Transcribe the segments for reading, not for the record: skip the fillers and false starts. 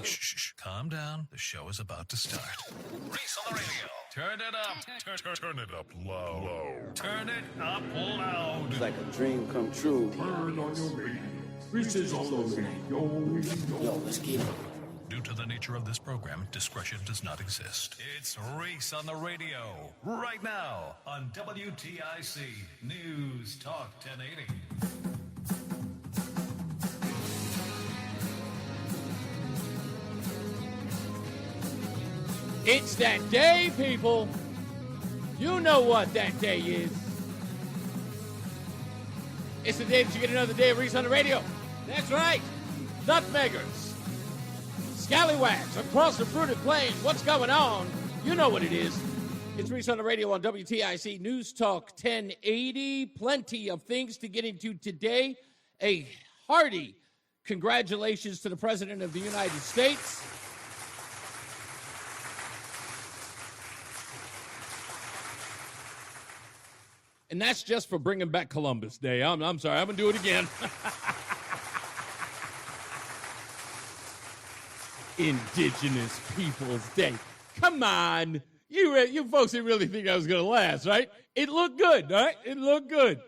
Shh. Calm down. The show is about to start. Reese on the radio. Turn it up. Turn it up low. Turn it up loud. It's like a dream come true. Turn on your radio. Reese is on the radio. Yo, let's get it. Due to the nature of this program, discretion does not exist. It's Reese on the radio. Right now on WTIC News Talk 1080. It's that day, people. You know what that day is. It's the day that you get another day of Reese on the radio. That's right. Nutmeggers, scallywags across the fruited plain. What's going on? You know what it is. It's Reese on the radio on WTIC News Talk 1080. Plenty of things to get into today. A hearty congratulations to the President of the United States. And that's just for bringing back Columbus Day. I'm sorry. I'm going to do it again. Indigenous Peoples Day. Come on. You folks didn't really think I was going to last, right? It looked good, right? It looked good.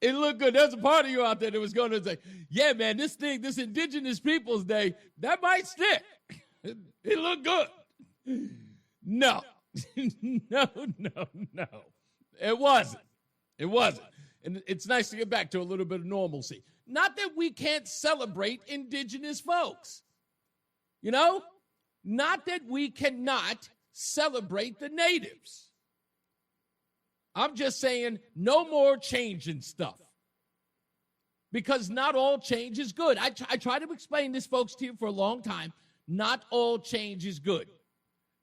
There's a part of you out there that was going to say, yeah, man, this Indigenous Peoples Day, that might stick. It looked good. No. No. It wasn't. And it's nice to get back to a little bit of normalcy. Not that we can't celebrate indigenous folks. You know? Not that we cannot celebrate the natives. I'm just saying no more changing stuff. Because not all change is good. I try to explain this, folks, to you for a long time. Not all change is good.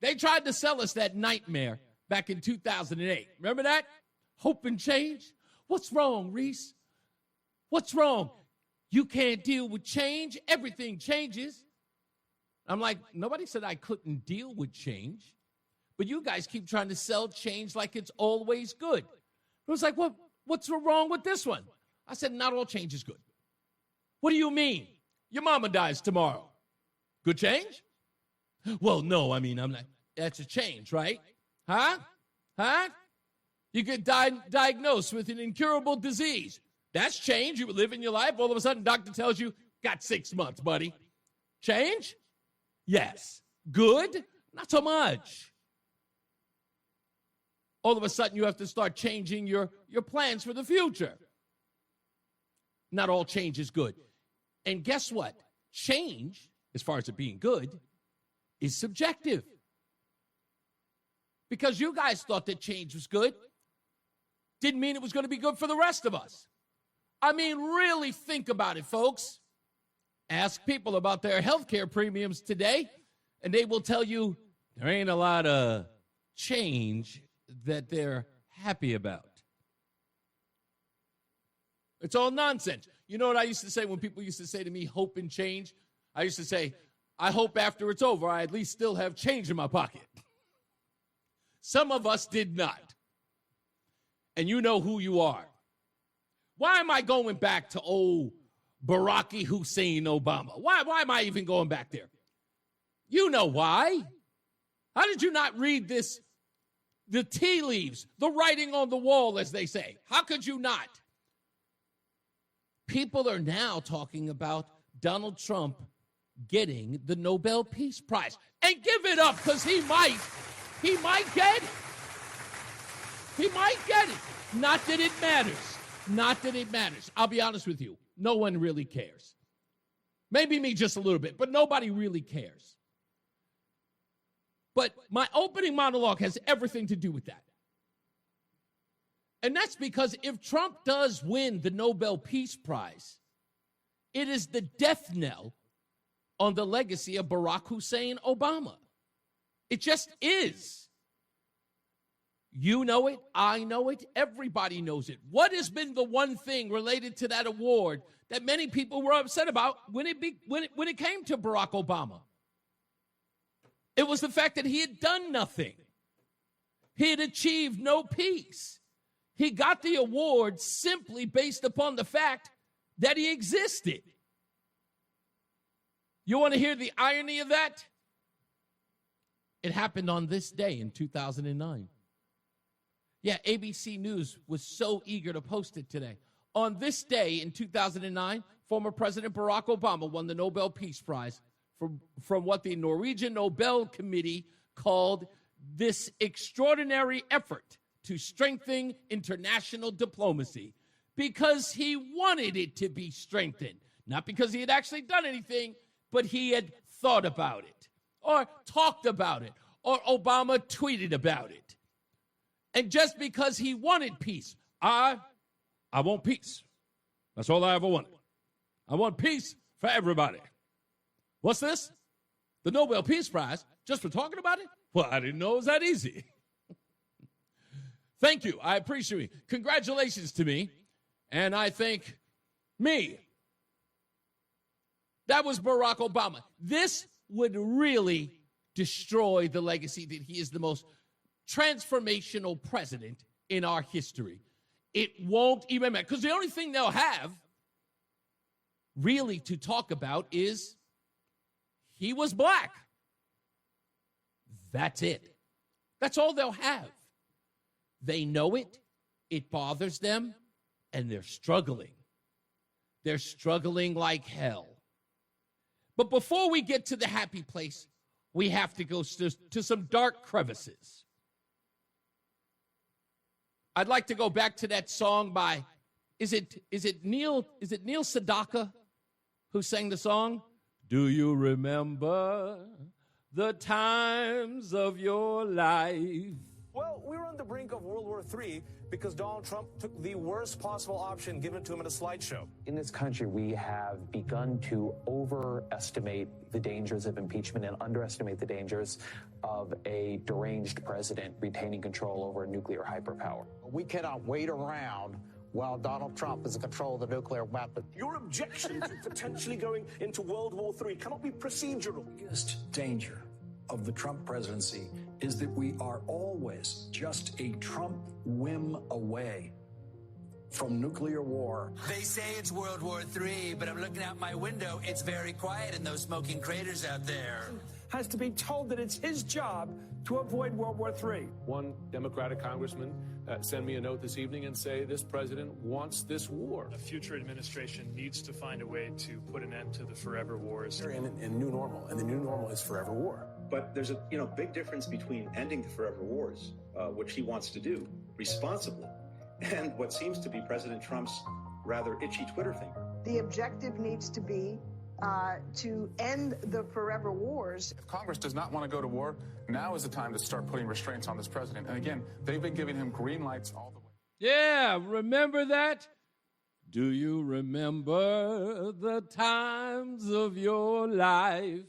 They tried to sell us that nightmare back in 2008. Remember that? Hope and change? What's wrong, Reese? What's wrong? You can't deal with change. Everything changes. I'm like, nobody said I couldn't deal with change. But you guys keep trying to sell change like it's always good. It was like, what's wrong with this one? I said, not all change is good. What do you mean? Your mama dies tomorrow. Good change? Well, no, I'm like, that's a change, right? Huh? You get diagnosed with an incurable disease. That's change. You live in your life. All of a sudden, doctor tells you, got 6 months, buddy. Change? Yes. Good? Not so much. All of a sudden, you have to start changing your plans for the future. Not all change is good. And guess what? Change, as far as it being good, is subjective. Because you guys thought that change was good. Didn't mean it was going to be good for the rest of us. I mean, really think about it, folks. Ask people about their health care premiums today, and they will tell you there ain't a lot of change that they're happy about. It's all nonsense. You know what I used to say when people used to say to me, hope and change? I used to say, I hope after it's over, I at least still have change in my pocket. Some of us did not. And you know who you are. Why am I going back to old Barack Hussein Obama? Why am I even going back there? You know why. How did you not read this? The tea leaves, the writing on the wall, as they say. How could you not? People are now talking about Donald Trump getting the Nobel Peace Prize. And give it up, because he might get it. He might get it. Not that it matters. I'll be honest with you. No one really cares. Maybe me just a little bit, but nobody really cares. But my opening monologue has everything to do with that. And that's because if Trump does win the Nobel Peace Prize, it is the death knell on the legacy of Barack Hussein Obama. It just is. You know it. I know it. Everybody knows it. What has been the one thing related to that award that many people were upset about when it came to Barack Obama? It was the fact that he had done nothing. He had achieved no peace. He got the award simply based upon the fact that he existed. You want to hear the irony of that? It happened on this day in 2009. Yeah, ABC News was so eager to post it today. On this day in 2009, former President Barack Obama won the Nobel Peace Prize from what the Norwegian Nobel Committee called this extraordinary effort to strengthen international diplomacy because he wanted it to be strengthened. Not because he had actually done anything, but he had thought about it or talked about it or Obama tweeted about it. And just because he wanted peace, I want peace. That's all I ever wanted. I want peace for everybody. What's this? The Nobel Peace Prize just for talking about it? Well, I didn't know it was that easy. Thank you. I appreciate it. Congratulations to me. And I thank me. That was Barack Obama. This would really destroy the legacy that he is the most transformational president in our history. It won't even matter. Because the only thing they'll have really to talk about is he was black. That's it. That's all they'll have. They know it. It bothers them. And they're struggling. They're struggling like hell. But before we get to the happy place, we have to go to some dark crevices. I'd like to go back to that song by, is it Neil Sedaka who sang the song? Do you remember the times of your life? Well, we were on the brink of World War III because Donald Trump took the worst possible option given to him in a slideshow. In this country, we have begun to overestimate the dangers of impeachment and underestimate the dangers of a deranged president retaining control over a nuclear hyperpower. We cannot wait around while Donald Trump is in control of the nuclear weapon. Your objection to potentially going into World War III cannot be procedural. The biggest danger of the Trump presidency is that we are always just a Trump whim away from nuclear war. They say it's World War III, but I'm looking out my window. It's very quiet in those smoking craters out there. Has to be told that it's his job to avoid World War III. One Democratic congressman sent me a note this evening and say this president wants this war. A future administration needs to find a way to put an end to the forever wars. We're in a new normal, and the new normal is forever war. But there's a big difference between ending the forever wars, which he wants to do responsibly, and what seems to be President Trump's rather itchy Twitter finger. The objective needs to be to end the forever wars. If Congress does not want to go to war, now is the time to start putting restraints on this president. And again, they've been giving him green lights all the way. Yeah, remember that? Do you remember the times of your life?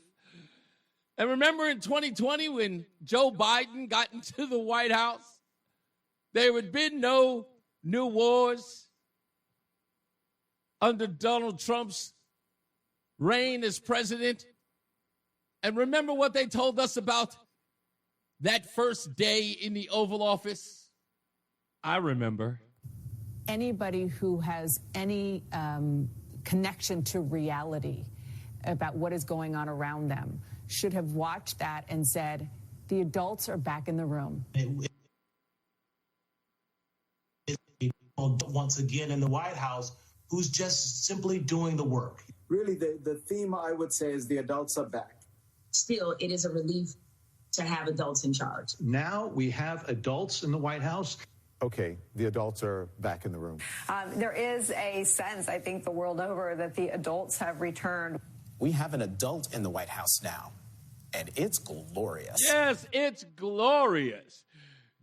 And remember in 2020 when Joe Biden got into the White House? There had been no new wars under Donald Trump's reign as president. And remember what they told us about that first day in the Oval Office? I remember. Anybody who has any connection to reality about what is going on around them should have watched that and said, the adults are back in the room. Once again in the White House, who's just simply doing the work. Really, the theme, I would say, is the adults are back. Still, it is a relief to have adults in charge. Now we have adults in the White House. Okay, the adults are back in the room. There is a sense, I think, the world over that the adults have returned. We have an adult in the White House now, and it's glorious. Yes, it's glorious.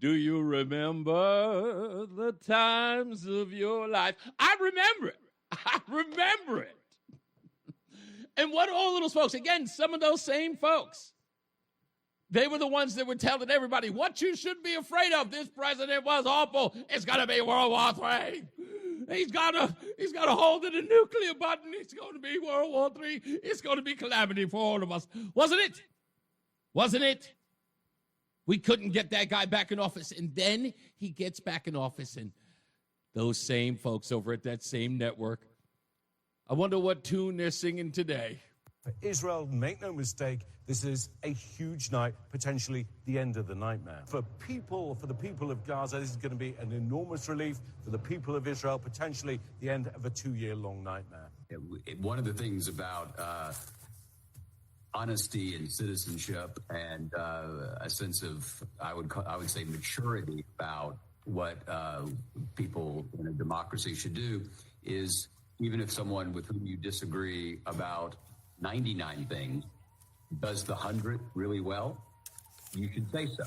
Do you remember the times of your life? I remember it. I remember it. And what all of those folks, again, some of those same folks, they were the ones that were telling everybody what you should be afraid of. This president was awful. It's going to be World War III. He's got to hold of the nuclear button. It's going to be World War III. It's going to be calamity for all of us. Wasn't it? Wasn't it? We couldn't get that guy back in office. And then he gets back in office, and those same folks over at that same network, I wonder what tune they're singing today. For Israel, make no mistake, this is a huge night, potentially the end of the nightmare. For the people of Gaza, this is going to be an enormous relief. For the people of Israel, potentially the end of a 2-year-long nightmare. One of the things about honesty and citizenship and a sense of, I would say, maturity about what people in a democracy should do is, even if someone with whom you disagree about 99 things does the 100 really well, you should say so,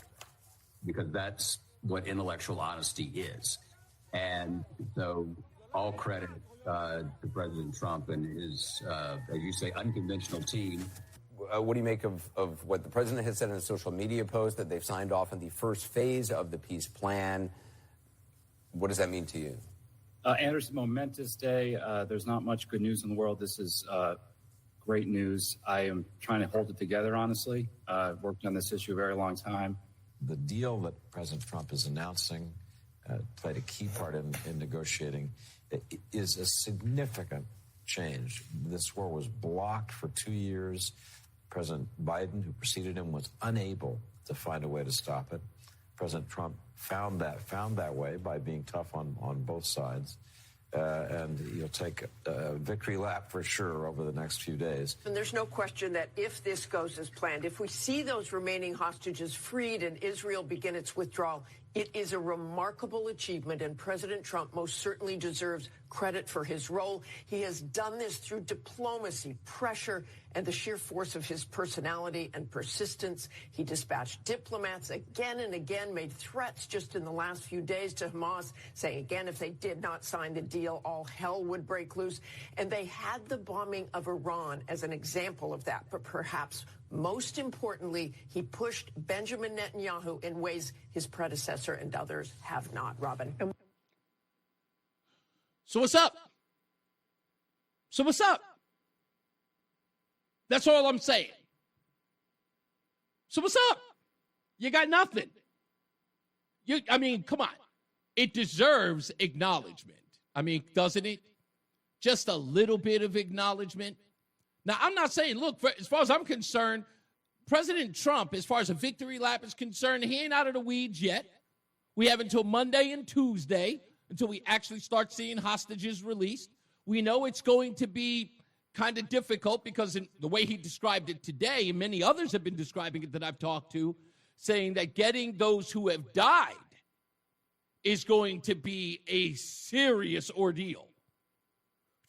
because that's what intellectual honesty is. And so all credit to President Trump and his, as you say, unconventional team. What do you make of what the president has said in a social media post, that they've signed off on the first phase of the peace plan? What does that mean to you? Anderson, momentous day. There's not much good news in the world. This is great news. I am trying to hold it together, honestly. I've worked on this issue a very long time. The deal that President Trump is announcing played a key part in negotiating. It is a significant change. This war was blocked for 2 years. President Biden, who preceded him, was unable to find a way to stop it. President Trump found that way by being tough on both sides. And he'll take a victory lap for sure over the next few days. And there's no question that if this goes as planned, if we see those remaining hostages freed and Israel begin its withdrawal, it is a remarkable achievement, and President Trump most certainly deserves credit for his role. He has done this through diplomacy, pressure, and the sheer force of his personality and persistence. He dispatched diplomats again and again, made threats just in the last few days to Hamas, saying again if they did not sign the deal, all hell would break loose. And they had the bombing of Iran as an example of that. But perhaps most importantly, he pushed Benjamin Netanyahu in ways his predecessor and others have not. Robin. So what's up? That's all I'm saying. So what's up? You got nothing. Come on. It deserves acknowledgement. Doesn't it? Just a little bit of acknowledgement. Now, I'm not saying, look, as far as I'm concerned, President Trump, as far as a victory lap is concerned, he ain't out of the weeds yet. We have until Monday and Tuesday until we actually start seeing hostages released. We know it's going to be kind of difficult because in the way he described it today, and many others have been describing it that I've talked to, saying that getting those who have died is going to be a serious ordeal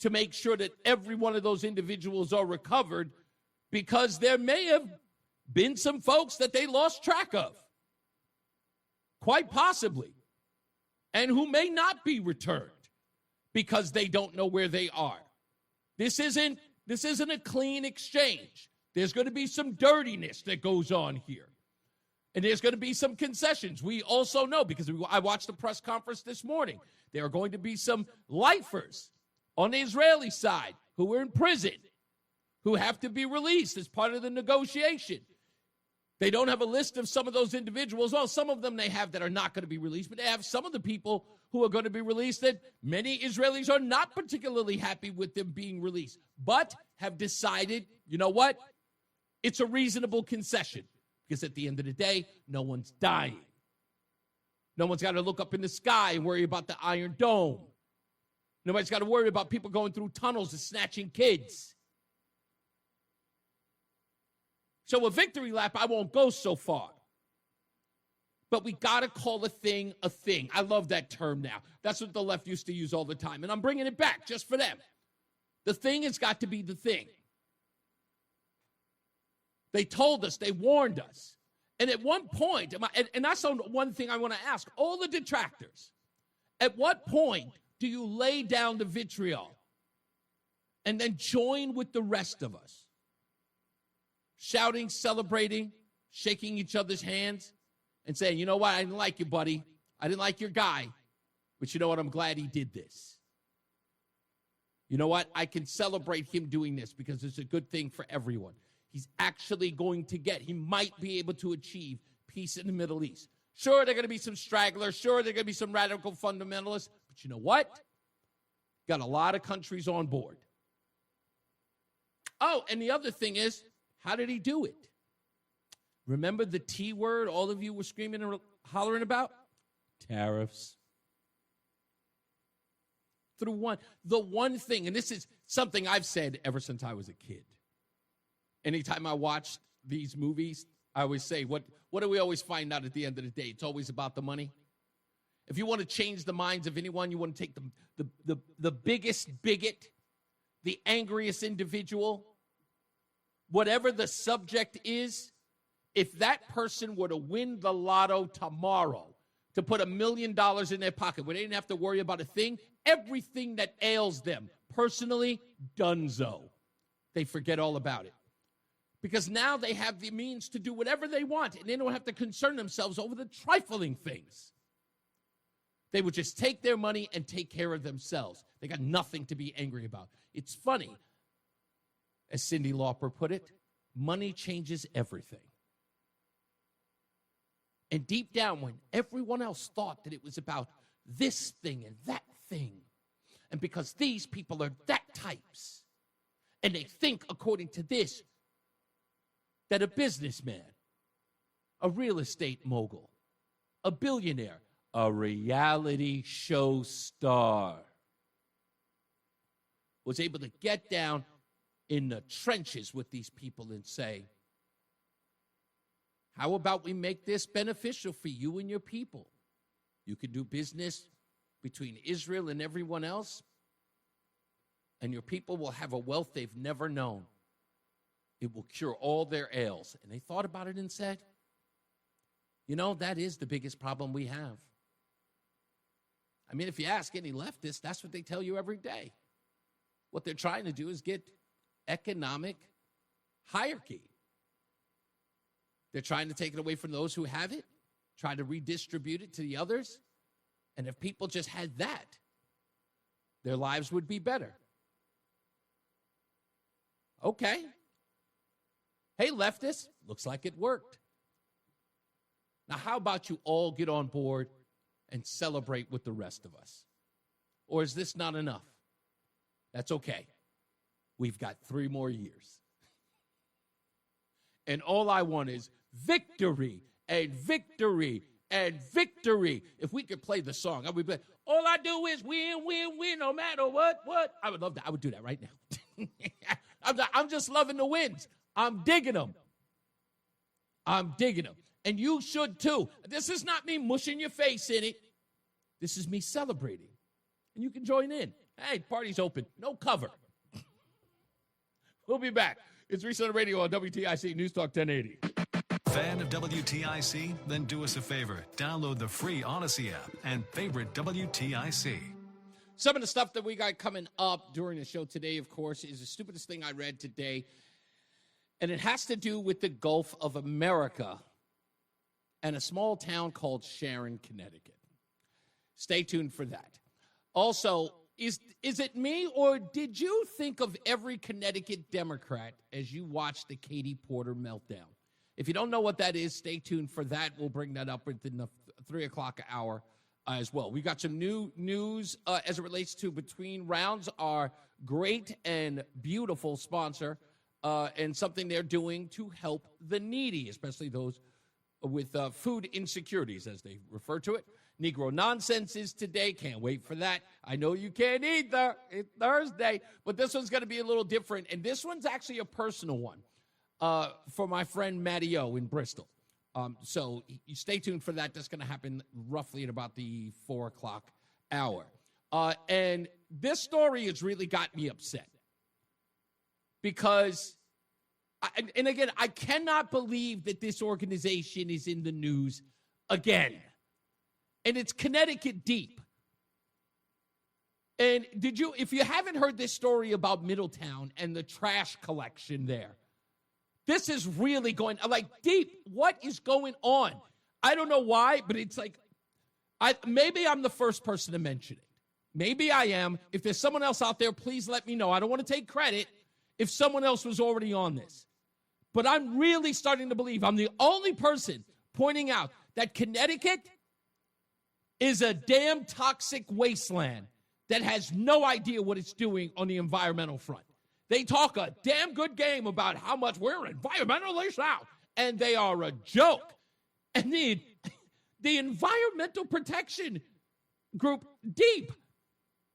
to make sure that every one of those individuals are recovered, because there may have been some folks that they lost track of, quite possibly, and who may not be returned because they don't know where they are. This isn't a clean exchange. There's going to be some dirtiness that goes on here. And there's going to be some concessions. We also know, because I watched the press conference this morning, there are going to be some lifers on the Israeli side who are in prison, who have to be released as part of the negotiation. They don't have a list of some of those individuals. Well, some of them they have that are not going to be released, but they have some of the people who are going to be released that many Israelis are not particularly happy with them being released, but have decided, you know what? It's a reasonable concession, because at the end of the day, no one's dying. No one's got to look up in the sky and worry about the Iron Dome. Nobody's got to worry about people going through tunnels and snatching kids. So a victory lap, I won't go so far. But we got to call a thing a thing. I love that term now. That's what the left used to use all the time. And I'm bringing it back just for them. The thing has got to be the thing. They told us, they warned us. And at one point, and that's one thing I want to ask all the detractors, at what point do you lay down the vitriol and then join with the rest of us? Shouting, celebrating, shaking each other's hands, and saying, you know what, I didn't like you, buddy. I didn't like your guy. But you know what, I'm glad he did this. You know what, I can celebrate him doing this because it's a good thing for everyone. He's actually going to he might be able to achieve peace in the Middle East. Sure, there are going to be some stragglers. Sure, there are going to be some radical fundamentalists. But you know what? Got a lot of countries on board. Oh, and the other thing is, how did he do it? Remember the T word all of you were screaming and hollering about? Tariffs. Through the one thing, and this is something I've said ever since I was a kid. Anytime I watch these movies, I always say, what do we always find out at the end of the day? It's always about the money. If you want to change the minds of anyone, you want to take the biggest bigot, the angriest individual, whatever the subject is, if that person were to win the lotto tomorrow, to put $1 million in their pocket where they didn't have to worry about a thing, everything that ails them, personally, donezo. They forget all about it. Because now they have the means to do whatever they want, and they don't have to concern themselves over the trifling things. They would just take their money and take care of themselves. They got nothing to be angry about. It's funny, as Cyndi Lauper put it, money changes everything. And deep down, when everyone else thought that it was about this thing and that thing, and because these people are that types, and they think according to this, that a businessman, a real estate mogul, a billionaire, a reality show star was able to get down in the trenches with these people and say, how about we make this beneficial for you and your people? You can do business between Israel and everyone else, and your people will have a wealth they've never known. It will cure all their ails. And they thought about it and said, you know, that is the biggest problem we have. I mean, if you ask any leftist, that's what they tell you every day. What they're trying to do is get economic hierarchy. They're trying to take it away from those who have it, try to redistribute it to the others. And if people just had that, their lives would be better. Okay. Hey, leftists, looks like it worked. Now, how about you all get on board and celebrate with the rest of us? Or is this not enough? That's okay. We've got 3 more years. And all I want is victory and victory and victory. If we could play the song, I would be, all I do is win, win, win, no matter what. I would love that. I would do that right now. I'm just loving the wins. I'm digging them. I'm digging them. And you should too. This is not me mushing your face in it. This is me celebrating. And you can join in. Hey, party's open. No cover. We'll be back. It's Reese on the radio on WTIC NewsTalk 1080. Fan of WTIC? Then do us a favor. Download the free Odyssey app and favorite WTIC. Some of the stuff that we got coming up during the show today, of course, is the stupidest thing I read today. And it has to do with the Gulf of America and a small town called Sharon, Connecticut. Stay tuned for that. Also, is it me, or did you think of every Connecticut Democrat as you watched the Katie Porter meltdown? If you don't know what that is, stay tuned for that. We'll bring that up within the 3 o'clock hour as well. We got some new news as it relates to Between Rounds, our great and beautiful sponsor, and something they're doing to help the needy, especially those with food insecurities, as they refer to it. Negro Nonsense is today. Can't wait for that. I know you can't either. It's Thursday. But this one's going to be a little different. And this one's actually a personal one for my friend Matty O in Bristol. So you stay tuned for that. That's going to happen roughly at about the 4 o'clock hour. And this story has really got me upset. Because, and again, I cannot believe that this organization is in the news again. And it's Connecticut deep. And if you haven't heard this story about Middletown and the trash collection there, this is really going, like, deep. What is going on? I don't know why, but it's like, maybe I'm the first person to mention it. Maybe I am. If there's someone else out there, please let me know. I don't want to take credit if someone else was already on this. But I'm really starting to believe I'm the only person pointing out that Connecticut is a damn toxic wasteland that has no idea what it's doing on the environmental front. They talk a damn good game about how much we're environmentally sound, and they are a joke. And the Environmental Protection Group, DEEP,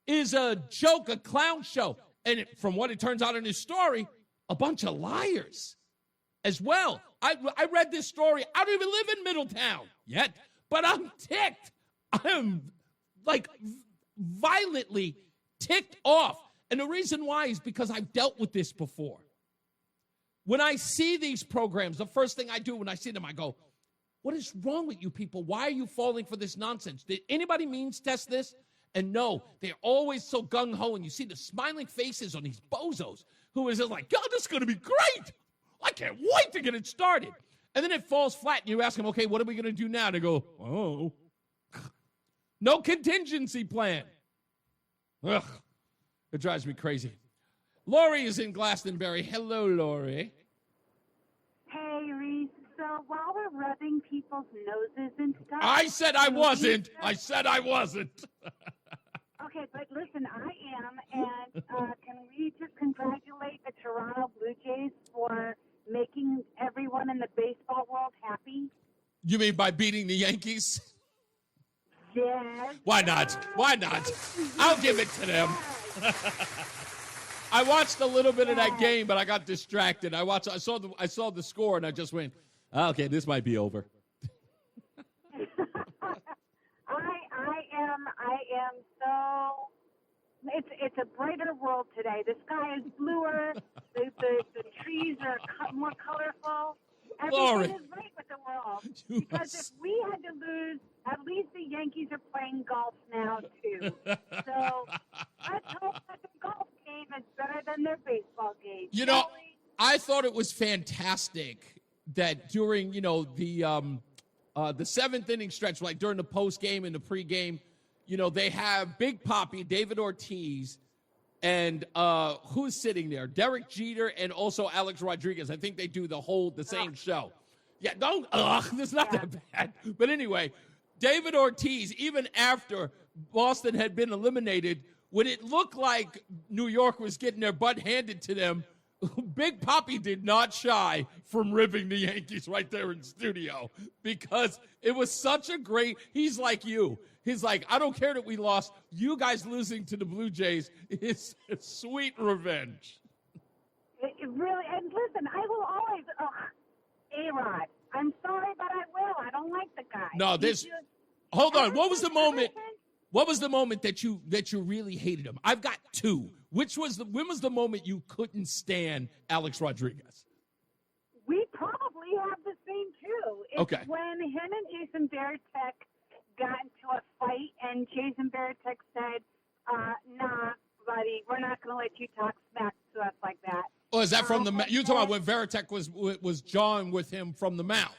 is a joke, a clown show. And from what it turns out in this story, a bunch of liars as well. I read this story. I don't even live in Middletown yet, but I'm ticked. I'm like violently ticked off. And the reason why is because I've dealt with this before. When I see these programs, the first thing I do when I see them, I go, what is wrong with you people? Why are you falling for this nonsense? Did anybody means test this? And no, they're always so gung-ho, and you see the smiling faces on these bozos who is just like, God, this is going to be great. I can't wait to get it started. And then it falls flat, and you ask them, okay, what are we going to do now? They go, oh, no contingency plan. Ugh, it drives me crazy. Lori is in Glastonbury. Hello, Lori. Hey, Reese. So while we're rubbing people's noses and stuff... I said I wasn't. Okay, but listen, I am, and can we just congratulate the Toronto Blue Jays for making everyone in the baseball world happy? You mean by beating the Yankees? Yes. Why not? Why not? I'll give it to them. I watched a little bit of that game, but I got distracted. I saw the score, and I just went, okay, this might be over. I am so. It's a brighter world today. The sky is bluer. The trees are more colorful. Everything is right with the world. Because if we had to lose, at least the Yankees are playing golf now too. So let's hope that the golf game is better than their baseball game. You know, I thought it was fantastic that during the seventh inning stretch, like during the post game and the pregame, they have Big Papi, David Ortiz, and who's sitting there? Derek Jeter and also Alex Rodriguez. I think they do the same show. Yeah, it's not that bad. But anyway, David Ortiz, even after Boston had been eliminated, when it looked like New York was getting their butt handed to them, Big Papi did not shy from ribbing the Yankees right there in studio because it was such a great, he's like you. He's like, I don't care that we lost. You guys losing to the Blue Jays is sweet revenge. It really, and listen, I will always, A-Rod, I'm sorry, but I will. I don't like the guy. No, hold on. What was the moment? What was the moment that you really hated him? I've got two. When was the moment you couldn't stand Alex Rodriguez? We probably have the same too. It's when him and Jason Varitek got into a fight, and Jason Varitek said, nah, buddy, we're not going to let you talk smack to us like that. Oh, is that from the you talking about when Varitek was jawing with him from the mound?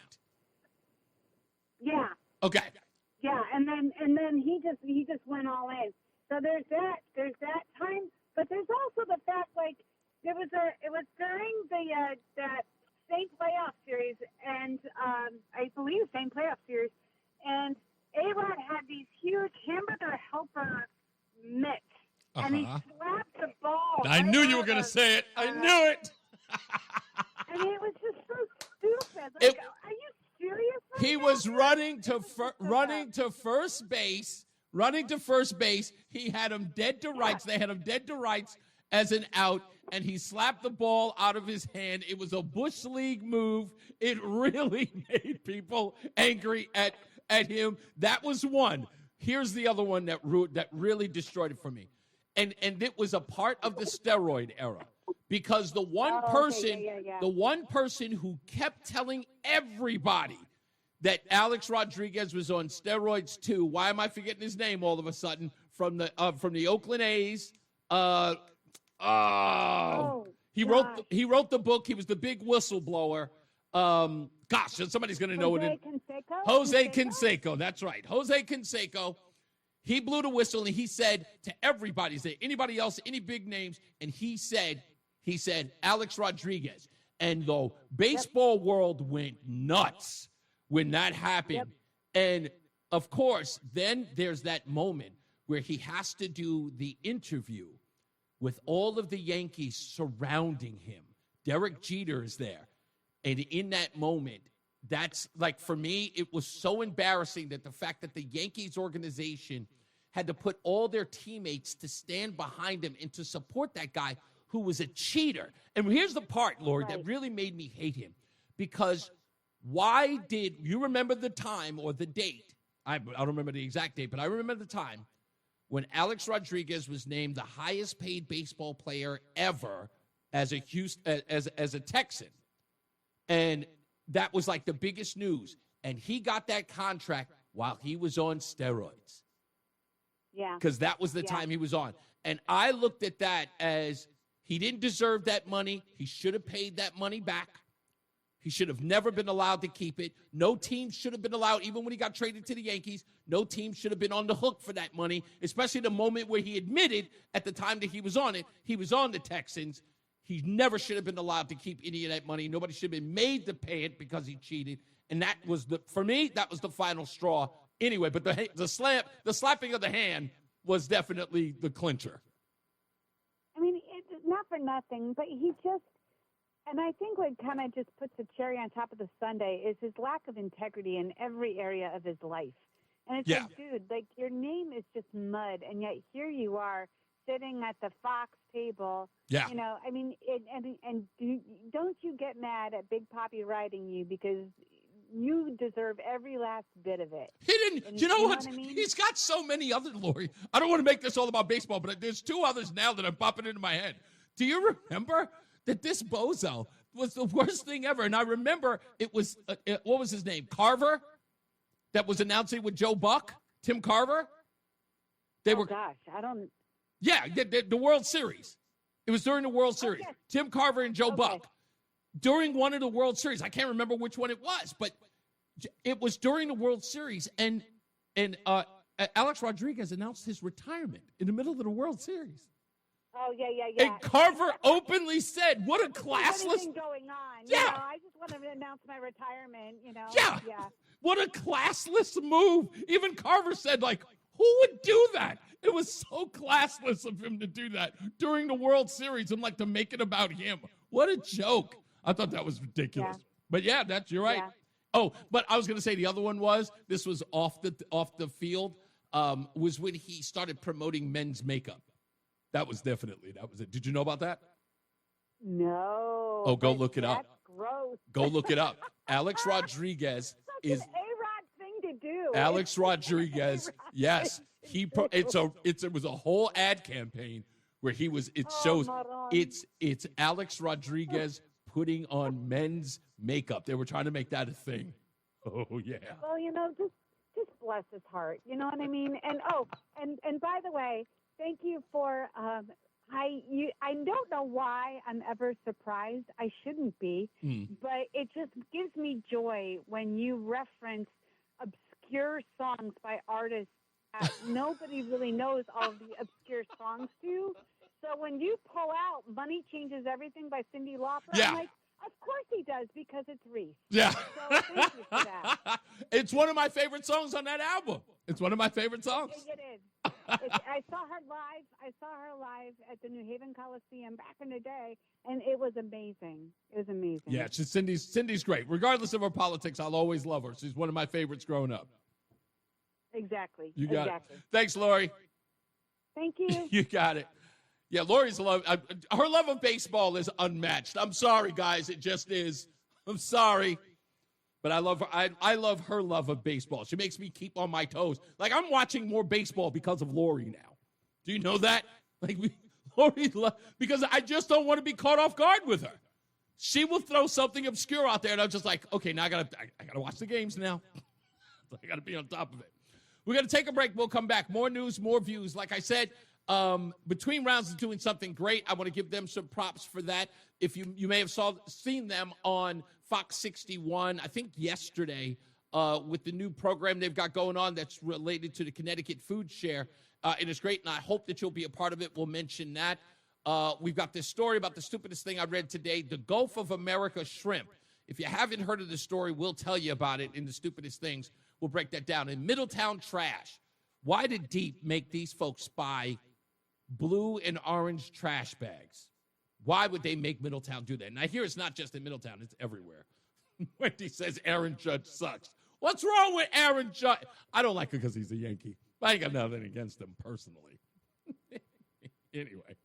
Yeah. Okay. Yeah, and then he just went all in. So there's that time, but there's also the fact it was during the that same playoff series, and I believe same playoff series, and A-Rod had these huge hamburger helper mitts, and he slapped the ball. I knew you were going to say it. I knew it. And it was just so stupid. Like, are you serious? He was running to first base. He had him dead to rights. They had him dead to rights as an out, and he slapped the ball out of his hand. It was a Bush League move. It really made people angry at him. That was one. Here's the other one that really destroyed it for me. And it was a part of the steroid era. Because the one person who kept telling everybody that Alex Rodriguez was on steroids too. Why am I forgetting his name all of a sudden? From the Oakland A's. He wrote the book. He was the big whistleblower. Somebody's going to know it. Jose Canseco. That's right. Jose Canseco. He blew the whistle and he said to everybody, anybody else, any big names, and he said Alex Rodriguez. And the baseball world went nuts when that happened. Yep. And, of course, then there's that moment where he has to do the interview with all of the Yankees surrounding him. Derek Jeter is there. And in that moment, that's like, for me, it was so embarrassing that the fact that the Yankees organization had to put all their teammates to stand behind him and to support that guy who was a cheater. And here's the part, Lori, that really made me hate him. Because why did you remember the time or the date? I don't remember the exact date, but I remember the time when Alex Rodriguez was named the highest paid baseball player ever as a Texan. And that was like the biggest news. And he got that contract while he was on steroids. Yeah. Because that was the time he was on. And I looked at that as he didn't deserve that money. He should have paid that money back. He should have never been allowed to keep it. No team should have been allowed, even when he got traded to the Yankees, no team should have been on the hook for that money, especially the moment where he admitted at the time that he was on it, he was on the Texans. He never should have been allowed to keep any of that money. Nobody should have been made to pay it because he cheated. And that was, for me, that was the final straw anyway. But the slapping of the hand was definitely the clincher. I mean, it's not for nothing, but he just, and I think what kind of just puts a cherry on top of the sundae is his lack of integrity in every area of his life. And it's like, dude, like, your name is just mud, and yet here you are sitting at the Fox table. Yeah. You know, I mean, don't you get mad at Big Papi writing you, because you deserve every last bit of it. He didn't. And, you know what? I mean? He's got so many other, Lori. I don't want to make this all about baseball, but there's two others now that are popping into my head. Do you remember that this bozo was the worst thing ever? And I remember it was, what was his name? Carver, that was announcing with Joe Buck, Tim Carver. Gosh, I don't. Yeah, the World Series. It was during the World Series. Okay. Tim Carver and Joe Buck. During one of the World Series. I can't remember which one it was, but it was during the World Series. And Alex Rodriguez announced his retirement in the middle of the World Series. Oh, yeah. And Carver openly said, what a classless. Anything going on. Yeah. You know, I just want to announce my retirement, you know. Yeah. What a classless move. Even Carver said, like, who would do that? It was so classless of him to do that during the World Series and, like, to make it about him. What a joke. I thought that was ridiculous. Yeah. But, yeah, you're right. Yeah. Oh, but I was going to say the other one was, this was off the field, was when he started promoting men's makeup. That was it. Did you know about that? No. Oh, go look it up. That's gross. Go look it up. Alex Rodriguez is an A-Rod thing to do. Alex Rodriguez. Yes, it was a whole ad campaign where he was. It shows it's Alex Rodriguez putting on men's makeup. They were trying to make that a thing. Oh yeah. Well, you know, just bless his heart. You know what I mean? And and by the way, thank you for. I don't know why I'm ever surprised. I shouldn't be, but it just gives me joy when you reference obscure songs by artists that nobody really knows all of the obscure songs to. So when you pull out "Money Changes Everything" by Cyndi Lauper, I'm like, of course he does, because it's Reese. Yeah. So thank you for that. It's one of my favorite songs on that album. It's one of my favorite songs. It is. I saw her live at the New Haven Coliseum back in the day, and it was amazing. Yeah, Cindy's great. Regardless of her politics, I'll always love her. She's one of my favorites growing up. Exactly. You got it. Thanks, Lori. Thank you. You got it. Yeah, Lori's her love of baseball is unmatched. I'm sorry, guys. It just is. I'm sorry. But I love her. I love her love of baseball. She makes me keep on my toes. Like, I'm watching more baseball because of Lori now. Do you know that? Like, because I just don't want to be caught off guard with her. She will throw something obscure out there, and I'm just like, okay, now I gotta watch the games now. I gotta be on top of it. We're gonna take a break. We'll come back. More news, more views. Like I said, Between Rounds is doing something great. I want to give them some props for that. If you may have seen them on Fox 61, I think yesterday, with the new program they've got going on that's related to the Connecticut Food Share. It is great, and I hope that you'll be a part of it. We'll mention that. We've got this story about the stupidest thing I read today, the Gulf of America shrimp. If you haven't heard of the story, we'll tell you about it in the stupidest things. We'll break that down. In Middletown trash, why did Deep make these folks buy blue and orange trash bags. Why would they make Middletown do that? And I hear it's not just in Middletown, it's everywhere. Wendy says Aaron Judge sucks. What's wrong with Aaron Judge? I don't like him because he's a Yankee. I ain't got nothing against him personally. Anyway.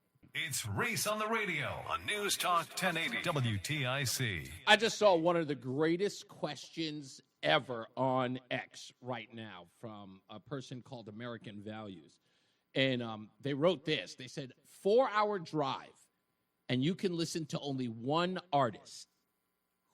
It's Reese on the radio on News Talk 1080 WTIC. I just saw one of the greatest questions ever on X right now from a person called American Values. And they wrote this. They said, 4-hour drive, and you can listen to only one artist.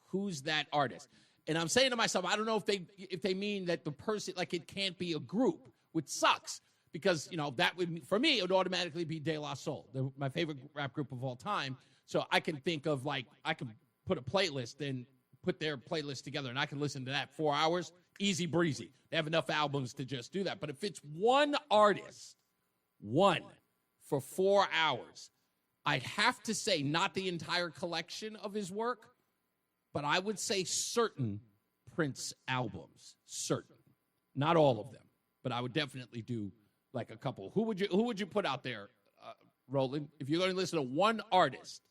Who's that artist? And I'm saying to myself, I don't know if they mean that the person, like it can't be a group, which sucks. Because, that would, for me, it would automatically be De La Soul, my favorite rap group of all time. So I can think of, I can put a playlist and put their playlist together, and I can listen to that 4 hours, easy breezy. They have enough albums to just do that. But if it's one artist, for 4 hours, I'd have to say not the entire collection of his work, but I would say certain Prince albums, certain. Not all of them, but I would definitely do like a couple. Who would you put out there, Roland, if you're going to listen to one artist?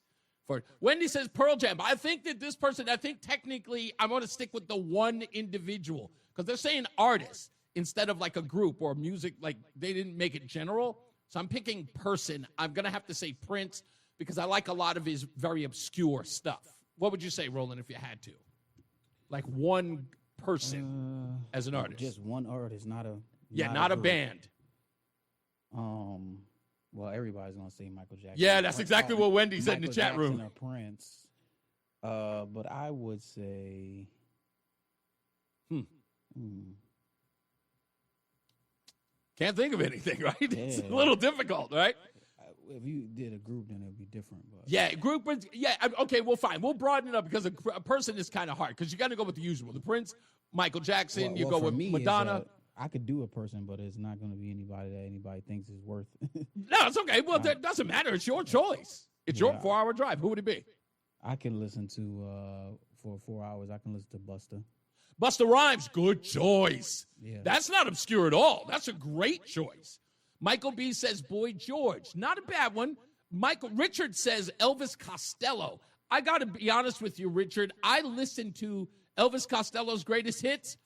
For Wendy says Pearl Jam. I think that this person, technically I'm going to stick with the one individual because they're saying artist instead of like a group or music. Like they didn't make it general. So I'm picking person. I'm going to have to say Prince because I like a lot of his very obscure stuff. What would you say, Roland, if you had to? Like one person as an artist. Just one artist, not a not a band. Well, everybody's gonna say Michael Jackson. Yeah, that's exactly what Wendy said in the chat room. Or Prince, but I would say, Can't think of anything, right? Yeah. It's a little difficult, right? If you did a group, then it'd be different. But yeah, group. Yeah, okay. Well, fine. We'll broaden it up because a person is kind of hard because you got to go with the usual. The Prince, Michael Jackson. You go with Madonna. I could do a person, but it's not going to be anybody that anybody thinks is worth. No, it's okay. Well, that doesn't matter. It's your choice. It's your 4-hour drive. Who would it be? I can listen to for 4 hours. I can listen to Busta. Busta Rhymes, good choice. Yeah. That's not obscure at all. That's a great choice. Michael B says Boy George. Not a bad one. Richard says Elvis Costello. I got to be honest with you, Richard. I listened to Elvis Costello's greatest hits.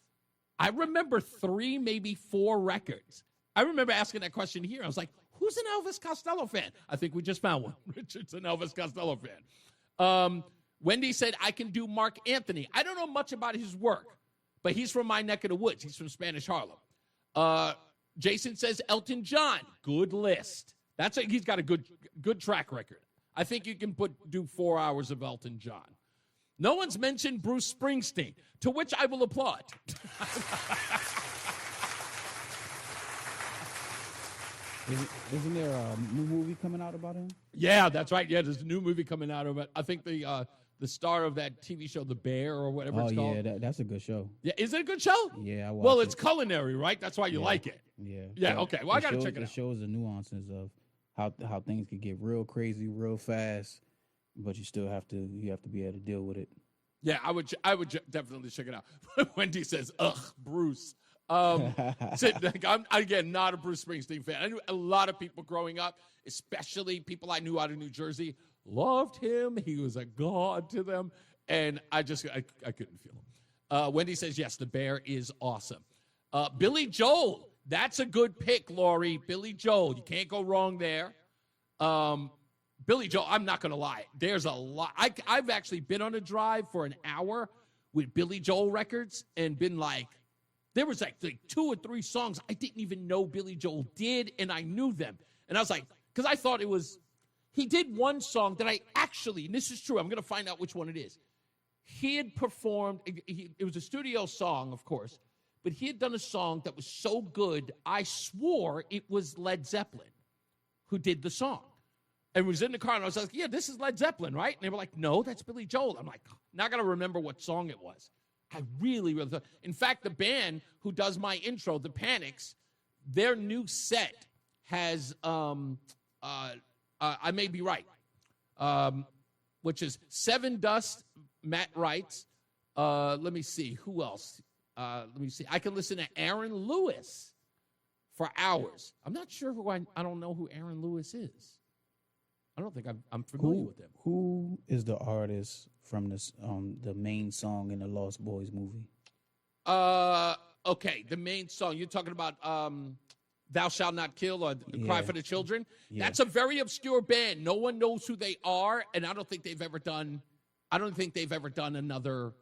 I remember 3, maybe 4 records. I remember asking that question here. I was like, who's an Elvis Costello fan? I think we just found one. Richard's an Elvis Costello fan. Wendy said, I can do Mark Anthony. I don't know much about his work, but he's from my neck of the woods. He's from Spanish Harlem. Jason says Elton John. Good list. He's got a good track record. I think you can do 4 hours of Elton John. No one's mentioned Bruce Springsteen, to which I will applaud. Isn't there a new movie coming out about him? Yeah, that's right. Yeah, there's a new movie coming out of it. I think the star of that TV show, The Bear, or whatever it's called. Oh, yeah, that's a good show. Yeah, is it a good show? Yeah, I watched Well, it's culinary, right? That's why you like it. Yeah. Yeah, okay. Well, I got to check it out. It shows the nuances of how things can get real crazy real fast, but you still have to be able to deal with it. Yeah, I would definitely check it out. Wendy says, ugh, Bruce. I'm again not a Bruce Springsteen fan. I knew a lot of people growing up, especially people I knew out of New Jersey, loved him. He was a god to them, and I couldn't feel him. Wendy says yes, The Bear is awesome. Billy Joel, that's a good pick, Lori. Billy Joel, you can't go wrong there. Billy Joel, I'm not going to lie. There's a lot. I've actually been on a drive for an hour with Billy Joel records and been like, there was like 2 or 3 songs I didn't even know Billy Joel did, and I knew them. And I was like, because I thought he did one song that I actually, and this is true, I'm going to find out which one it is. He had performed, it was a studio song, of course, but he had done a song that was so good, I swore it was Led Zeppelin who did the song. And we was in the car, and I was like, yeah, this is Led Zeppelin, right? And they were like, no, that's Billy Joel. I'm like, now I got to remember what song it was. I really, really thought. In fact, the band who does my intro, the Panics, their new set has, I may be right, which is Seven Dust, Matt writes. Let me see. Who else? Let me see. I can listen to Aaron Lewis for hours. I'm not sure who I don't know who Aaron Lewis is. I don't think I'm familiar with him. Who is the artist from this the main song in the Lost Boys movie? Okay, the main song. You're talking about Thou Shalt Not Kill or Cry for the Children? Yeah. That's a very obscure band. No one knows who they are, and I don't think they've ever done another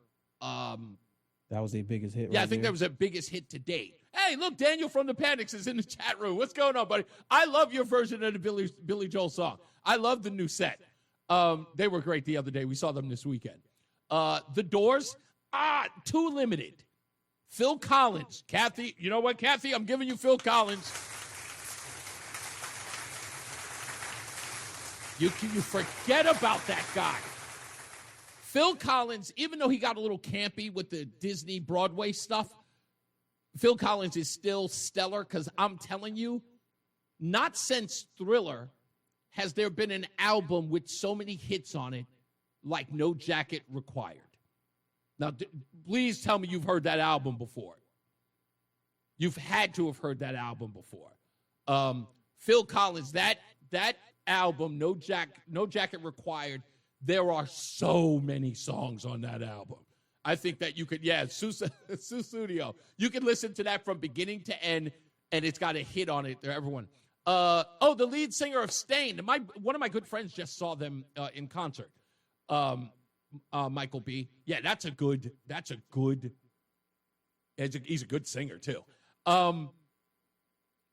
that was their biggest hit. Yeah, right I think there? that was their biggest hit to date. Hey, look, Daniel from the Panics is in the chat room. What's going on, buddy? I love your version of the Billy Joel song. I love the new set. They were great the other day. We saw them this weekend. The Doors, too limited. Phil Collins. Kathy, you know what, Kathy? I'm giving you Phil Collins. You forget about that guy. Phil Collins, even though he got a little campy with the Disney Broadway stuff, Phil Collins is still stellar because I'm telling you, not since Thriller has there been an album with so many hits on it like No Jacket Required. Now, please tell me you've heard that album before. You've had to have heard that album before. Phil Collins, that album, No Jacket Required, there are so many songs on that album. I think that you could, Sue Studio. You can listen to that from beginning to end, and it's got a hit on it. Everyone. The lead singer of Stain. One of my good friends just saw them in concert. Michael B. Yeah, he's a good singer too.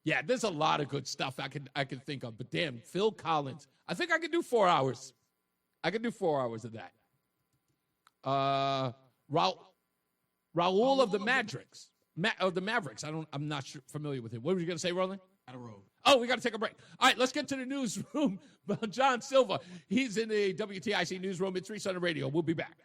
Yeah, there's a lot of good stuff I could think of. But damn, Phil Collins. I think I could do 4 hours. I could do 4 hours of that. Raul of the Mavericks. I'm not familiar with him. What were you going to say, Roland? At a road. Oh, we got to take a break. All right, let's get to the newsroom. John Silva, he's in the WTIC newsroom. It's Reese on the radio. We'll be back.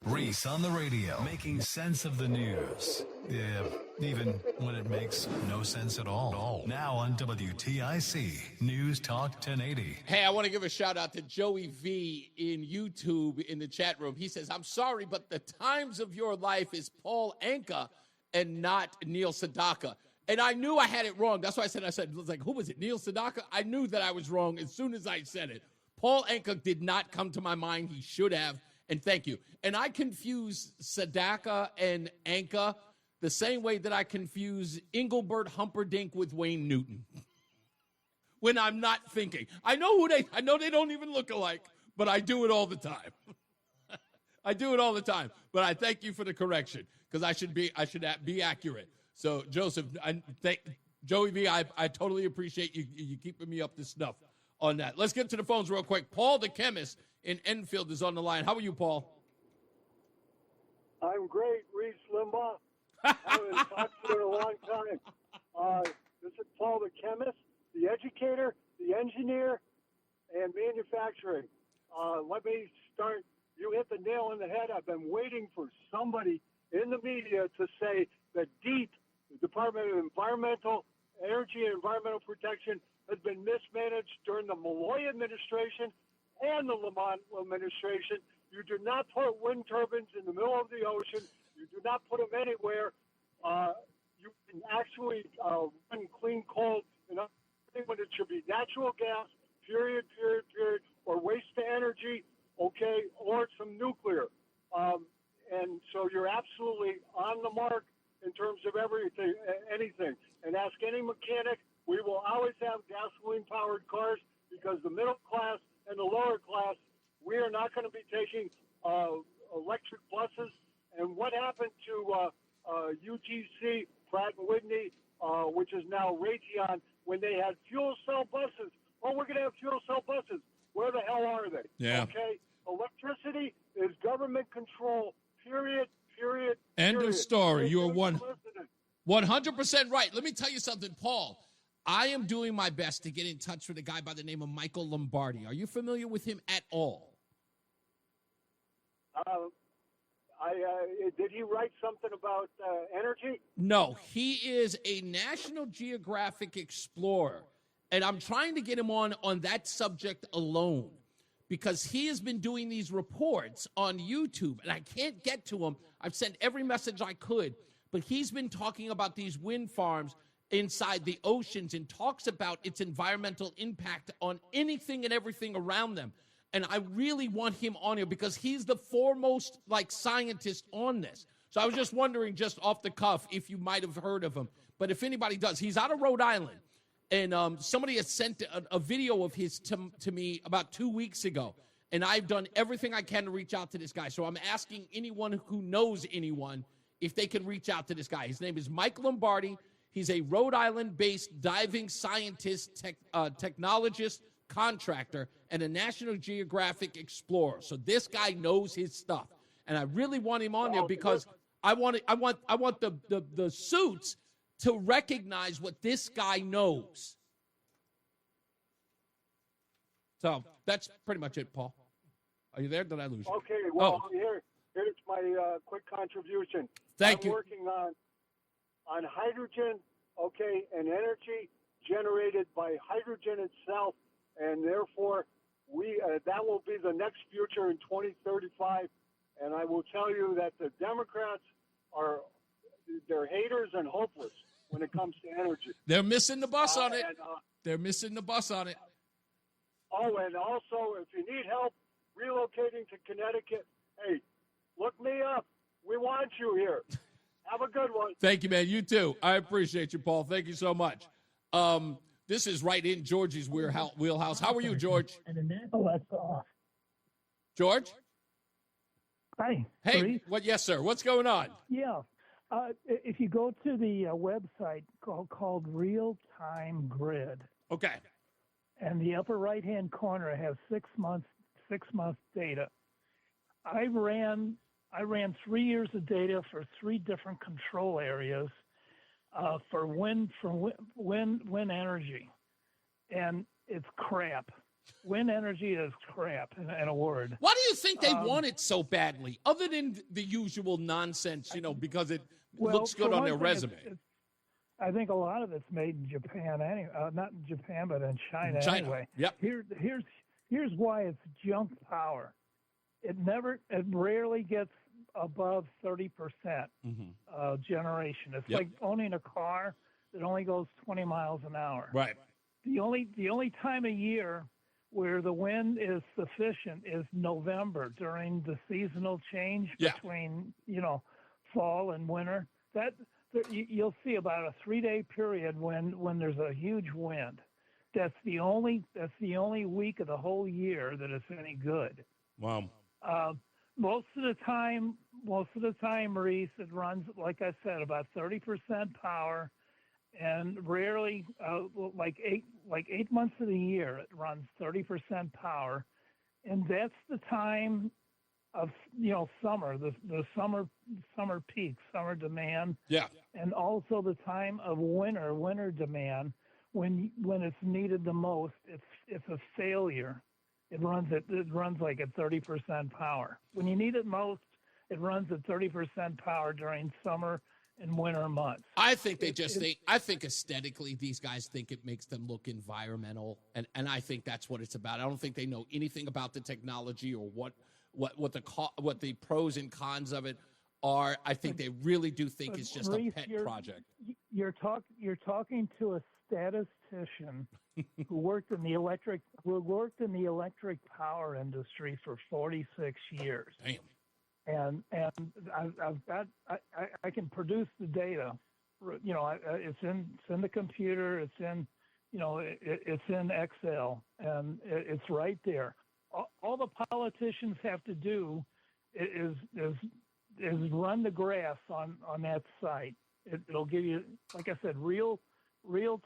Reese on the radio, making sense of the news. Yeah, even when it makes no sense at all. Now on WTIC, News Talk 1080. Hey, I want to give a shout out to Joey V in YouTube in the chat room. He says, I'm sorry, but the Times of Your Life is Paul Anka and not Neil Sedaka. And I knew I had it wrong. That's why I said, who was it, Neil Sedaka? I knew that I was wrong as soon as I said it. Paul Anka did not come to my mind. He should have. And thank you. And I confuse Sedaka and Anka the same way that I confuse Engelbert Humperdinck with Wayne Newton when I'm not thinking. I know they don't even look alike, but I do it all the time. I do it all the time. But I thank you for the correction because I should be accurate. So Joseph, Joey V, I totally appreciate you keeping me up to snuff on that. Let's get to the phones real quick. Paul the chemist in Enfield is on the line. How are you, Paul? I'm great, Reese Limbaugh. I haven't talked to you in a long time. This is Paul the chemist, the educator, the engineer, and manufacturing. Let me start. You hit the nail on the head. I've been waiting for somebody in the media to say that DEEP, the Department of Environmental, Energy and Environmental Protection, has been mismanaged during the Malloy administration and the Lamont administration. You do not put wind turbines in the middle of the ocean. You do not put them anywhere. You can actually run clean coal and everything when it should be natural gas, period, or waste to energy, okay, or some nuclear. And so you're absolutely on the mark in terms of anything. And ask any mechanic, we will always have gasoline-powered cars because the middle class and the lower class, we are not going to be taking electric buses. And what happened to UGC, Pratt & Whitney, which is now Raytheon, when they had fuel cell buses? Oh, we're going to have fuel cell buses. Where the hell are they? Yeah. Okay? Electricity is government control, period. End of story. You are 100% right. Let me tell you something, Paul. I am doing my best to get in touch with a guy by the name of Michael Lombardi. Are you familiar with him at all? Did he write something about energy? No, he is a National Geographic explorer, and I'm trying to get him on that subject alone because he has been doing these reports on YouTube, and I can't get to him. I've sent every message I could, but he's been talking about these wind farms inside the oceans and talks about its environmental impact on anything and everything around them. And I really want him on here because he's the foremost scientist on this. So I was just wondering, just off the cuff, if you might have heard of him. But if anybody does, he's out of Rhode Island. And somebody has sent a video of his to me about 2 weeks ago. And I've done everything I can to reach out to this guy. So I'm asking anyone who knows anyone if they can reach out to this guy. His name is Mike Lombardi. He's a Rhode Island-based diving scientist, technologist, contractor, and a National Geographic explorer. So this guy knows his stuff. And I really want him on there because I want the suits to recognize what this guy knows. So that's pretty much it, Paul. Are you there? Did I lose you? Okay, well, here's my quick contribution. Thank you. I'm working on hydrogen, and energy generated by hydrogen itself, and therefore that will be the next future in 2035. And I will tell you that the Democrats they're haters and hopeless when it comes to energy. They're missing the bus on it. They're missing the bus on it. Oh, and also, if you need help relocating to Connecticut, hey, look me up. We want you here. Have a good one. Thank you, man. You too. I appreciate you, Paul. Thank you so much. This is right in George's wheelhouse. How are you, George? Oh, that's off. George? Hi. Hey, Reese. what? Yes, sir. What's going on? Yeah. If you go to the website called Real Time Grid. Okay. And the upper right-hand corner has 6 months data. I ran 3 years of data for 3 different control areas for wind energy, and it's crap. Wind energy is crap, in a word. Why do you think they want it so badly, other than the usual nonsense, because it looks good on their resume? I think a lot of it's made in Japan, anyway. Not in Japan, but in China. Anyway. Yep. Here's why it's junk power. It rarely gets above 30% generation. It's like owning a car that only goes 20 miles an hour. Right. The only time of year where the wind is sufficient is November, during the seasonal change between fall and winter. You'll see about a 3-day period when there's a huge wind. That's the only week of the whole year that it's any good. Wow. Most of the time, Reese, it runs, like I said, about 30% power, and rarely, like eight months of the year, it runs 30% power, and that's the time of summer, the summer peak, summer demand, and also the time of winter demand, when it's needed the most. It's a failure. It runs like at 30% power. When you need it most, it runs at 30% power during summer and winter months. I think I think aesthetically these guys think it makes them look environmental, and I think that's what it's about. I don't think they know anything about the technology or what the pros and cons of it are. I think they really do think it's just Reese, a pet project. You're talking to a statistician who worked in the electric power industry for 46 years. Damn. And I can produce the data. It's in the computer. It's in Excel, and it's right there. All the politicians have to do is run the graphs on that site. It'll give you, like I said, real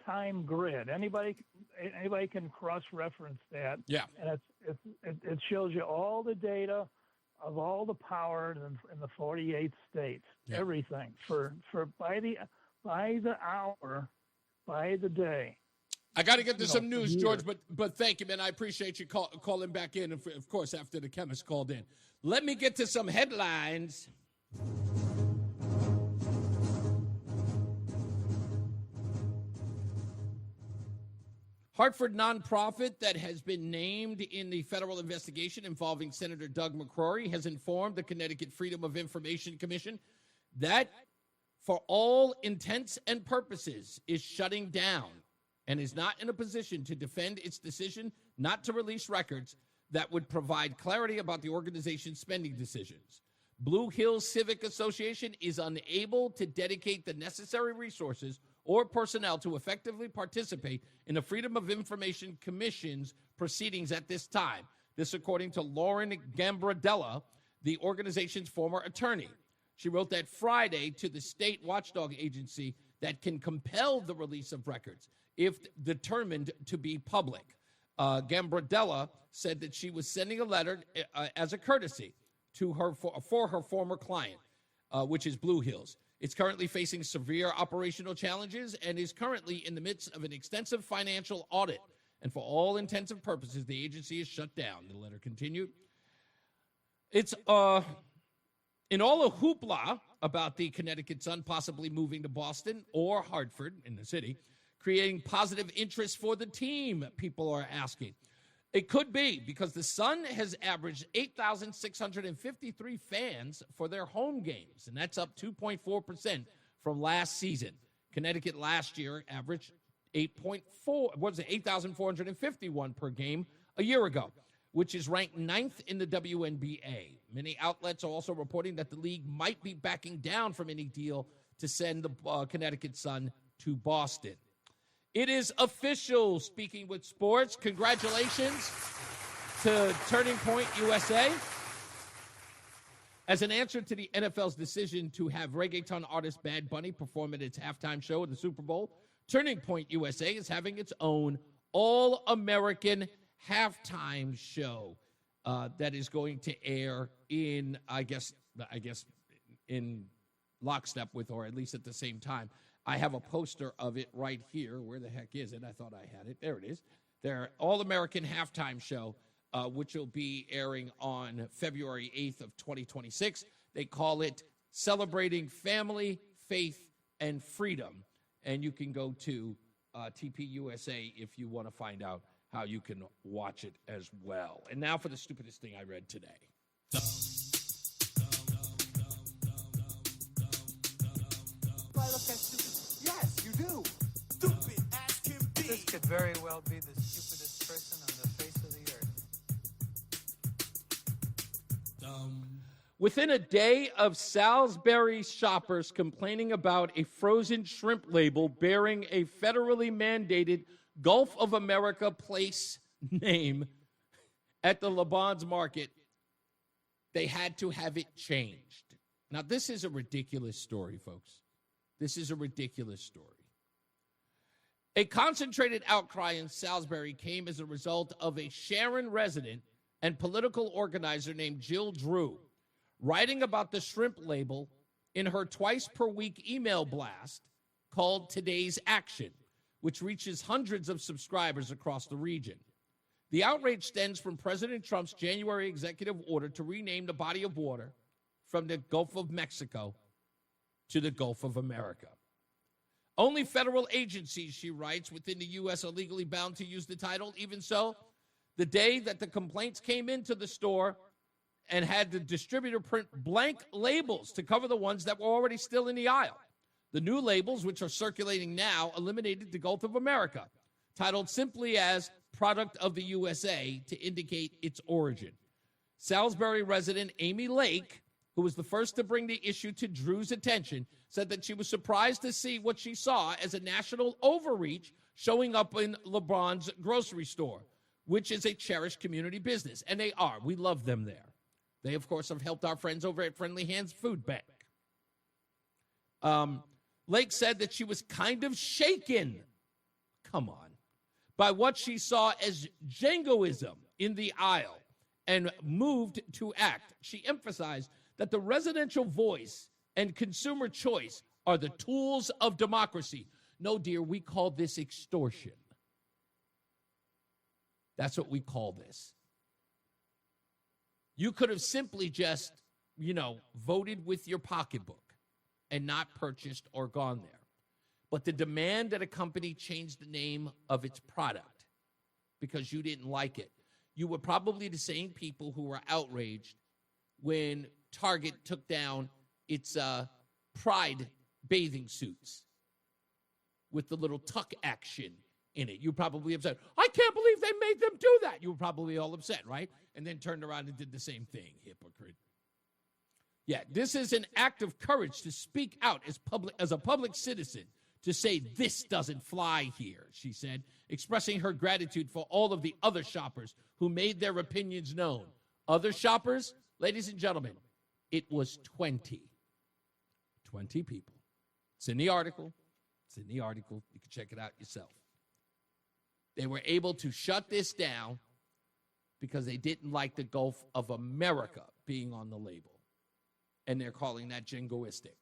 time grid. Anybody can cross-reference that. Yeah. And it shows you all the data of all the power in the 48 states. Yeah. Everything for by the hour, by the day. I got to get to some news, George, but thank you, man. I appreciate you calling back in, of course, after the chemist called in. Let me get to some headlines. Hartford nonprofit that has been named in the federal investigation involving Senator Doug McCrory has informed the Connecticut Freedom of Information Commission that for all intents and purposes, is shutting down and is not in a position to defend its decision not to release records that would provide clarity about the organization's spending decisions. Blue Hills Civic Association is unable to dedicate the necessary resources or personnel to effectively participate in the Freedom of Information Commission's proceedings at this time. This according to Lauren Gambardella, the organization's former attorney. She wrote that Friday to the state watchdog agency that can compel the release of records if determined to be public. Gambardella said that she was sending a letter as a courtesy to her for her former client, which is Blue Hills. It's currently facing severe operational challenges and is currently in the midst of an extensive financial audit. And for all intents and purposes, the agency is shut down. The letter continued. It's in all the hoopla about the Connecticut Sun possibly moving to Boston or Hartford in the city, creating positive interest for the team, people are asking. It could be because the Sun has averaged 8,653 fans for their home games, and that's up 2.4% from last season. Connecticut last year averaged 8,451 per game a year ago, which is ranked 9th in the WNBA. Many outlets are also reporting that the league might be backing down from any deal to send the Connecticut Sun to Boston. It is official. Speaking with sports, congratulations to Turning Point USA. As an answer to the NFL's decision to have reggaeton artist Bad Bunny perform at its halftime show at the Super Bowl, Turning Point USA is having its own All-American halftime show that is going to air in, I guess, in lockstep with, or at least at the same time. I have a poster of it right here. Where the heck is it? I thought I had it. There it is. Their All-American halftime show, which will be airing on February 8th of 2026. They call it Celebrating Family, Faith, and Freedom. And you can go to TPUSA if you want to find out how you can watch it as well. And now for the stupidest thing I read today. Yes, you do. Stupid as can be. This could very well be the stupidest person on the face of the earth. Within a day of Salisbury shoppers complaining about a frozen shrimp label bearing a federally mandated Gulf of America place name at the LeBon's Market, they had to have it changed. Now, this is a ridiculous story, folks. This is a ridiculous story. A concentrated outcry in Salisbury came as a result of a Sharon resident and political organizer named Jill Drew writing about the shrimp label in her twice-per-week email blast called Today's Action, which reaches hundreds of subscribers across the region. The outrage stems from President Trump's January executive order to rename the body of water from the Gulf of Mexico to the Gulf of America. Only federal agencies, she writes, within the U.S. are legally bound to use the title. Even so, the day that the complaints came into the store and had the distributor print blank labels to cover the ones that were already still in the aisle. The new labels, which are circulating now, eliminated the Gulf of America, titled simply as Product of the USA to indicate its origin. Salisbury resident Amy Lake, who was the first to bring the issue to Drew's attention, said that she was surprised to see what she saw as a national overreach showing up in LeBron's grocery store, which is a cherished community business. And they are. We love them there. They, of course, have helped our friends over at Friendly Hands Food Bank. Lake said that she was kind of shaken, by what she saw as jingoism in the aisle and moved to act. She emphasized that the residential voice and consumer choice are the tools of democracy. No, dear, we call this extortion. That's what we call this. You could have simply just, voted with your pocketbook and not purchased or gone there. But the demand that a company change the name of its product because you didn't like it. You were probably the same people who were outraged when Target took down its Pride bathing suits with the little tuck action in it. You're probably upset. I can't believe they made them do that. You were probably all upset, right? And then turned around and did the same thing, hypocrite. Yeah, this is an act of courage to speak out as a public citizen, to say this doesn't fly here, she said, expressing her gratitude for all of the other shoppers who made their opinions known. Other shoppers, ladies and gentlemen, it was 20 people. It's in the article. You can check it out yourself. They were able to shut this down because they didn't like the Gulf of America being on the label. And they're calling that jingoistic.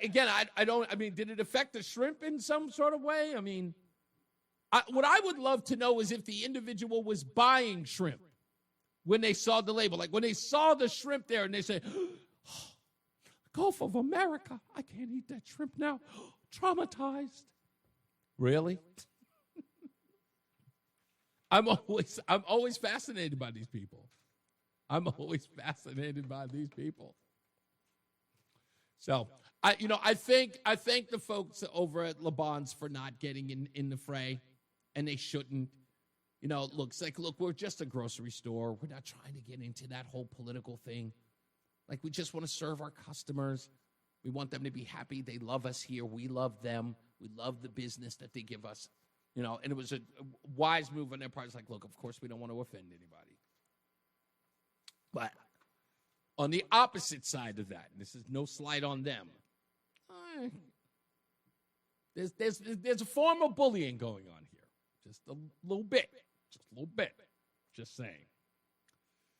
Again, did it affect the shrimp in some sort of way? I mean, what I would love to know is if the individual was buying shrimp when they saw the label. Like when they saw the shrimp there and they say, oh, Gulf of America, I can't eat that shrimp now. Traumatized. Really? I'm always fascinated by these people. So, I thank the folks over at LeBon's for not getting in the fray, and they shouldn't. Look, we're just a grocery store. We're not trying to get into that whole political thing. Like, we just want to serve our customers. We want them to be happy. They love us here. We love them. We love the business that they give us. And it was a wise move on their part. It's like, look, of course, we don't want to offend anybody. But on the opposite side of that, and this is no slight on them, there's a form of bullying going on here. Just a little bit. Just saying.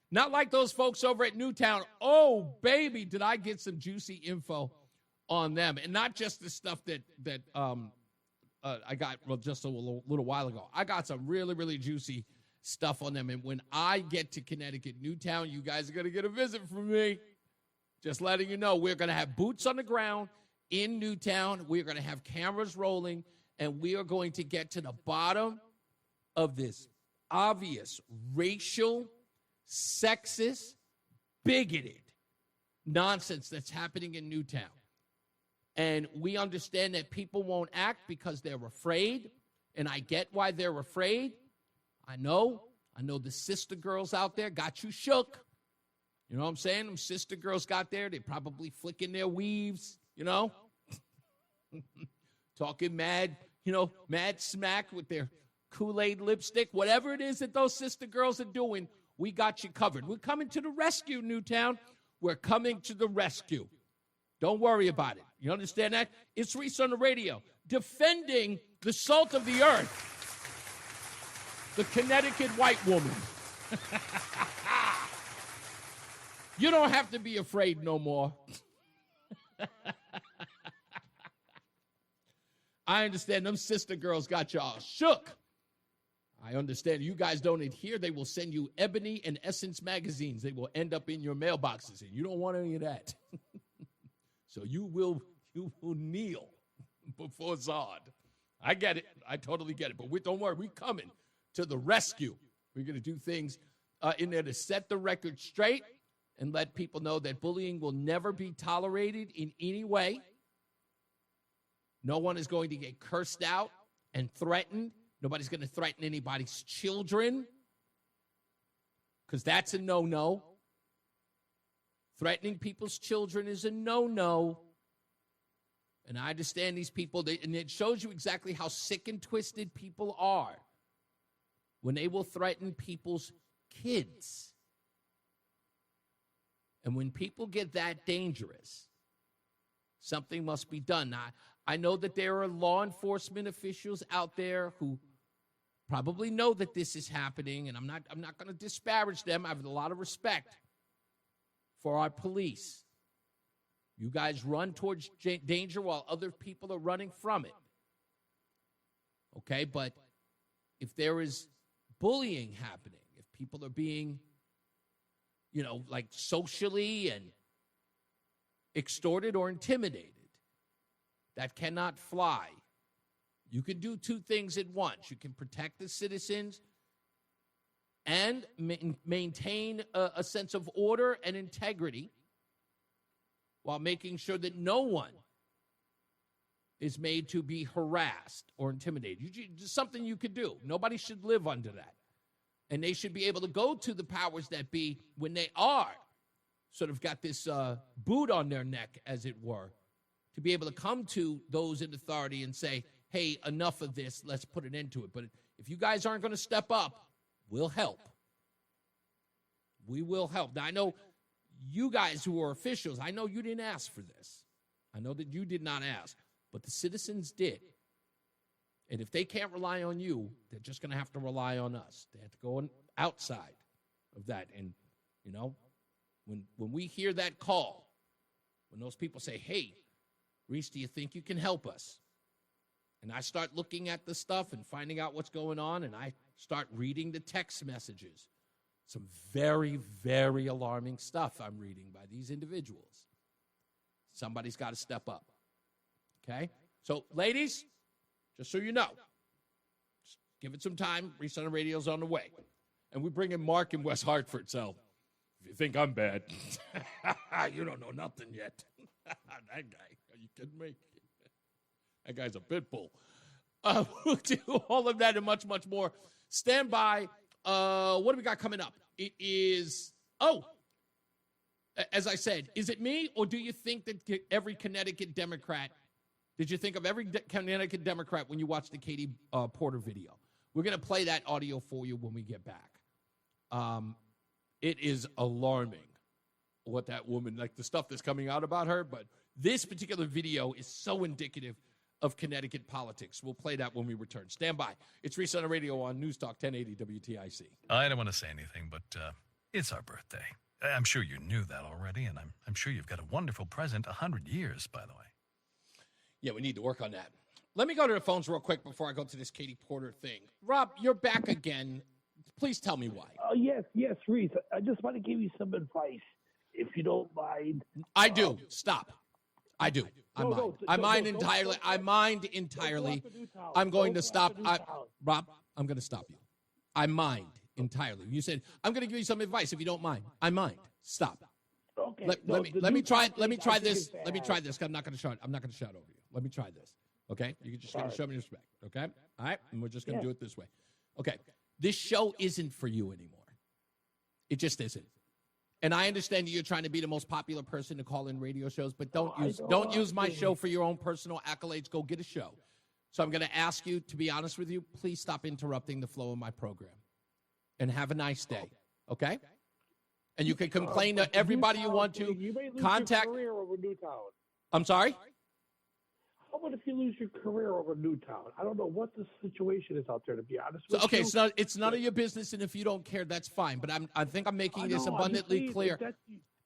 Not like those folks over at Newtown. Oh, baby, did I get some juicy info on them. And not just the stuff that I got just a little while ago. I got some really, really juicy stuff on them. And when I get to Connecticut, Newtown, you guys are going to get a visit from me. Just letting you know, we're going to have boots on the ground in Newtown. We're going to have cameras rolling, and we are going to get to the bottom of this obvious racial, sexist, bigoted nonsense that's happening in Newtown. And we understand that people won't act because they're afraid, and I get why they're afraid. I know the sister girls out there got you shook. You know what I'm saying? Them sister girls got there. They probably flicking their weaves, talking mad smack with their Kool-Aid lipstick. Whatever it is that those sister girls are doing, we got you covered. We're coming to the rescue, Newtown. We're coming to the rescue. Don't worry about it. You understand that? It's Reese on the radio, defending the salt of the earth. The Connecticut white woman. You don't have to be afraid no more. I understand them sister girls got y'all shook. I understand you guys don't adhere. They will send you Ebony and Essence magazines. They will end up in your mailboxes, and you don't want any of that. So you will kneel before Zod. I get it. I totally get it. But don't worry, we're coming to the rescue. We're going to do things in there to set the record straight and let people know that bullying will never be tolerated in any way. No one is going to get cursed out and threatened. Nobody's going to threaten anybody's children, because that's a no-no. Threatening people's children is a no-no. And I understand these people, and it shows you exactly how sick and twisted people are when they will threaten people's kids. And when people get that dangerous, something must be done. Now, I know that there are law enforcement officials out there who probably know that this is happening, and I'm not going to disparage them. I have a lot of respect for our police. You guys run towards danger while other people are running from it. Okay, but if there is bullying happening, if people are being, like socially and extorted or intimidated, that cannot fly. You can do two things at once. You can protect the citizens and maintain a sense of order and integrity, while making sure that no one is made to be harassed or intimidated. Just something you could do. Nobody should live under that. And they should be able to go to the powers that be when they are sort of got this boot on their neck, as it were, to be able to come to those in authority and say, hey, enough of this, let's put an end to it. But if you guys aren't going to step up, we'll help. We will help. Now, I know you guys who are officials, I know you didn't ask for this. I know that you did not ask, but the citizens did. And if they can't rely on you, they're just going to have to rely on us. They have to go outside of that. And, you know, when we hear that call, when those people say, hey, Reese, do you think you can help us? And I start looking at the stuff and finding out what's going on, and I start reading the text messages. Some very, very alarming stuff I'm reading by these individuals. Somebody's got to step up. Okay? So, ladies, just so you know, just give it some time. Reese on the Radio's on the way. And we bring in Mark in West Hartford, so if you think I'm bad, you don't know nothing yet. That guy, are you kidding me? That guy's a pit bull. We'll do all of that and much, much more. Stand by. What do we got coming up? It is, as I said, is it me, or do you think that every Connecticut Democrat, did you think of every Connecticut Democrat when you watched the Katie Porter video? We're going to play that audio for you when we get back. It is alarming what that woman, like the stuff that's coming out about her, but this particular video is so indicative of Connecticut politics. We'll play that when we return. Stand by. It's Reese on the Radio on NewsTalk 1080 WTIC. I don't want to say anything, but it's our birthday. I'm sure you knew that already, and I'm sure you've got a wonderful present. 100 years, by the way. Yeah, we need to work on that. Let me go to the phones real quick before I go to this Katie Porter thing. Rob, you're back again. Please tell me why. Yes, Reese. I just want to give you some advice, if you don't mind. I do. Stop. I do. I mind entirely. I mind entirely. I'm going to stop. Rob, I'm going to stop you. I mind entirely. You said, I'm going to give you some advice if you don't mind. I mind. Stop. Okay. Let me try this. Let me try this. I'm not going to shout over you. Let me try this. Okay? You're just going to show me respect. Okay? All right? And we're just going to do it this way. Okay. This show isn't for you anymore. It just isn't. And I understand that you're trying to be the most popular person to call in radio shows, but don't use my show for your own personal accolades. Go get a show. So I'm going to ask you, to be honest with you, please stop interrupting the flow of my program. And have a nice day. Okay? And you can complain to everybody you want to. You may lose Contact. your career over Newtown. I'm sorry? How about if you lose your career over Newtown? I don't know what the situation is out there, to be honest with Okay, you. it's none of your business, and if you don't care, that's fine. But I think I'm making this abundantly clear.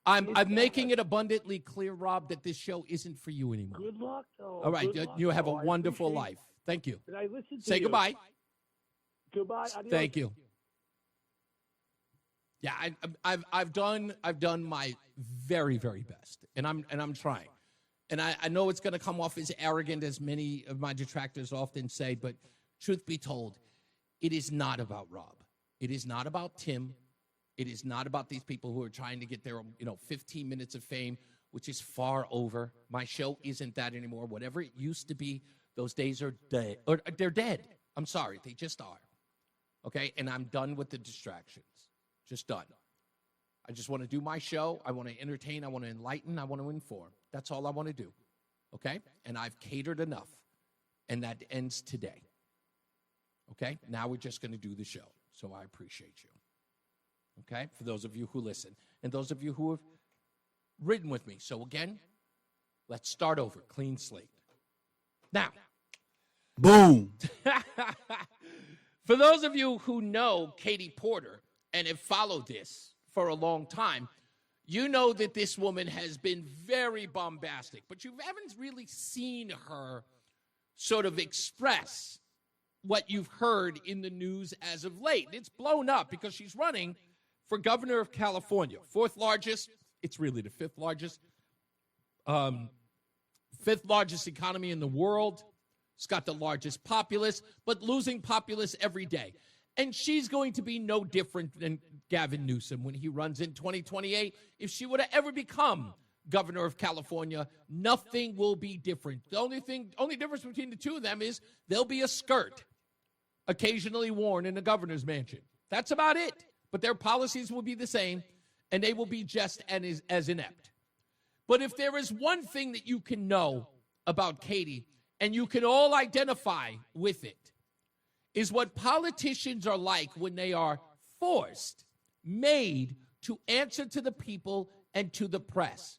I'm making it abundantly clear, Rob, that this show isn't for you anymore. Good luck, though. All right, you have a wonderful life. Thank you. Say goodbye. Goodbye. Adios. Thank you. Yeah, I've done my very, very best, and I'm trying. And I know it's going to come off as arrogant, as many of my detractors often say, but truth be told, it is not about Rob. It is not about Tim. It is not about these people who are trying to get their 15 minutes of fame, which is far over. My show isn't that anymore. Whatever it used to be, those days are dead. Or they're dead. I'm sorry. They just are. Okay? And I'm done with the distractions. Just done. I just want to do my show. I want to entertain. I want to enlighten. I want to inform. That's all I want to do. Okay? And I've catered enough. And that ends today. Okay? Now we're just going to do the show. So I appreciate you. Okay? For those of you who listen. And those of you who have ridden with me. So again, let's start over. Clean slate. Now. Boom. For those of you who know Katie Porter and have followed this for a long time, you know that this woman has been very bombastic, but you haven't really seen her sort of express what you've heard in the news as of late. It's blown up because she's running for governor of California. Fourth largest. It's really the fifth largest economy in the world. It's got the largest populace, but losing populace every day. And she's going to be no different than Gavin Newsom when he runs in 2028. If she would have ever become governor of California, nothing will be different. The only difference between the two of them is there'll be a skirt occasionally worn in the governor's mansion. That's about it. But their policies will be the same, and they will be just as inept. But if there is one thing that you can know about Katie, and you can all identify with it, is what politicians are like when they are forced, made to answer to the people and to the press,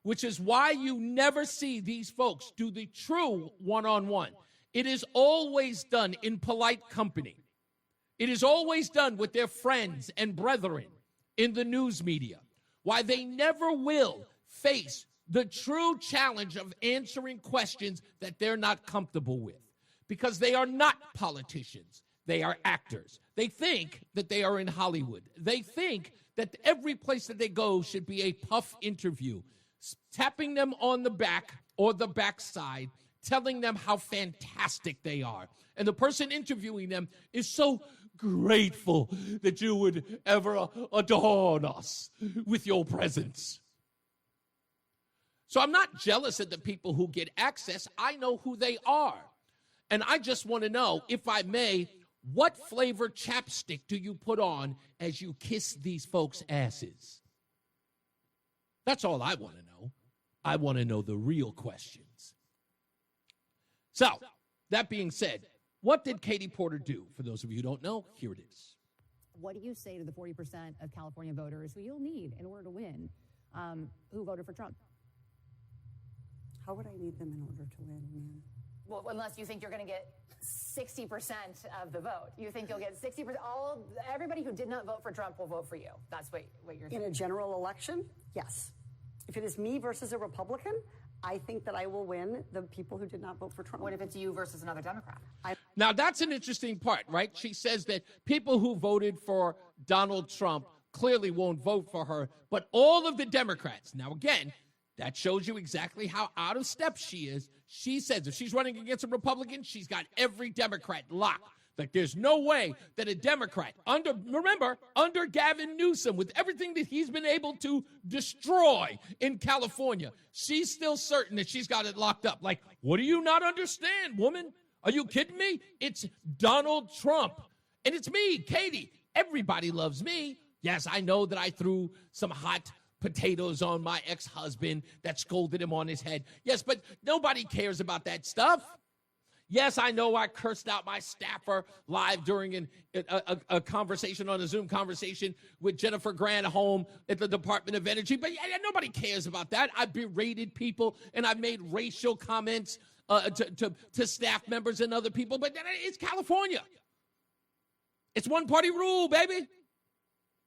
which is why you never see these folks do the true one-on-one. It is always done in polite company. It is always done with their friends and brethren in the news media. Why they never will face the true challenge of answering questions that they're not comfortable with. Because they are not politicians. They are actors. They think that they are in Hollywood. They think that every place that they go should be a puff interview, tapping them on the back or the backside, telling them how fantastic they are. And the person interviewing them is so grateful that you would ever adorn us with your presence. So I'm not jealous of the people who get access. I know who they are. And I just want to know, if I may, what flavor chapstick do you put on as you kiss these folks' asses? That's all I want to know. I want to know the real questions. So, that being said, what did Katie Porter do? For those of you who don't know, here it is. What do you say to the 40% of California voters who you'll need in order to win, who voted for Trump? How would I need them in order to win, man? Well, unless you think you're going to get 60% of the vote. You think you'll get 60%. Everybody who did not vote for Trump will vote for you. That's what you're saying. In a general election, yes. If it is me versus a Republican, I think that I will win the people who did not vote for Trump. What if it's you versus another Democrat? Now, that's an interesting part, right? She says that people who voted for Donald Trump clearly won't vote for her, but all of the Democrats. Now, again, that shows you exactly how out of step she is. She says if she's running against a Republican, she's got every Democrat locked. Like, there's no way that a Democrat, under Gavin Newsom, with everything that he's been able to destroy in California, she's still certain that she's got it locked up. Like, what do you not understand, woman? Are you kidding me? It's Donald Trump. And it's me, Katie. Everybody loves me. Yes, I know that I threw some hot potatoes on my ex-husband that scolded him on his head. Yes, but nobody cares about that stuff. Yes, I know I cursed out my staffer live during a conversation on a Zoom conversation with Jennifer Granholm at the Department of Energy, but nobody cares about that. I berated people and I made racial comments to staff members and other people, but it's California. It's one-party rule, baby.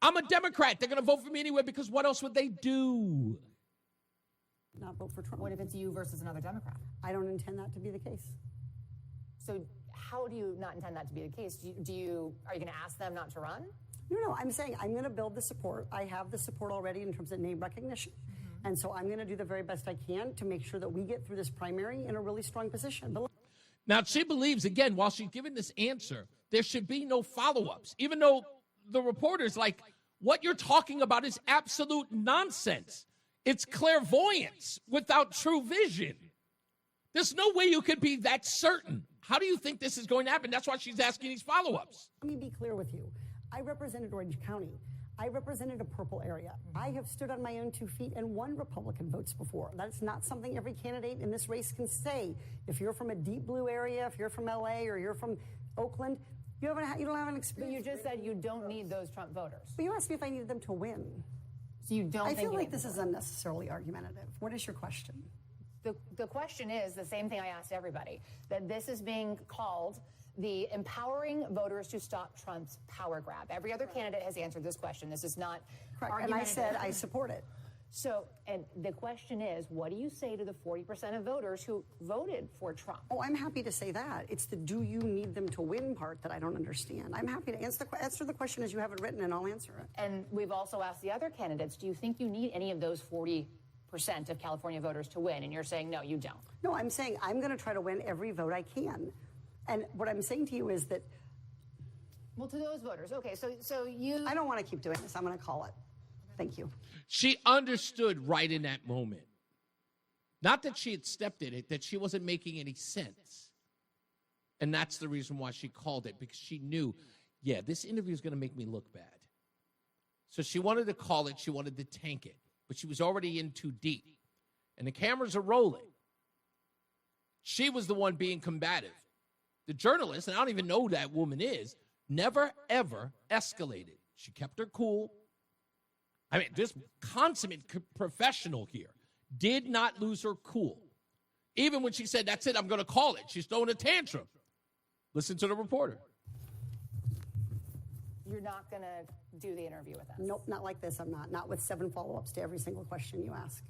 I'm a Democrat. They're going to vote for me anyway because what else would they do? Not vote for Trump. What if it's you versus another Democrat? I don't intend that to be the case. So how do you not intend that to be the case? Are you going to ask them not to run? No, I'm saying I'm going to build the support. I have the support already in terms of name recognition. Mm-hmm. And so I'm going to do the very best I can to make sure that we get through this primary in a really strong position. Now, she believes, again, while she's given this answer, there should be no follow-ups, even though the reporter's like, what you're talking about is absolute nonsense. It's clairvoyance without true vision. There's no way you could be that certain. How do you think this is going to happen? That's why she's asking these follow-ups. Let me be clear with you. I represented Orange County. I represented a purple area. I have stood on my own 2 feet and won Republican votes before. That's not something every candidate in this race can say. If you're from a deep blue area, if you're from LA or you're from Oakland, you don't have an experience. But you just said you don't need those Trump voters. But you asked me if I needed them to win. So you don't think I feel like this is unnecessarily argumentative. What is your question? The question is the same thing I asked everybody, that this is being called the empowering voters to stop Trump's power grab. Every other candidate has answered this question. This is not argumentative. And I said I support it. So, and the question is, what do you say to the 40% of voters who voted for Trump? Oh, I'm happy to say that. It's the do you need them to win part that I don't understand. I'm happy to answer the question as you have it written, and I'll answer it. And we've also asked the other candidates, do you think you need any of those 40% of California voters to win? And you're saying, no, you don't. No, I'm saying I'm going to try to win every vote I can. And what I'm saying to you is that... Well, to those voters, okay, so you... I don't want to keep doing this. I'm going to call it. Thank you. She understood right in that moment. Not that she had stepped in it, that she wasn't making any sense. And that's the reason why she called it, because she knew, yeah, this interview is going to make me look bad. So she wanted to call it. She wanted to tank it. But she was already in too deep. And the cameras are rolling. She was the one being combative. The journalist, and I don't even know who that woman is, never, ever escalated. She kept her cool. I mean, this consummate professional here did not lose her cool. Even when she said, that's it, I'm going to call it. She's throwing a tantrum. Listen to the reporter. You're not going to do the interview with us? Nope, not like this. I'm not. Not with 7 follow-ups to every single question you ask.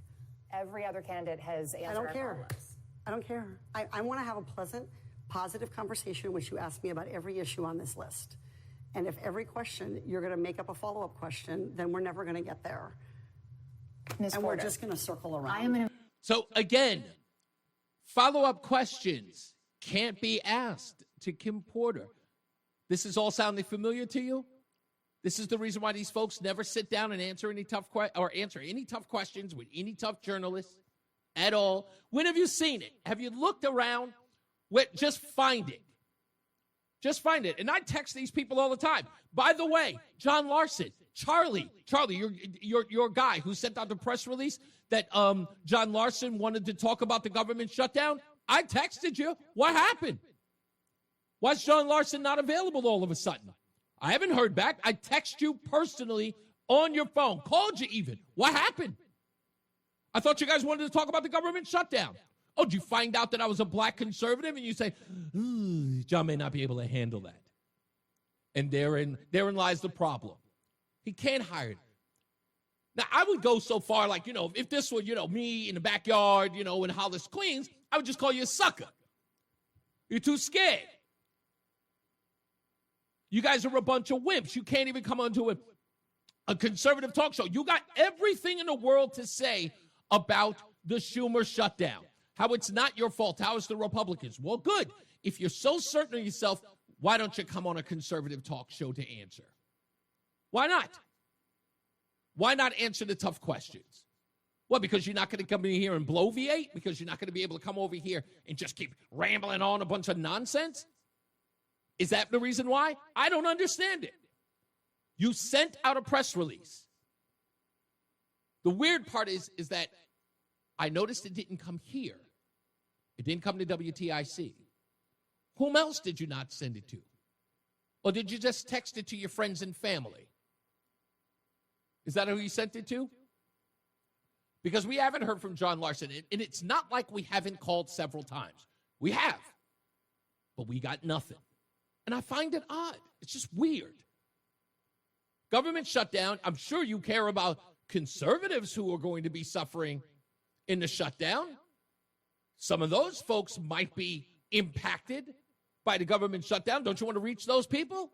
Every other candidate has answered. I don't care. Follow-ups. I don't care. I want to have a pleasant, positive conversation in which you ask me about every issue on this list. And if every question you're going to make up a follow-up question, then we're never going to get there. Ms. And Porter, we're just going to circle around. So again, follow-up questions can't be asked to Kim Porter. This is all sounding familiar to you? This is the reason why these folks never sit down and answer any tough questions with any tough journalists at all. When have you seen it? Have you looked around? Just find it. Just find it. And I text these people all the time. By the way, John Larson, Charlie, your guy who sent out the press release that John Larson wanted to talk about the government shutdown. I texted you. What happened? Why is John Larson not available all of a sudden? I haven't heard back. I text you personally on your phone. Called you even. What happened? I thought you guys wanted to talk about the government shutdown. Oh, did you find out that I was a black conservative? And you say, John may not be able to handle that. And therein lies the problem. He can't hire it. Now, I would go so far, like, if this were, me in the backyard, in Hollis, Queens, I would just call you a sucker. You're too scared. You guys are a bunch of wimps. You can't even come onto a conservative talk show. You got everything in the world to say about the Schumer shutdown. How it's not your fault. How it's the Republicans. Well, good. If you're so certain of yourself, why don't you come on a conservative talk show to answer? Why not? Why not answer the tough questions? What, because you're not going to come in here and bloviate? Because you're not going to be able to come over here and just keep rambling on a bunch of nonsense? Is that the reason why? I don't understand it. You sent out a press release. The weird part is that I noticed it didn't come here. It didn't come to WTIC. Whom else did you not send it to? Or did you just text it to your friends and family? Is that who you sent it to? Because we haven't heard from John Larson, and it's not like we haven't called several times. We have, but we got nothing. And I find it odd. It's just weird. Government shutdown, I'm sure you care about conservatives who are going to be suffering in the shutdown. Some of those folks might be impacted by the government shutdown. Don't you want to reach those people?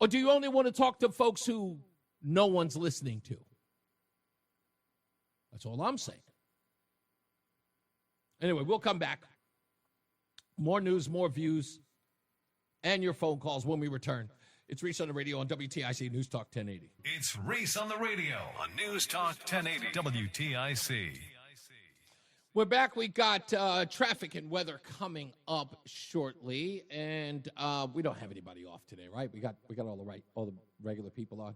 Or do you only want to talk to folks who no one's listening to? That's all I'm saying. Anyway, we'll come back. More news, more views, and your phone calls when we return. It's Reese on the radio on WTIC News Talk 1080. It's Reese on the radio on News Talk 1080 WTIC. We're back. We got traffic and weather coming up shortly, and we don't have anybody off today, right? We got all the regular people on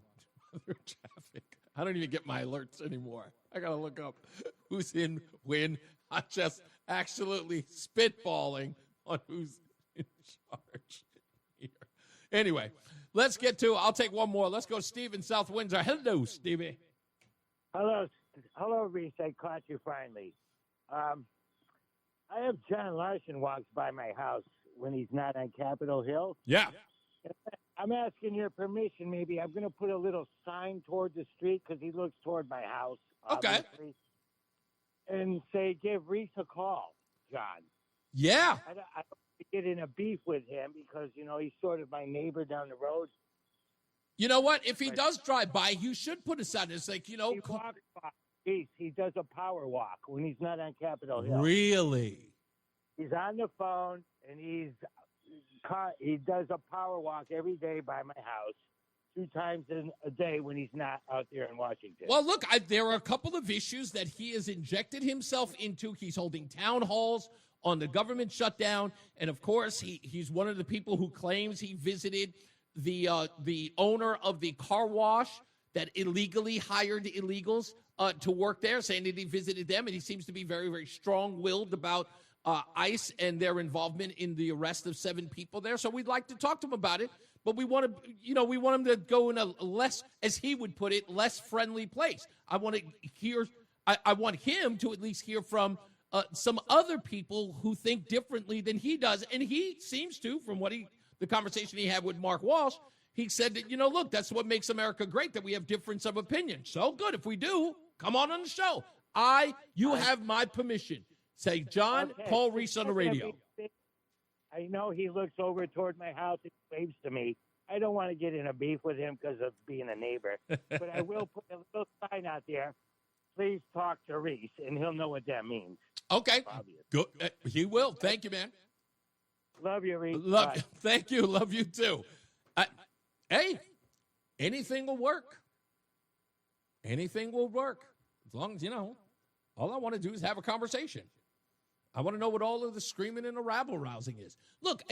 traffic. I don't even get my alerts anymore. I gotta look up who's in when. I'm just absolutely spitballing on who's in charge here. Anyway, let's get to. I'll take one more. Let's go, Steve in South Windsor. Hello, Stevie. Hello, Reese. I caught you finally. I have John Larson walks by my house when he's not on Capitol Hill. Yeah. I'm asking your permission. Maybe I'm going to put a little sign toward the street because he looks toward my house. Okay. And say, give Reese a call, John. Yeah. I don't get in a beef with him because, he's sort of my neighbor down the road. You know what? If he does drive by, you should put a sign. It's like, He walks by. He does a power walk when he's not on Capitol Hill. Really? He's on the phone, and he does a power walk every day by my house. 2 times in a day when he's not out there in Washington. Well, look, there are a couple of issues that he has injected himself into. He's holding town halls on the government shutdown. And, of course, he's one of the people who claims he visited the owner of the car wash that illegally hired illegals to work there, saying that he visited them. And he seems to be very, very strong-willed about ICE and their involvement in the arrest of 7 people there. So we'd like to talk to him about it. But we want him to go in a less, as he would put it, less friendly place. I want him to at least hear from some other people who think differently than he does. And he seems to, from the conversation he had with Mark Walsh, he said that, look, that's what makes America great, that we have difference of opinion. So good. If we do, come on the show. You have my permission. Say, John, Okay. call Reese on the radio. I know he looks over toward my house and waves to me. I don't want to get in a beef with him because of being a neighbor, but I will put a little sign out there. Please talk to Reese, and he'll know what that means. Okay. Good. He will. Thank you, man. Love you, Reese. Love you. Thank you. Love you, too. Hey, anything will work. Anything will work. As long as, all I want to do is have a conversation. I want to know what all of the screaming and the rabble-rousing is. Look,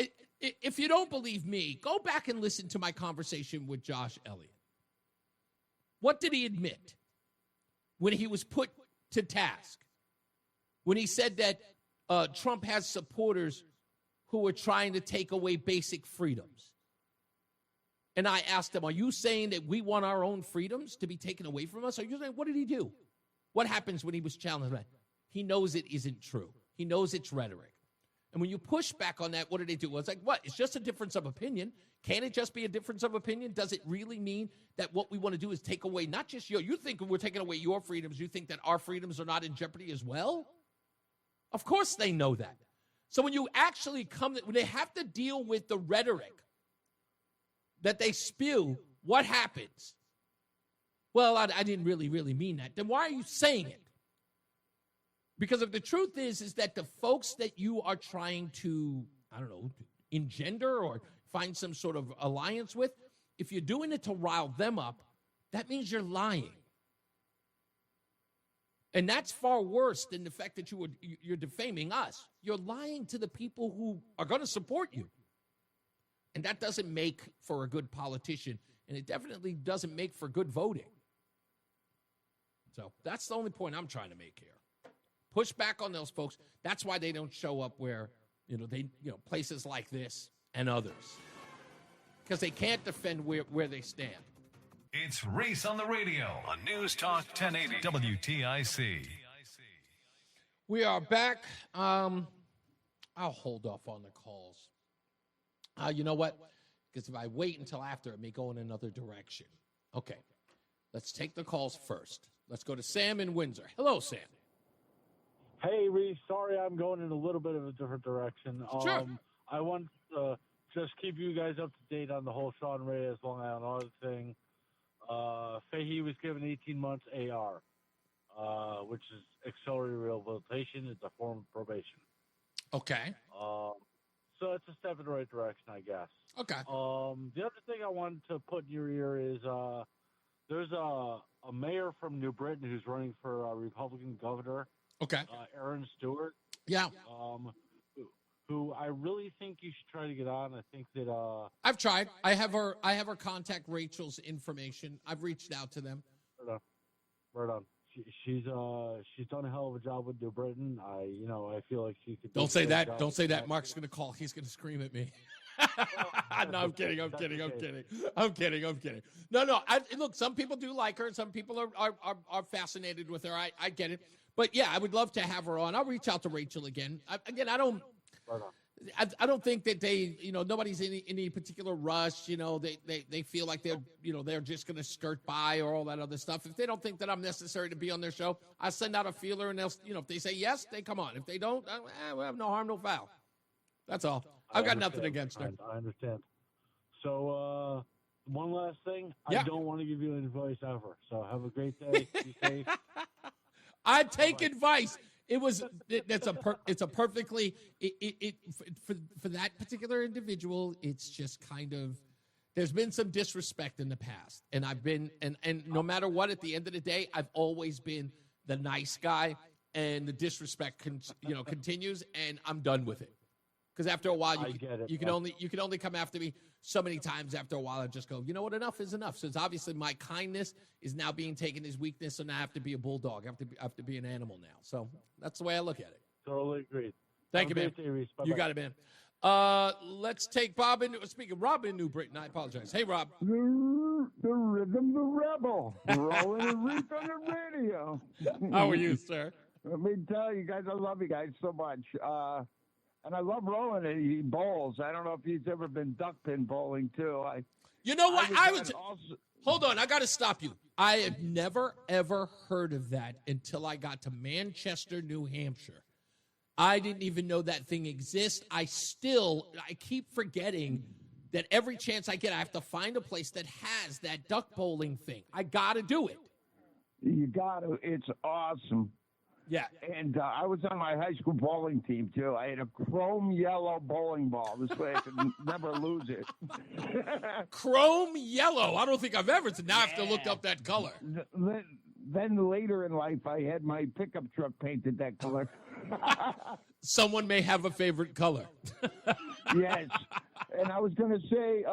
if you don't believe me, go back and listen to my conversation with Josh Elliott. What did he admit when he was put to task? When he said that Trump has supporters who are trying to take away basic freedoms. And I asked him, are you saying that we want our own freedoms to be taken away from us? Are you saying, what did he do? What happens when he was challenged? He knows it isn't true. He knows it's rhetoric. And when you push back on that, what do they do? Well, it's like, what? It's just a difference of opinion. Can it just be a difference of opinion? Does it really mean that what we want to do is take away not just you think we're taking away your freedoms, you think that our freedoms are not in jeopardy as well? Of course they know that. So when you actually when they have to deal with the rhetoric that they spew, what happens? Well, I didn't really mean that. Then why are you saying it? Because if the truth is that the folks that you are trying to, engender or find some sort of alliance with, if you're doing it to rile them up, that means you're lying. And that's far worse than the fact that you're defaming us. You're lying to the people who are going to support you. And that doesn't make for a good politician, and it definitely doesn't make for good voting. So that's the only point I'm trying to make here. Push back on those folks. That's why they don't show up where, places like this and others. Because they can't defend where they stand. It's Reese on the radio on News Talk 1080 WTIC. We are back. I'll hold off on the calls. You know what? Because if I wait until after, it may go in another direction. Okay. Let's take the calls first. Let's go to Sam in Windsor. Hello, Sam. Hey, Reese. Sorry I'm going in a little bit of a different direction. Sure. I want to just keep you guys up to date on the whole Sean Reyes Long Island thing. Fahey was given 18 months AR, which is accelerated rehabilitation. It's a form of probation. Okay. So it's a step in the right direction, I guess. Okay. The other thing I wanted to put in your ear is there's a mayor from New Britain who's running for a Republican governor. Okay. Aaron Stewart. Yeah. Who I really think you should try to get on. I think that I've tried. I have her contact Rachel's information. I've reached out to them. Right on. She's done a hell of a job with New Britain. I feel like she could. Don't say that. Don't say that. Mark's going to call. He's going to scream at me. No, I'm kidding. I'm kidding. No. Look, some people do like her. Some people are fascinated with her. I get it. But yeah, I would love to have her on. I'll reach out to Rachel again. I don't think that they, nobody's in any particular rush. They feel like they're just going to skirt by or all that other stuff. If they don't think that I'm necessary to be on their show, I send out a feeler and they'll, if they say yes, they come on. If they don't, we have no harm, no foul. That's all. I've got nothing against her. I understand. So, one last thing. Yeah. I don't want to give you any advice ever. So have a great day. Be safe. I take advice. It's a perfectly for that particular individual. It's just kind of There's been some disrespect in the past, and I've been, and no matter what, at the end of the day, I've always been the nice guy, and the disrespect continues, and I'm done with it. Because after a while, you can only come after me so many times. After a while, I just go, you know what? Enough is enough. So it's obviously my kindness is now being taken as weakness, so now I have to be a bulldog. I have to be an animal now. So that's the way I look at it. Totally agreed. Thank you, man. You got it, man. Let's take Bob in. Speaking of Rob in New Britain, I apologize. Hey, Rob. The rhythm, the rebel, rolling and Reese on the radio. How are you, sir? Let me tell you guys, I love you guys so much. And I love Roland, and he bowls. I don't know if he's ever been duck pin bowling, too. You know what? Hold on. I got to stop you. I have never, ever heard of that until I got to Manchester, New Hampshire. I didn't even know that thing exists. I keep forgetting that every chance I get, I have to find a place that has that duck bowling thing. I got to do it. You got to. It's awesome. Yeah. And I was on my high school bowling team, too. I had a chrome yellow bowling ball. This way I could never lose it. Chrome yellow. I don't think I've ever. Now I have to look up that color. Then later in life, I had my pickup truck painted that color. Someone may have a favorite color. Yes. And I was going to say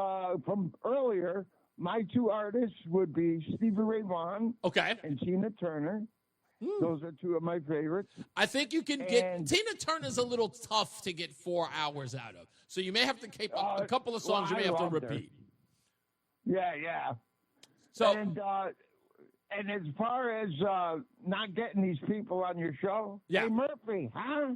from earlier, my two artists would be Stevie Ray Vaughan and Tina Turner. Those are two of my favorites. I think you can get Tina Turner's a little tough to get 4 hours out of. So you may have to keep a couple of songs you may have to repeat. Yeah. So and as far as not getting these people on your show, hey Murphy, huh?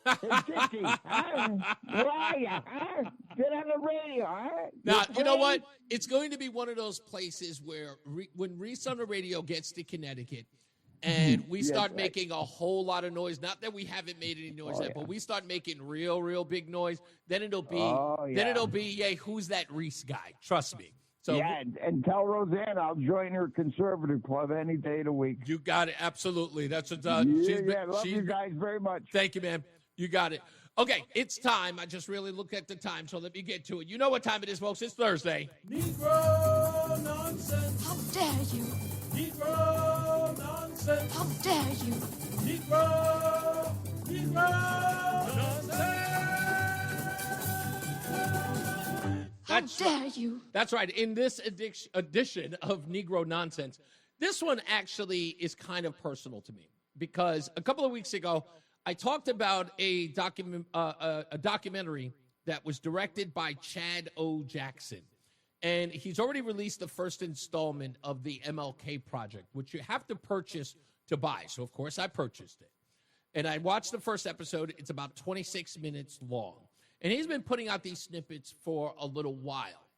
Hey Dickie, huh? Where are you, huh? Get on the radio, huh? Now, you know what? It's going to be one of those places where when Reese on the radio gets to Connecticut, and we start making a whole lot of noise. Not that we haven't made any noise yet, but we start making real big noise. Then it'll be, who's that Reese guy? Trust me. So and tell Roseanne I'll join her conservative club any day of the week. You got it. Absolutely. That's what. Love you guys very much. Thank you, man. You got it. Okay, it's time. I just really looked at the time, so let me get to it. You know what time it is, folks? It's Thursday. Negro nonsense. How dare you? Negro nonsense. How dare you? Negro nonsense. How dare you? That's right. In this edition of Negro Nonsense, this one actually is kind of personal to me because a couple of weeks ago, I talked about a documentary that was directed by Chad O. Jackson. And he's already released the first installment of the MLK Project, which you have to purchase to buy. So, of course, I purchased it. And I watched the first episode. It's about 26 minutes long. And he's been putting out these snippets for a little while.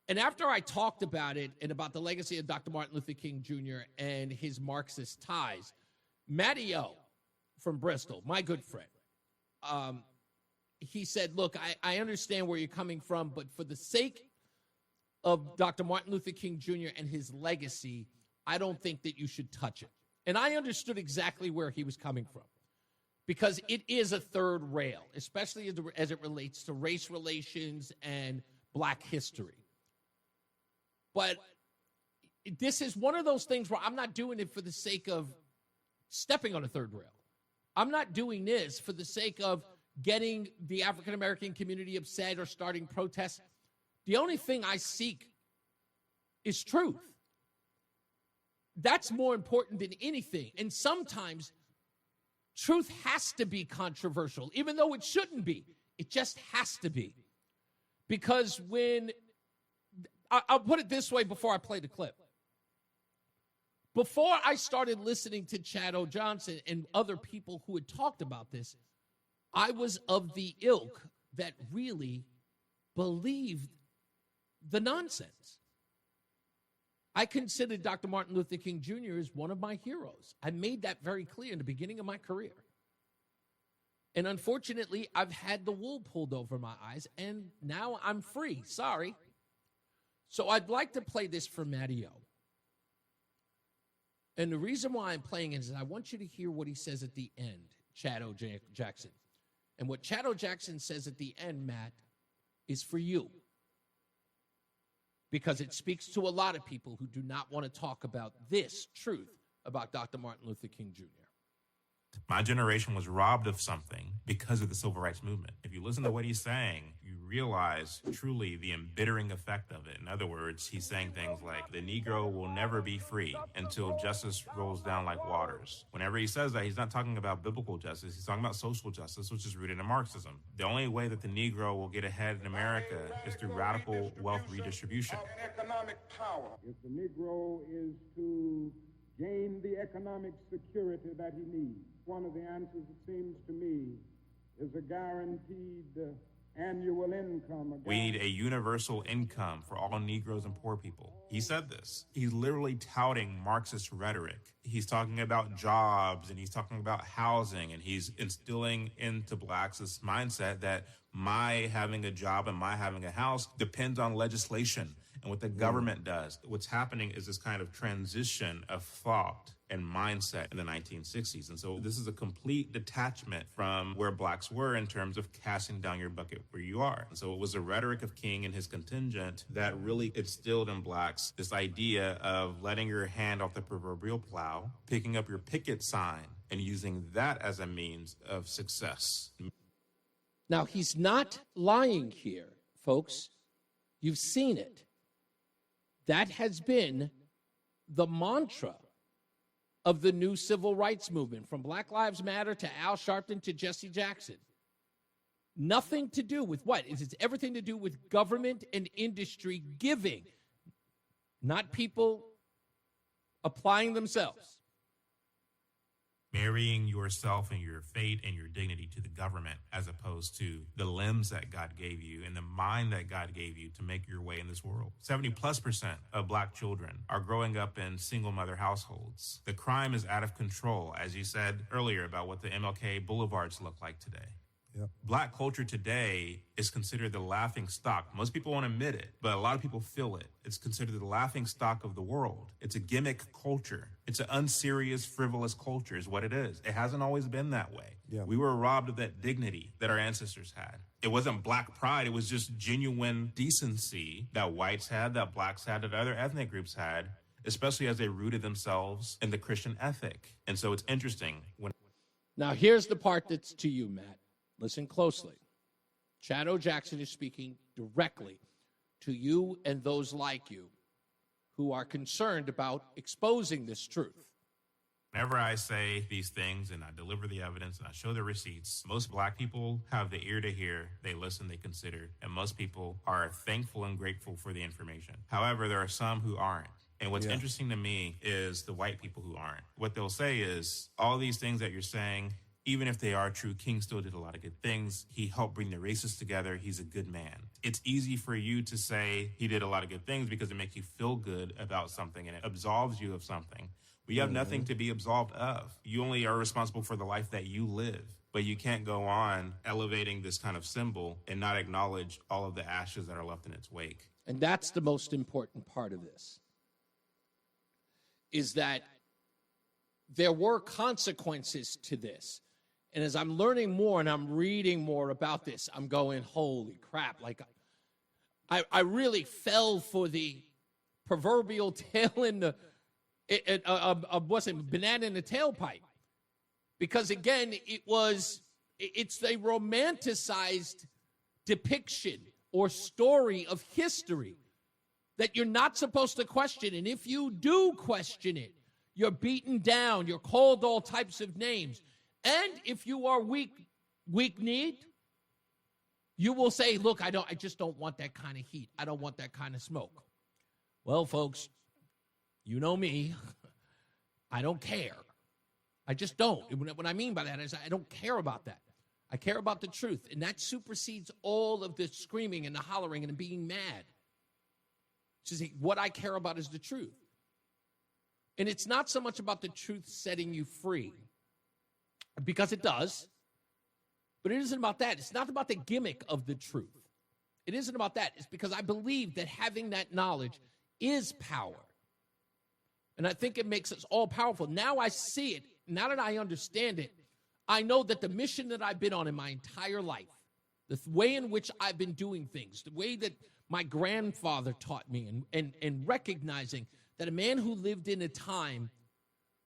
And after I talked about it and about the legacy of Dr. Martin Luther King Jr. and his Marxist ties, Matty O from Bristol, my good friend, he said, look, I understand where you're coming from, but for the sake of Dr. Martin Luther King Jr. and his legacy, I don't think that you should touch it. And I understood exactly where he was coming from because it is a third rail, especially as it relates to race relations and black history. But this is one of those things where I'm not doing it for the sake of stepping on a third rail. I'm not doing this for the sake of getting the African-American community upset or starting protests. The only thing I seek is truth. That's more important than anything. And sometimes truth has to be controversial, even though it shouldn't be. It just has to be. Because I'll put it this way before I play the clip. Before I started listening to Chad O. Johnson and other people who had talked about this, I was of the ilk that really believed the nonsense. I considered Dr. Martin Luther King Jr. as one of my heroes. I made that very clear in the beginning of my career. And unfortunately, I've had the wool pulled over my eyes, and now I'm free. Sorry. So I'd like to play this for Matty O. And the reason why I'm playing it is I want you to hear what he says at the end, Chad O. Jackson. And what Chad O. Jackson says at the end, Matt, is for you. because it speaks to a lot of people who do not want to talk about this truth about Dr. Martin Luther King Jr. My generation was robbed of something because of the civil rights movement. If you listen to what he's saying, you realize truly the embittering effect of it. In other words, he's saying things like, the Negro will never be free until justice rolls down like waters. Whenever he says that, he's not talking about biblical justice. He's talking about social justice, which is rooted in Marxism. The only way that the Negro will get ahead in America is through radical wealth redistribution. Economic power. If the Negro is to gain the economic security that he needs, one of the answers, it seems to me, is a guaranteed annual income. We need a universal income for all Negroes and poor people. He said this. He's literally touting Marxist rhetoric. He's talking about jobs and he's talking about housing, and he's instilling into blacks this mindset that my having a job and my having a house depends on legislation and what the government does. What's happening is this kind of transition of thought and mindset in the 1960s. And so this is a complete detachment from where blacks were in terms of casting down your bucket where you are. And so it was the rhetoric of King and his contingent that really instilled in blacks this idea of letting your hand off the proverbial plow, picking up your picket sign, and using that as a means of success. Now, he's not lying here, folks. You've seen it. That has been the mantra of the new civil rights movement, from Black Lives Matter to Al Sharpton to Jesse Jackson. Nothing to do with what? It's everything to do with government and industry giving, not people applying themselves. Marrying yourself and your fate and your dignity to the government, as opposed to the limbs that God gave you and the mind that God gave you to make your way in this world. 70+% of black children are growing up in single mother households. The crime is out of control, as you said earlier about what the MLK boulevards look like today. Yep. Black culture today is considered the laughing stock. Most people won't admit it, but a lot of people feel it. It's considered the laughing stock of the world. It's a gimmick culture. It's an unserious, frivolous culture is what it is. It hasn't always been that way. Yeah. We were robbed of that dignity that our ancestors had. It wasn't black pride. It was just genuine decency that whites had, that blacks had, that other ethnic groups had, especially as they rooted themselves in the Christian ethic. And so it's interesting. Now, here's the part that's to you, Matt. Listen closely. Chad O. Jackson is speaking directly to you and those like you who are concerned about exposing this truth. Whenever I say these things and I deliver the evidence and I show the receipts, most black people have the ear to hear, they listen, they consider, and most people are thankful and grateful for the information. However, there are some who aren't. And what's interesting to me is the white people who aren't. What they'll say is, all these things that you're saying, even if they are true, King still did a lot of good things. He helped bring the races together. He's a good man. It's easy for you to say he did a lot of good things because it makes you feel good about something and it absolves you of something. But you have nothing to be absolved of. You only are responsible for the life that you live. But you can't go on elevating this kind of symbol and not acknowledge all of the ashes that are left in its wake. And that's the most important part of this, is that there were consequences to this. And as I'm learning more and I'm reading more about this, I'm going, holy crap. Like, I really fell for the proverbial tail in the, banana in the tailpipe. Because again, it's a romanticized depiction or story of history that you're not supposed to question. And if you do question it, you're beaten down, you're called all types of names. And if you are weak-kneed, you will say, look, I just don't want that kind of heat. I don't want that kind of smoke. Well, folks, you know me. I don't care. I just don't. What I mean by that is I don't care about that. I care about the truth. And that supersedes all of the screaming and the hollering and the being mad. Just what I care about is the truth. And it's not so much about the truth setting you free, because it does, but it isn't about that. It's not about the gimmick of the truth. It isn't about that. It's because I believe that having that knowledge is power. And I think it makes us all powerful. Now I see it. Now that I understand it, I know that the mission that I've been on in my entire life, the way in which I've been doing things, the way that my grandfather taught me, and recognizing that a man who lived in a time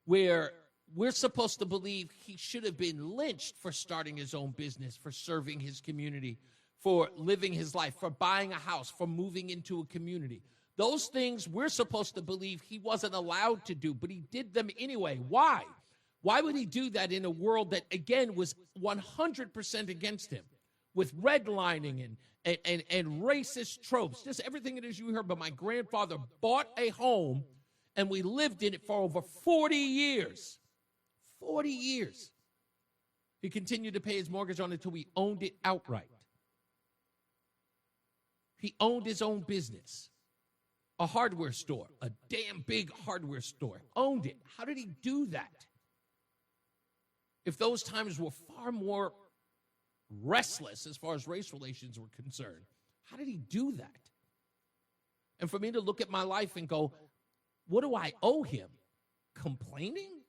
where we're supposed to believe he should have been lynched for starting his own business, for serving his community, for living his life, for buying a house, for moving into a community. Those things we're supposed to believe he wasn't allowed to do, but he did them anyway. Why? Why would he do that in a world that, again, was 100% against him, with redlining and racist tropes, just everything it is you heard? But my grandfather bought a home, and we lived in it for over 40 years. 40 years. He continued to pay his mortgage on it until we owned it outright. He owned his own business, a hardware store, a damn big hardware store. Owned it. How did he do that? If those times were far more restless as far as race relations were concerned, how did he do that? And for me to look at my life and go, what do I owe him? Complaining?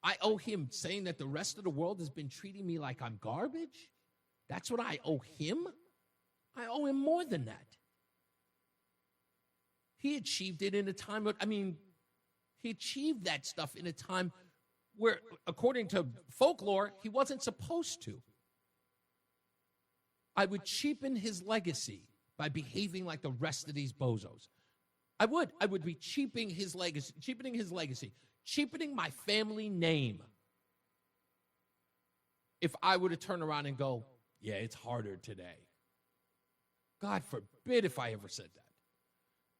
I owe him saying that the rest of the world has been treating me like I'm garbage? That's what I owe him? I owe him more than that. He achieved it in a time of, he achieved that stuff in a time where, according to folklore, he wasn't supposed to. I would cheapen his legacy by behaving like the rest of these bozos. I would be cheapening his legacy, cheapening my family name. If I were to turn around and go, yeah, it's harder today. God forbid if I ever said that.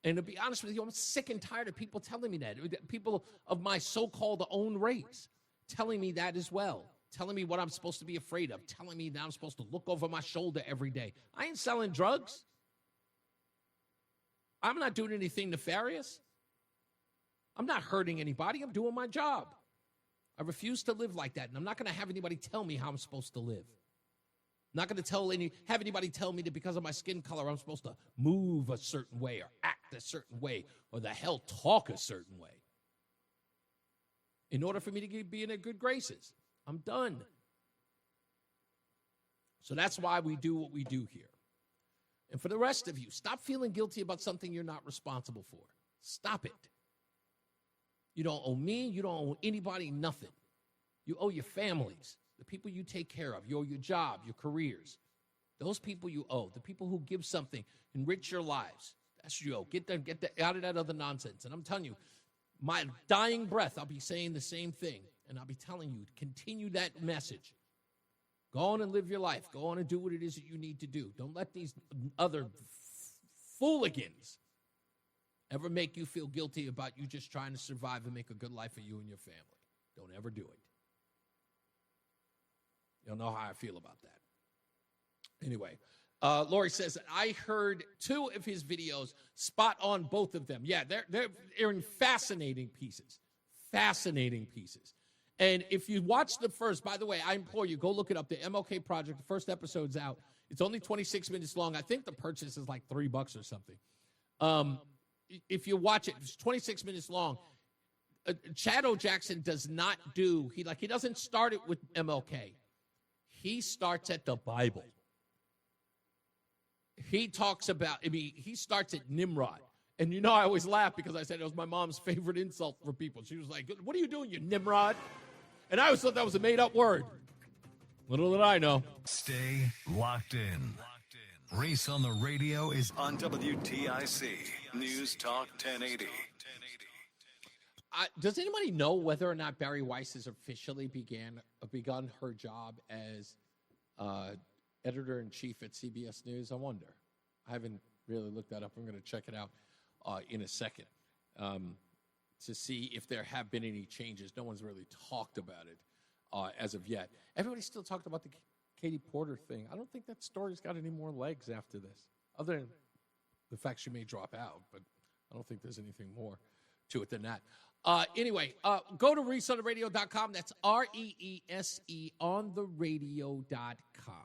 And to be honest with you, I'm sick and tired of people telling me that. People of my so-called own race telling me that as well. Telling me what I'm supposed to be afraid of. Telling me that I'm supposed to look over my shoulder every day. I ain't selling drugs. I'm not doing anything nefarious. I'm not hurting anybody. I'm doing my job. I refuse to live like that. And I'm not going to have anybody tell me how I'm supposed to live. I'm not going to have anybody tell me that because of my skin color, I'm supposed to move a certain way or act a certain way or the hell talk a certain way. In order for me to be in their good graces, I'm done. So that's why we do what we do here. And for the rest of you, stop feeling guilty about something you're not responsible for. Stop it. You don't owe me. You don't owe anybody nothing. You owe your families, the people you take care of. You owe your job, your careers. Those people you owe, the people who give something, enrich your lives. That's what you owe. Get out of that other nonsense. And I'm telling you, my dying breath, I'll be saying the same thing. And I'll be telling you, continue that message. Go on and live your life. Go on and do what it is that you need to do. Don't let these other fooligans ever make you feel guilty about you just trying to survive and make a good life for you and your family. Don't ever do it. You'll know how I feel about that. Anyway, Lori says, I heard 2 of his videos, spot on both of them. Yeah, they're in fascinating pieces. Fascinating pieces. And if you watch the first, by the way, I implore you, go look it up. The MLK Project, the first episode's out. It's only 26 minutes long. I think the purchase is like $3 or something. If you watch it, it's 26 minutes long. Chad O. Jackson does not do, he doesn't start it with MLK. He starts at the Bible. He talks about, he starts at Nimrod. And I always laugh because I said it was my mom's favorite insult for people. She was like, what are you doing, you Nimrod? And I always thought that was a made-up word. Little did I know. Stay locked in. Reese on the Radio is on WTIC News Talk 1080. Does anybody know whether or not Barry Weiss has officially begun her job as editor-in-chief at CBS News? I wonder. I haven't really looked that up. I'm going to check it out in a second to see if there have been any changes. No one's really talked about it as of yet. Everybody's still talking about the Katie Porter thing. I don't think that story's got any more legs after this, other than the fact she may drop out, but I don't think there's anything more to it than that. Anyway, go to reeseontheradio.com. That's REESE on the radio.com.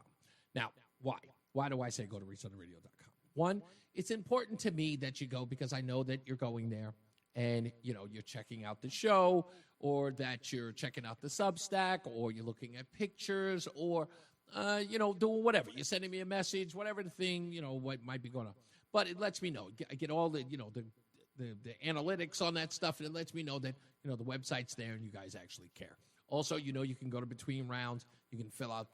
Now, why? Why do I say go to reeseontheradio.com? One, it's important to me that you go because I know that you're going there and, you're checking out the show or that you're checking out the Substack or you're looking at pictures or doing whatever. You're sending me a message, whatever the thing, what might be going on. But it lets me know. I get all the, the analytics on that stuff, and it lets me know that, the website's there and you guys actually care. Also, you can go to between rounds. You can fill out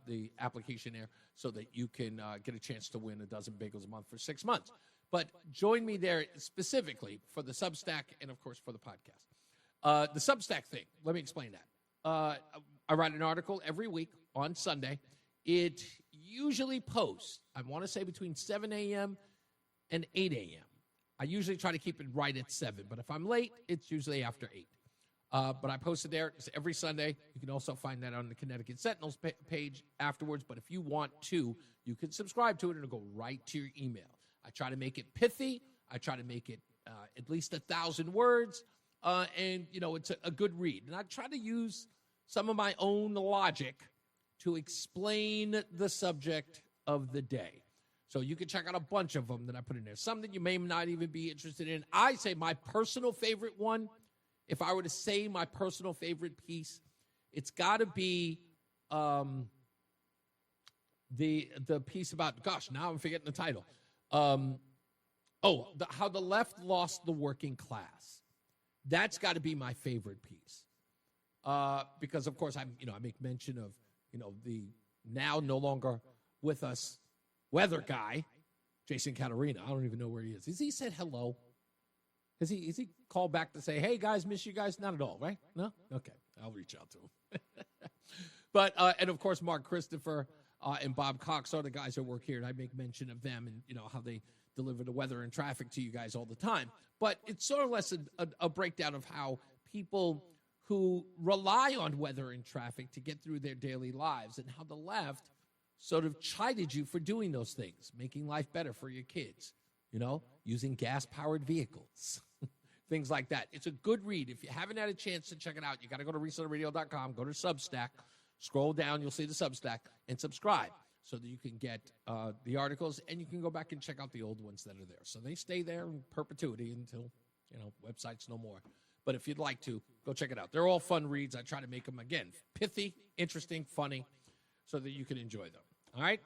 the application there so that you can get a chance to win a dozen bagels a month for 6 months. But join me there specifically for the Substack and, of course, for the podcast. The Substack thing, let me explain that. I write an article every week on Sunday. It usually posts, I want to say, between 7 a.m. and 8 a.m. I usually try to keep it right at 7, but if I'm late, it's usually after 8. But I post it there every Sunday. You can also find that on the Connecticut Sentinel's page afterwards. But if you want to, you can subscribe to it and it'll go right to your email. I try to make it pithy. I try to make it at least 1,000 words. And, it's a good read. And I try to use some of my own logic to explain the subject of the day. So you can check out a bunch of them that I put in there. Some that you may not even be interested in. I say my personal favorite one, if I were to say my personal favorite piece, it's got to be the piece about, gosh, now I'm forgetting the title. How the left lost the working class. That's got to be my favorite piece. Because, of course, I make mention of, the now no longer with us weather guy, Jason Caterina. I don't even know where he is. Has he said hello? Is he called back to say, hey, guys, miss you guys? Not at all, right? No? Okay. I'll reach out to him. But, and, of course, Mark Christopher and Bob Cox are the guys that work here, and I make mention of them and, how they deliver the weather and traffic to you guys all the time. But it's sort of less a breakdown of how people who rely on weather and traffic to get through their daily lives and how the left sort of chided you for doing those things, making life better for your kids, using gas-powered vehicles, things like that. It's a good read. If you haven't had a chance to check it out, you got to go to ResetRadio.com, go to Substack, scroll down, you'll see the Substack, and subscribe so that you can get the articles, and you can go back and check out the old ones that are there. So they stay there in perpetuity until, websites no more. But if you'd like to, go check it out. They're all fun reads. I try to make them, again, pithy, interesting, funny, so that you can enjoy them. All right?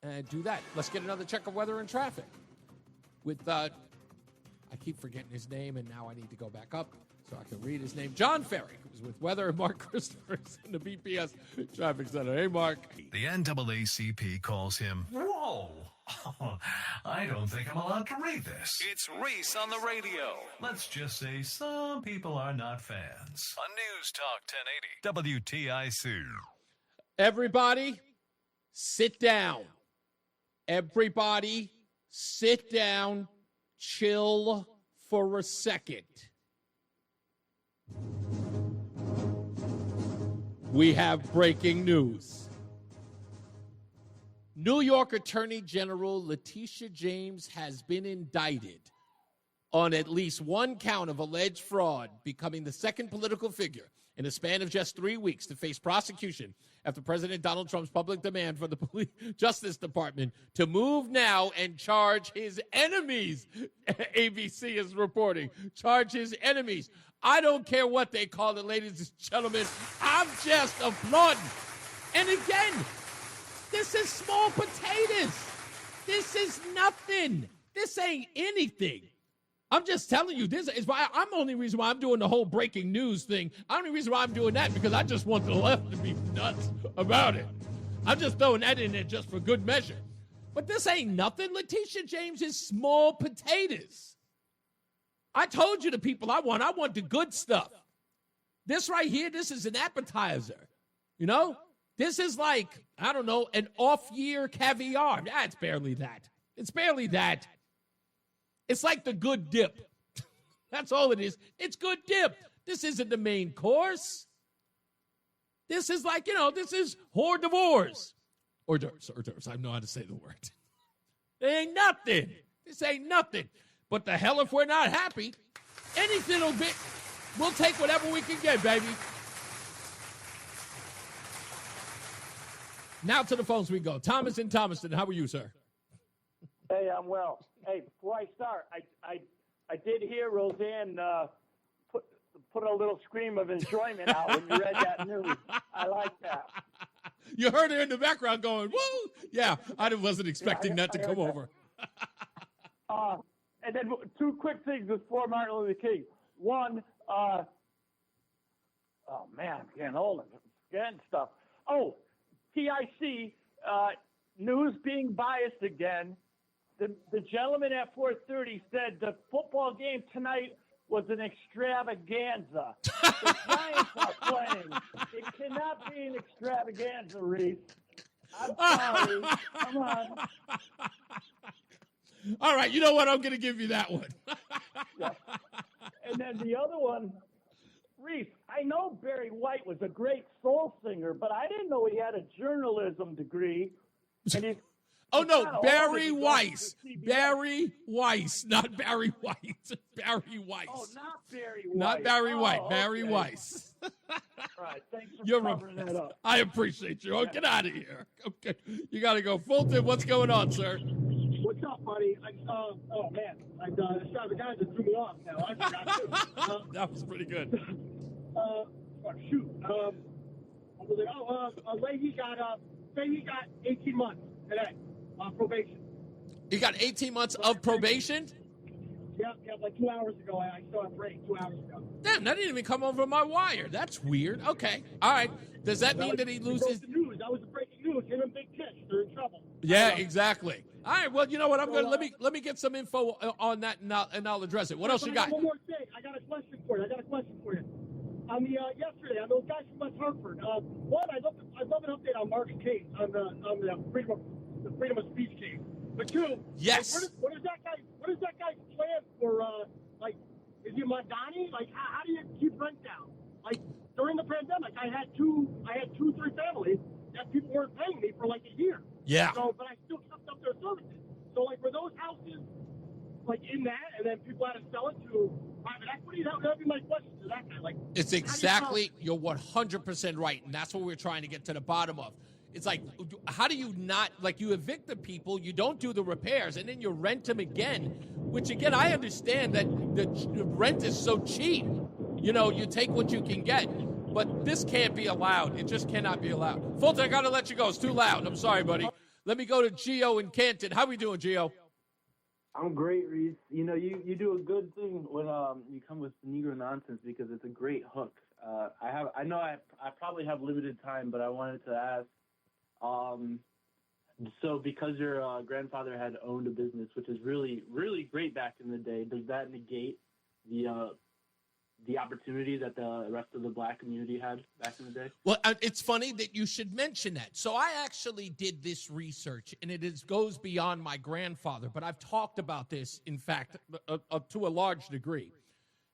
And do that. Let's get another check of weather and traffic with, I keep forgetting his name, and now I need to go back up so I can read his name. John Ferry, who's with weather, and Mark Christopher in the BPS Traffic Center. Hey, Mark. The NAACP calls him, whoa. Oh, I don't think I'm allowed to read this. It's Reese on the radio. Let's just say some people are not fans. On News Talk 1080. WTIC. Everybody, sit down. Everybody, sit down. Chill for a second. We have breaking news. New York Attorney General Letitia James has been indicted on at least one count of alleged fraud, becoming the second political figure in a span of just 3 weeks to face prosecution after President Donald Trump's public demand for the Justice Department to move now and charge his enemies. ABC is reporting. Charge his enemies. I don't care what they call it, ladies and gentlemen. I'm just applauding. And again, this is small potatoes. This is nothing. This ain't anything. I'm just telling you, this is why I'm the only reason why I'm doing the whole breaking news thing. The only reason why I'm doing that because I just want the left to be nuts about it. I'm just throwing that in there just for good measure. But this ain't nothing. Letitia James is small potatoes. I told you the people I want the good stuff. This right here, this is an appetizer. This is like, I don't know, an off-year caviar. It's barely that. It's barely that. It's like the good dip. That's all it is. It's good dip. This isn't the main course. This is like, this is hors d'oeuvres. Hors d'oeuvres. I know how to say the word. It ain't nothing. This ain't nothing. But the hell if we're not happy, anything will be, we'll take whatever we can get, baby. Now to the phones we go. Thomas in Thomaston, how are you, sir? Hey, I'm well. Hey, before I start, I did hear Roseanne put a little scream of enjoyment out when you read that news. I like that. You heard her in the background going, woo! Yeah, I wasn't expecting that to come over. And then two quick things before Martin Luther King. One, oh man, I'm getting old and forgetting stuff. Oh, TIC, news being biased again. The gentleman at 4:30 said the football game tonight was an extravaganza. The Giants are playing. It cannot be an extravaganza, Reese. I'm sorry. Come on. All right, you know what? I'm going to give you that one. Yeah. And then the other one, Reese, I know Barry White was a great soul singer, but I didn't know he had a journalism degree. And he's Oh, no, Barry Weiss. Barry Weiss, not Barry White. Barry Weiss. Oh, not Barry White. Not Barry White, Oh, Barry okay. Weiss. All right, thanks for You're covering that up. I appreciate you. Oh, get out of here. Okay, you got to go. Fulton, what's going on, sir? What's up, buddy? Oh, man. Extravaganza threw me off now. I forgot too. That was pretty good. Shoot. What was it? Leahy got 18 months today on probation. You got 18 months of probation? Yeah, like 2 hours ago. I saw it break 2 hours ago. Damn, that didn't even come over my wire. That's weird. Okay. All right. Does that mean that he loses? The news. That was the breaking news. Him and Big Tish. They're in trouble. Yeah, exactly. All right. Well, you know what? I'm going to let me get some info on that, and I'll address it. What else you got? One more thing. I got a question for you. On the yesterday, on those guys from West Hartford. One, I'd love an update on Mark's case on the freedom of speech case. But two, yes. Like, what is that guy's plan for? Is he Madani? Like, how do you keep rent down? Like during the pandemic, I had two, three families that people weren't paying me for like a year. Yeah. So, but I still kept up their services. So, like, were those houses like in that, and then people had to sell it to private equity? That would be my question to that guy. Like, it's exactly, you're 100% right, and that's what we're trying to get to the bottom of. It's like, how do you not, like, you evict the people, you don't do the repairs, and then you rent them again, which, again, I understand that the rent is so cheap. You know, you take what you can get. But this can't be allowed. It just cannot be allowed. Fulton, I got to let you go. It's too loud. I'm sorry, buddy. Let me go to Gio in Canton. How we doing, Gio? I'm great, Reese. You know, you do a good thing when you come with Negro nonsense because it's a great hook. I know I probably have limited time, but I wanted to ask. So because your grandfather had owned a business, which is really, really great back in the day, does that negate the opportunity that the rest of the black community had back in the day? Well, it's funny that you should mention that. So I actually did this research, and it goes beyond my grandfather, but I've talked about this, in fact, to a large degree.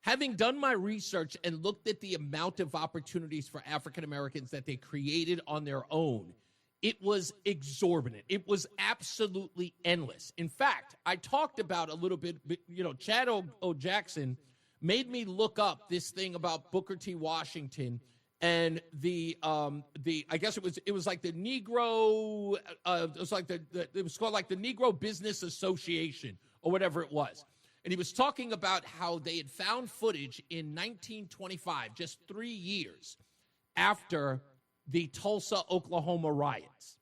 Having done my research and looked at the amount of opportunities for African Americans that they created on their own, it was exorbitant. It was absolutely endless. In fact, I talked about a little bit, you know, Chad O. Jackson made me look up this thing about Booker T. Washington and I guess it was like the Negro it was called like the Negro Business Association or whatever it was. And he was talking about how they had found footage in 1925, just 3 years after the Tulsa, Oklahoma riots.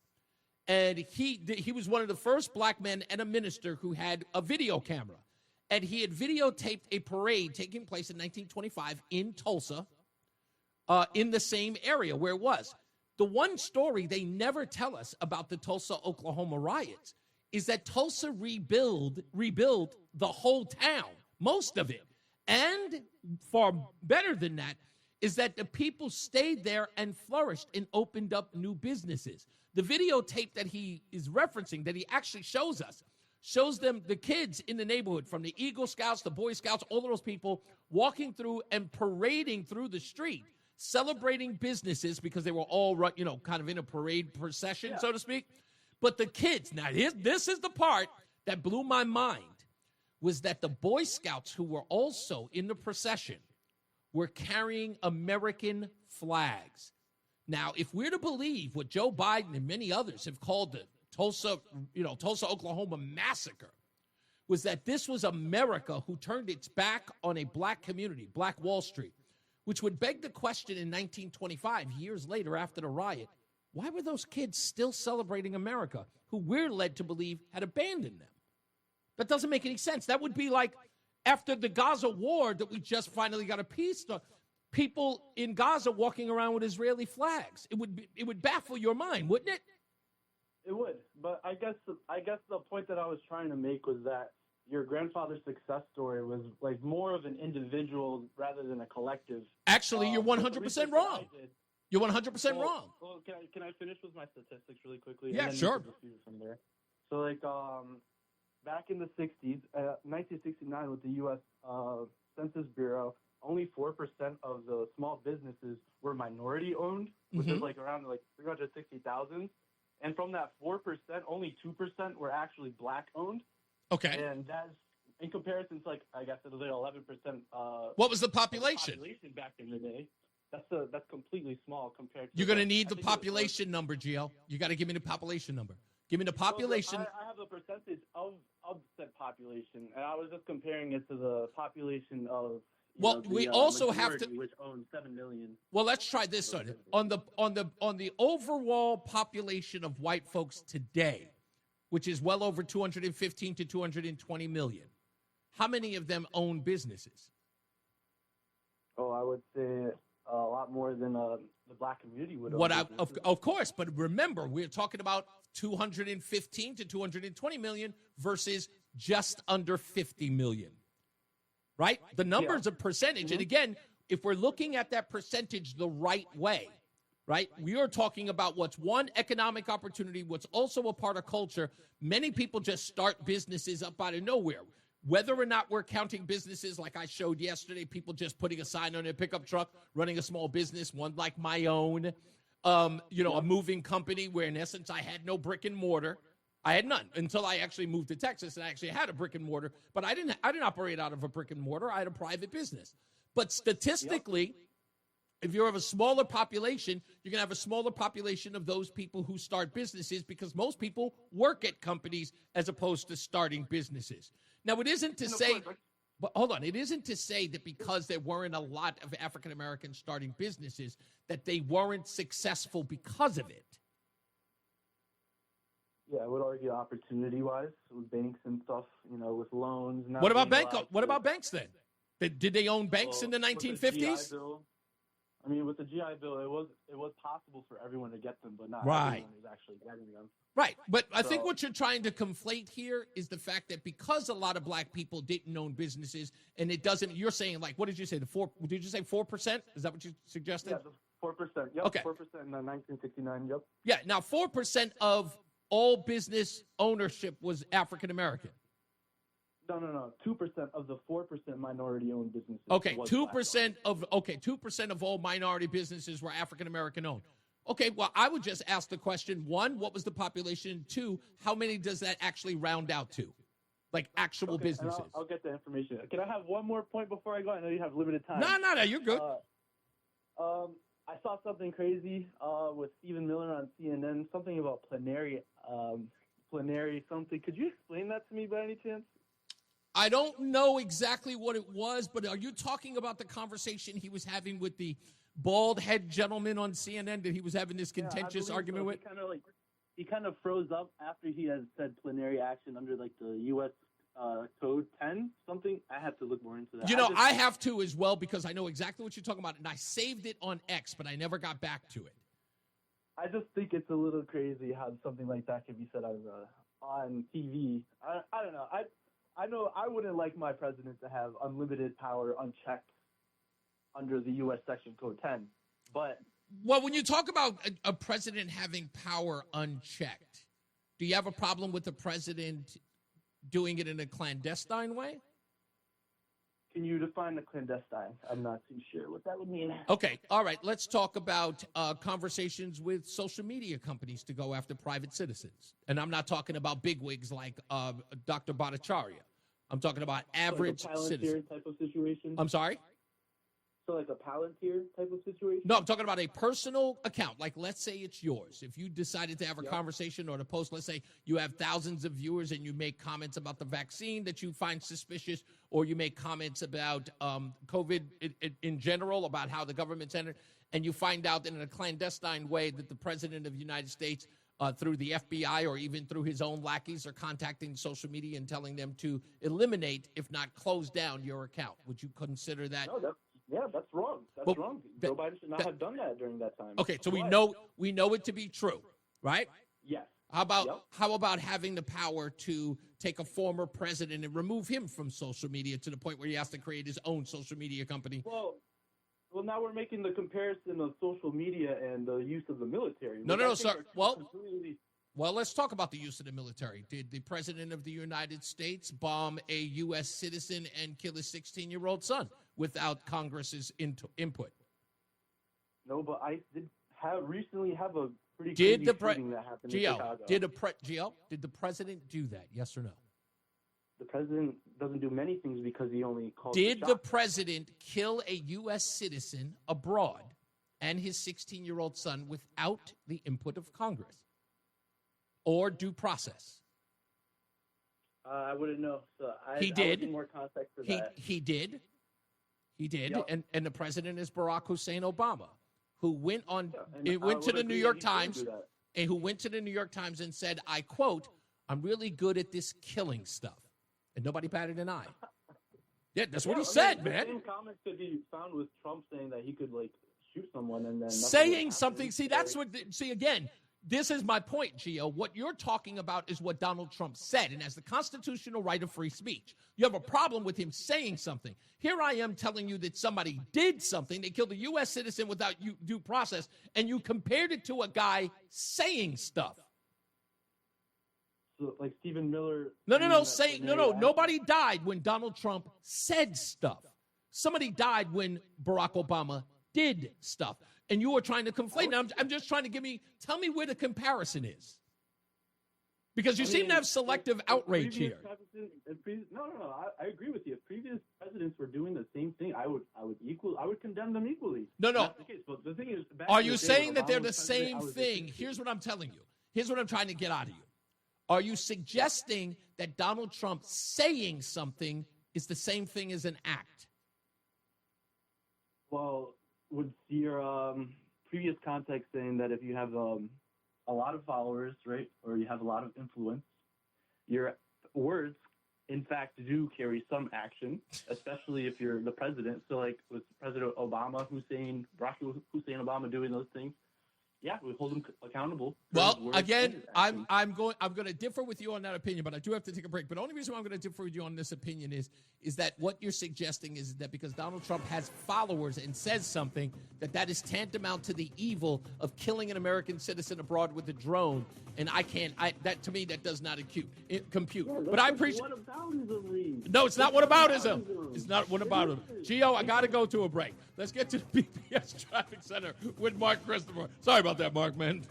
And he was one of the first black men and a minister who had a video camera. And he had videotaped a parade taking place in 1925 in Tulsa, in the same area where it was. The one story they never tell us about the Tulsa, Oklahoma riots is that Tulsa rebuilt the whole town, most of it. And far better than that is that the people stayed there and flourished and opened up new businesses. The videotape that he is referencing, that he actually shows us, shows them the kids in the neighborhood, from the Eagle Scouts, the Boy Scouts, all of those people walking through and parading through the street, celebrating businesses because they were all, you know, kind of in a parade procession, so to speak. But the kids, now this is the part that blew my mind, was that the Boy Scouts who were also in the procession were carrying American flags. Now, if we're to believe what Joe Biden and many others have called the Tulsa, Oklahoma massacre, was that this was America who turned its back on a black community, Black Wall Street, which would beg the question in 1925, years later after the riot, why were those kids still celebrating America, who we're led to believe had abandoned them? That doesn't make any sense. That would be like after the Gaza war that we just finally got a peace, people in Gaza walking around with Israeli flags. It would baffle your mind, wouldn't it? It would, but I guess the point that I was trying to make was that your grandfather's success story was like more of an individual rather than a collective. Actually, you're 100% wrong. You're 100% wrong. Well, can I finish with my statistics really quickly? Yeah, and then sure. You can proceed from there. So, like, back in the 60s, 1969, with the U.S. Census Bureau, only 4% of the small businesses were minority-owned, which is like around like 360,000. And from that 4%, only 2% were actually black-owned. Okay. And that's in comparison to, like, I guess it was like 11%. What was the population? Population back in the day. That's completely small compared to. You're going to need the population number, Gio. You got to give me the population number. Give me the population. Well, I have a percentage of said population, and I was just comparing it to the population of. We also have to. Which owns 7 million. Well, let's try this on the overall population of white folks today, which is well over 215 to 220 million. How many of them own businesses? Oh, I would say a lot more than the black community would. Of course, but remember, we're talking about 215 to 220 million versus just under 50 million, right? The number's a percentage. And again, if we're looking at that percentage the right way, right, we are talking about what's one economic opportunity, what's also a part of culture. Many people just start businesses up out of nowhere. Whether or not we're counting businesses like I showed yesterday, people just putting a sign on their pickup truck, running a small business, one like my own, a moving company where in essence I had no brick and mortar. I had none until I actually moved to Texas and I actually had a brick and mortar, but I didn't operate out of a brick and mortar. I had a private business. But statistically, if you have a smaller population, you're going to have a smaller population of those people who start businesses because most people work at companies as opposed to starting businesses. Now, it isn't to say, but hold on, it isn't to say that because there weren't a lot of African Americans starting businesses that they weren't successful because of it. Yeah, I would argue opportunity-wise with banks and stuff, with loans. What about banks then? Did they own banks in the 1950s? With the GI Bill, it was possible for everyone to get them, but not everyone is actually getting them. Right, but I think what you're trying to conflate here is the fact that because a lot of black people didn't own businesses, and it doesn't. You're saying like, what did you say? Did you say 4%? Is that what you suggested? Yeah, 4%. Yep. Okay. 4% in 1969. Yep. Yeah. Now, 4% of all business ownership was African American. No. 2% of the 4% minority-owned businesses. Okay, 2% of all minority businesses were African American owned. Okay, well, I would just ask the question: one, what was the population? Two, how many does that actually round out to, like actual businesses? I'll get the information. Can I have one more point before I go? I know you have limited time. No, you're good. I saw something crazy with Stephen Miller on CNN. Something about plenary something. Could you explain that to me by any chance? I don't know exactly what it was, but are you talking about the conversation he was having with the bald head gentleman on CNN that he was having this contentious argument with? He kind of froze up after he had said plenary action under like the U.S. Code 10 something. I have to look more into that. I have to as well because I know exactly what you're talking about, and I saved it on X, but I never got back to it. I just think it's a little crazy how something like that can be said on TV. I don't know. I know I wouldn't like my president to have unlimited power unchecked under the U.S. Section Code 10, but... Well, when you talk about a president having power unchecked, do you have a problem with the president doing it in a clandestine way? Can you define the clandestine? I'm not too sure what that would mean. Okay, all right. Let's talk about conversations with social media companies to go after private citizens. And I'm not talking about bigwigs like Dr. Bhattacharya. I'm talking about average citizens. Type of situation? I'm sorry? So like a Palantir type of situation? No, I'm talking about a personal account. Like, let's say it's yours. If you decided to have a conversation or to post, let's say you have thousands of viewers and you make comments about the vaccine that you find suspicious, or you make comments about COVID in general, about how the government's entered, and you find out in a clandestine way that the president of the United States, through the FBI or even through his own lackeys, are contacting social media and telling them to eliminate, if not close down, your account. Would you consider that? No, that's wrong. That's wrong. Joe Biden should not have done that during that time. Okay, so we But- know it to be true, right? Yes. How about having the power to take a former president and remove him from social media to the point where he has to create his own social media company? Well, now we're making the comparison of social media and the use of the military. No, sir. Well, let's talk about the use of the military. Did the president of the United States bomb a U.S. citizen and kill his 16-year-old son without Congress's input? No, but I did recently have a pretty Did crazy shooting that happened in Chicago. Did the president do that? Yes or no? The president doesn't do many things because he only calls Did the the shots. president kill a U.S. citizen abroad and his 16-year-old son without the input of Congress or due process? I wouldn't know. So He I did. would need more context for that. He did. Yep. And the president is Barack Hussein Obama, who went on and it I went to would the agree New that York he shouldn't Times do that. and who went to the New York Times and said, I quote, "I'm really good at this killing stuff." And nobody batted an eye. Yeah, that's what he said, man. The same comments could be found with Trump saying that he could shoot someone and then nothing would Saying happen. something. See, that's what. See, again, this is my point, Gio. What you're talking about is what Donald Trump said, and as the constitutional right of free speech, you have a problem with him saying something. Here I am telling you that somebody did something. They killed a U.S. citizen without due process, and you compared it to a guy saying stuff. So, like Stephen Miller. No. Nobody died when Donald Trump said stuff. Somebody died when Barack Obama did stuff. And you were trying to conflate. Now, I'm just trying to tell me where the comparison is. Because you seem to have selective outrage here. No. I agree with you. If previous presidents were doing the same thing, I would condemn them equally. No. That's the case. But the thing is, Are you saying that they're the same thing? Here's what I'm telling you. Here's what I'm trying to get out of you. Are you suggesting that Donald Trump saying something is the same thing as an act? Well, would your previous context saying that if you have a lot of followers, right, or you have a lot of influence, your words, in fact, do carry some action, especially if you're the president. So, like with President Barack Hussein Obama doing those things, yeah, we hold him accountable. Well, again, I'm going to differ with you on that opinion, but I do have to take a break. But the only reason why I'm going to differ with you on this opinion is that what you're suggesting is that because Donald Trump has followers and says something, that is tantamount to the evil of killing an American citizen abroad with a drone. And that to me, that does not compute. Yeah, but I appreciate. No, it's not whataboutism. It's not whataboutism. Gio, I got to go to a break. Let's get to the BPS Traffic Center with Mark Christopher. Sorry about that, Mark, man.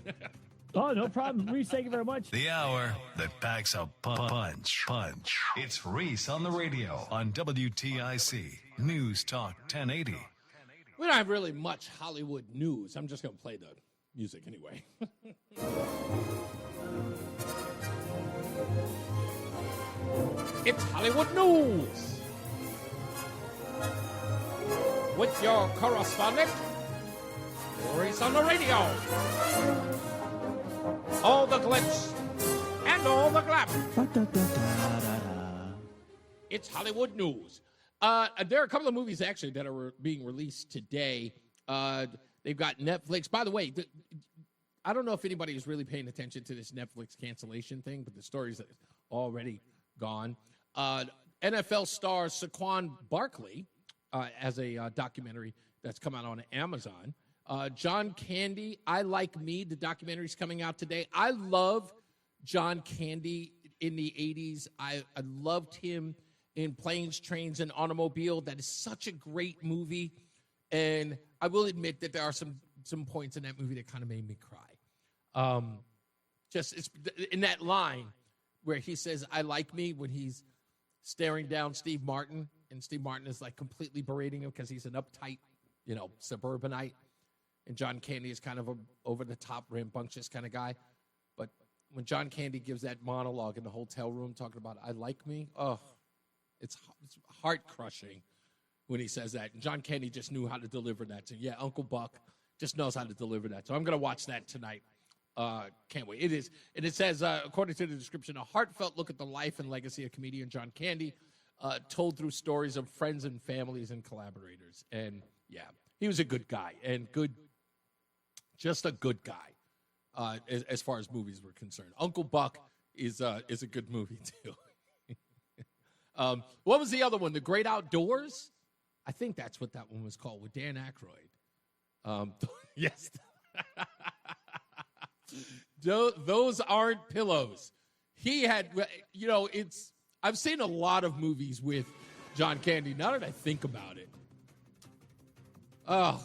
Oh, no problem. Reese, thank you very much. The hour that packs a punch. It's Reese on the radio on WTIC News Talk 1080. We don't have really much Hollywood news. I'm just going to play the music anyway. It's Hollywood News with your correspondent, Reese on the radio. All the glitz and all the glamour. It's Hollywood News. There are a couple of movies, actually, that are being released today. They've got Netflix. By the way, I don't know if anybody is really paying attention to this Netflix cancellation thing, but the story's already gone. NFL star Saquon Barkley has a documentary that's come out on Amazon. John Candy, I Like Me, the documentary's coming out today. I love John Candy in the 80s. I loved him in Planes, Trains, and Automobile. That is such a great movie. And I will admit that there are some points in that movie that kind of made me cry. Just it's in that line where he says, I like me, when he's staring down Steve Martin, and Steve Martin is like completely berating him because he's an uptight, suburbanite. And John Candy is kind of a over-the-top, rambunctious kind of guy. But when John Candy gives that monologue in the hotel room talking about, I like me, it's heart-crushing when he says that. And John Candy just knew how to deliver that. So, yeah, Uncle Buck, just knows how to deliver that. So I'm going to watch that tonight. Can't wait. It is. And it says, according to the description, a heartfelt look at the life and legacy of comedian John Candy, told through stories of friends and families and collaborators. And, yeah, he was a good guy and just a good guy as far as movies were concerned. Uncle Buck is a good movie, too. What was the other one? The Great Outdoors? I think that's what that one was called with Dan Aykroyd. Yes. Those aren't pillows. He had, I've seen a lot of movies with John Candy. Now that I think about it. Oh,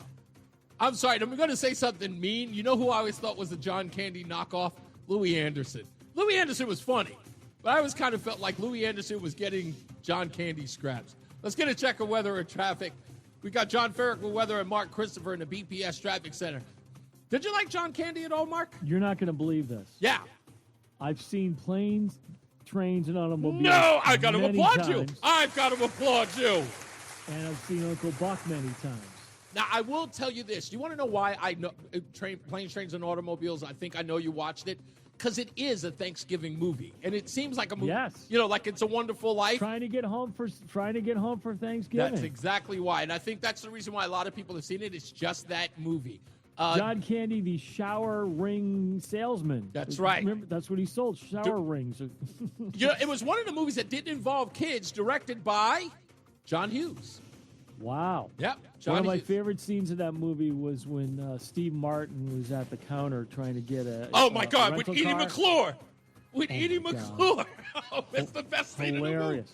I'm sorry. I'm going to say something mean. You know who I always thought was a John Candy knockoff? Louis Anderson. Louis Anderson was funny, but I always kind of felt like Louis Anderson was getting John Candy scraps. Let's get a check of weather and traffic. We got John Ferrick with weather and Mark Christopher in the BPS Traffic Center. Did you like John Candy at all, Mark? You're not going to believe this. Yeah. I've seen planes, trains, and automobiles. No, I got to applaud times, you. I've got to applaud you. And I've seen Uncle Buck many times. Now, I will tell you this. Do you want to know why I know Planes, Trains, and Automobiles? I think I know you watched it. Because it is a Thanksgiving movie, and it seems like a movie. Yes, like It's a Wonderful Life. Trying to get home for Thanksgiving. That's exactly why, and I think that's the reason why a lot of people have seen it. It's just that movie. John Candy, the shower ring salesman. That's right. Remember, that's what he sold, shower rings. It was one of the movies that didn't involve kids, directed by John Hughes. Wow. Yep. One of my favorite scenes of that movie was when Steve Martin was at the counter trying to get a my God, with Edie McClure. With Edie McClure. Oh, that's the best scene in the movie.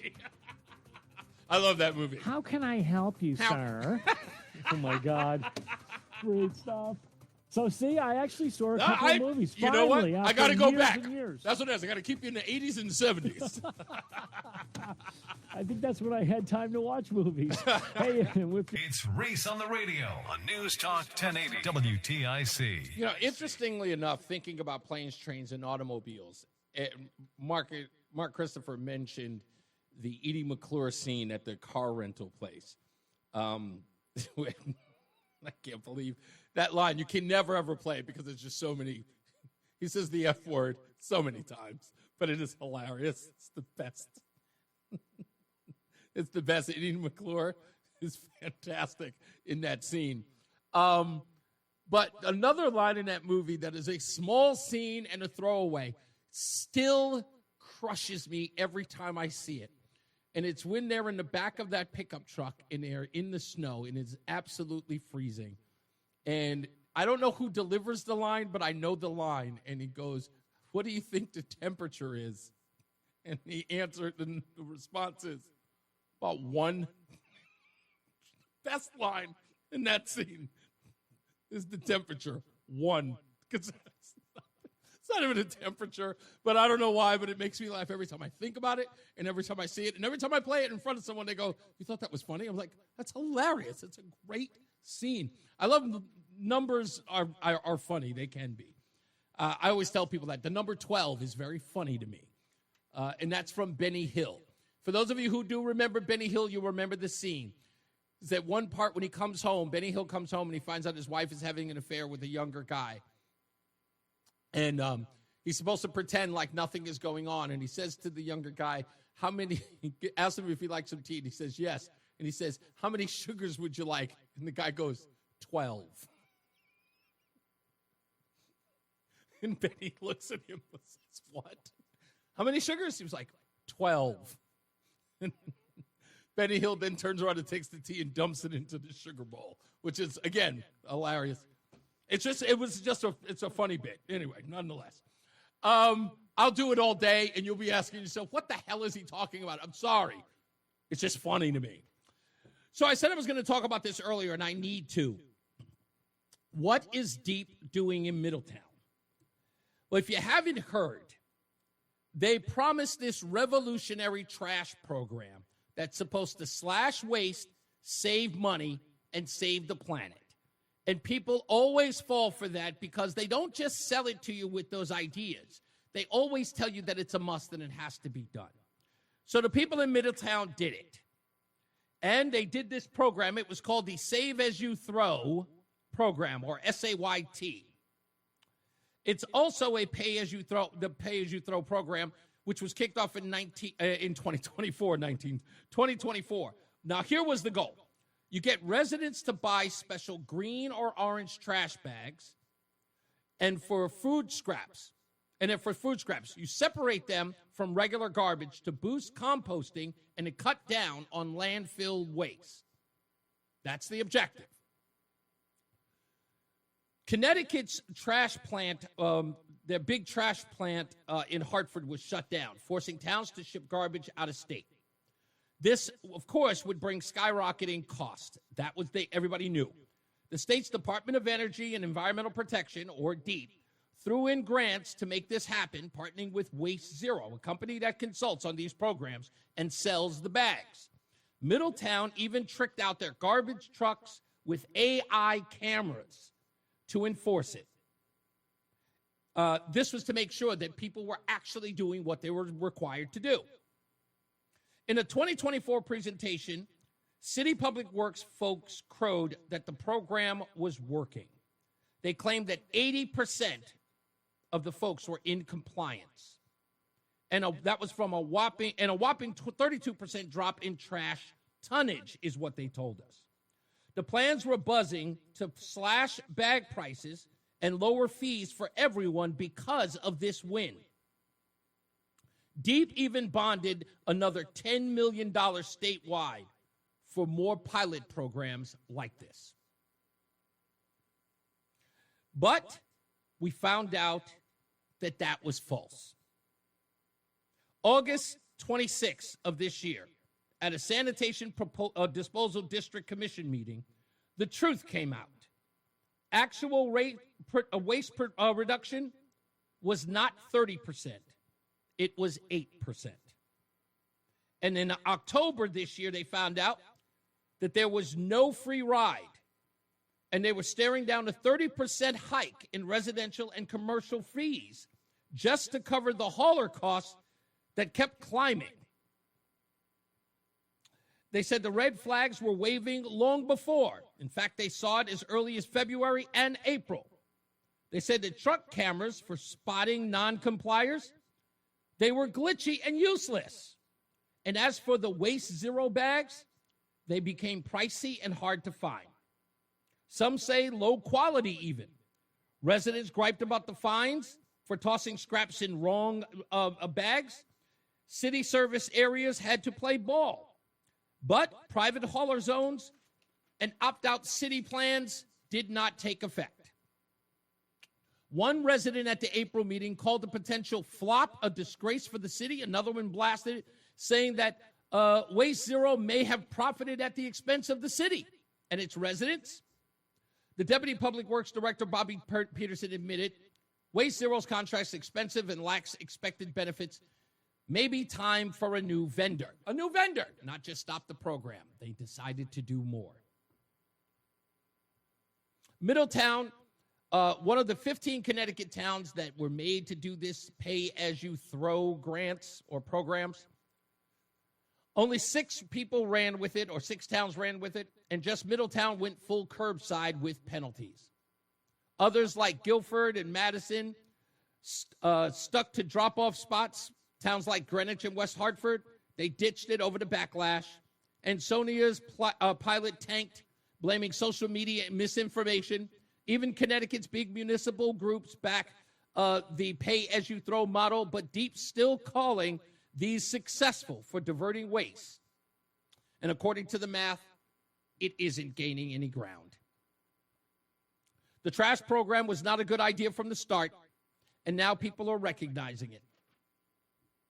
I love that movie. How can I help you, sir? Oh, my God. Great stuff. So, see, I actually saw a couple of movies. You know what? I got to go back. Years. That's what it is. I got to keep you in the 80s and 70s. I think that's when I had time to watch movies. Hey, it's Reese on the radio on News Talk 1080 WTIC. Interestingly enough, thinking about planes, trains, and automobiles, Mark Christopher mentioned the Edie McClure scene at the car rental place. I can't believe that line. You can never, ever play it because there's just so many. He says the F word so many times, but it is hilarious. It's the best. It's the best. Edie McClure is fantastic in that scene. But another line in that movie that is a small scene and a throwaway still crushes me every time I see it. And it's when they're in the back of that pickup truck and they're in the snow and it's absolutely freezing. And I don't know who delivers the line, but I know the line. And he goes, "What do you think the temperature is?" And the answer, the response is, about 1. Best line in that scene is the temperature, 1. Because it's not even a temperature, but I don't know why, but it makes me laugh every time I think about it and every time I see it. And every time I play it in front of someone, they go, "You thought that was funny?" I'm like, that's hilarious. It's a great scene. I love the numbers are funny. They can be. I always tell people that the number 12 is very funny to me. And that's from Benny Hill. For those of you who do remember Benny Hill, you remember the scene. It's that one part when he comes home, Benny Hill comes home and he finds out his wife is having an affair with a younger guy. And he's supposed to pretend like nothing is going on. And he says to the younger guy, he asks him if he likes some tea. And he says, yes. And he says, "How many sugars would you like?" And the guy goes, 12. And Benny looks at him and says, "What? How many sugars?" He was like, 12. And Benny Hill then turns around and takes the tea and dumps it into the sugar bowl, which is, again, hilarious. It's a funny bit. Anyway, nonetheless. I'll do it all day, and you'll be asking yourself, what the hell is he talking about? I'm sorry. It's just funny to me. So I said I was going to talk about this earlier, and I need to. What is Deep doing in Middletown? Well, if you haven't heard, they promised this revolutionary trash program that's supposed to slash waste, save money, and save the planet. And people always fall for that because they don't just sell it to you with those ideas. They always tell you that it's a must and it has to be done. So the people in Middletown did it. And they did this program. It was called the Save As You Throw program, or SAYT. It's also a pay-as-you-throw program, which was kicked off in 2024. Now, here was the goal. You get residents to buy special green or orange trash bags, and for food scraps, you separate them from regular garbage to boost composting and to cut down on landfill waste. That's the objective. Connecticut's trash plant, their big trash plant in Hartford, was shut down, forcing towns to ship garbage out of state. This, of course, would bring skyrocketing costs. That was everybody knew. The state's Department of Energy and Environmental Protection, or DEEP, threw in grants to make this happen, partnering with Waste Zero, a company that consults on these programs and sells the bags. Middletown even tricked out their garbage trucks with AI cameras to enforce it. This was to make sure that people were actually doing what they were required to do. In a 2024 presentation, City Public Works folks crowed that the program was working. They claimed that 80% of the folks were in compliance. And that was from a whopping 32% drop in trash tonnage is what they told us. The plans were buzzing to slash bag prices and lower fees for everyone because of this win. DEEP even bonded another $10 million statewide for more pilot programs like this. But we found out that was false. August 26th of this year, at a Sanitation Disposal District Commission meeting, the truth came out. Actual waste reduction was not 30%. It was 8%. And in October this year, they found out that there was no free ride, and they were staring down a 30% hike in residential and commercial fees just to cover the hauler costs that kept climbing. They said the red flags were waving long before. In fact, they saw it as early as February and April. They said the truck cameras for spotting non-compliers, they were glitchy and useless. And as for the Waste Zero bags, they became pricey and hard to find. Some say low quality even. Residents griped about the fines for tossing scraps in wrong bags. City service areas had to play ball. But private hauler zones and opt-out city plans did not take effect. One resident at the April meeting called the potential flop a disgrace for the city. Another one blasted it, saying that Waste Zero may have profited at the expense of the city and its residents. The Deputy Public Works Director, Bobby Peterson, admitted Waste Zero's contract is expensive and lacks expected benefits. Maybe time for a new vendor. A new vendor, not just stop the program. They decided to do more. Middletown, one of the 15 Connecticut towns that were made to do this pay-as-you-throw grants or programs, only 6 people ran with it, or 6 towns ran with it, and just Middletown went full curbside with penalties. Others like Guilford and Madison stuck to drop-off spots. Towns like Greenwich and West Hartford, they ditched it over the backlash. And Sonia's pilot tanked, blaming social media and misinformation. Even Connecticut's big municipal groups back the pay-as-you-throw model, but DEEP still calling these successful for diverting waste. And according to the math, it isn't gaining any ground. The trash program was not a good idea from the start, and now people are recognizing it.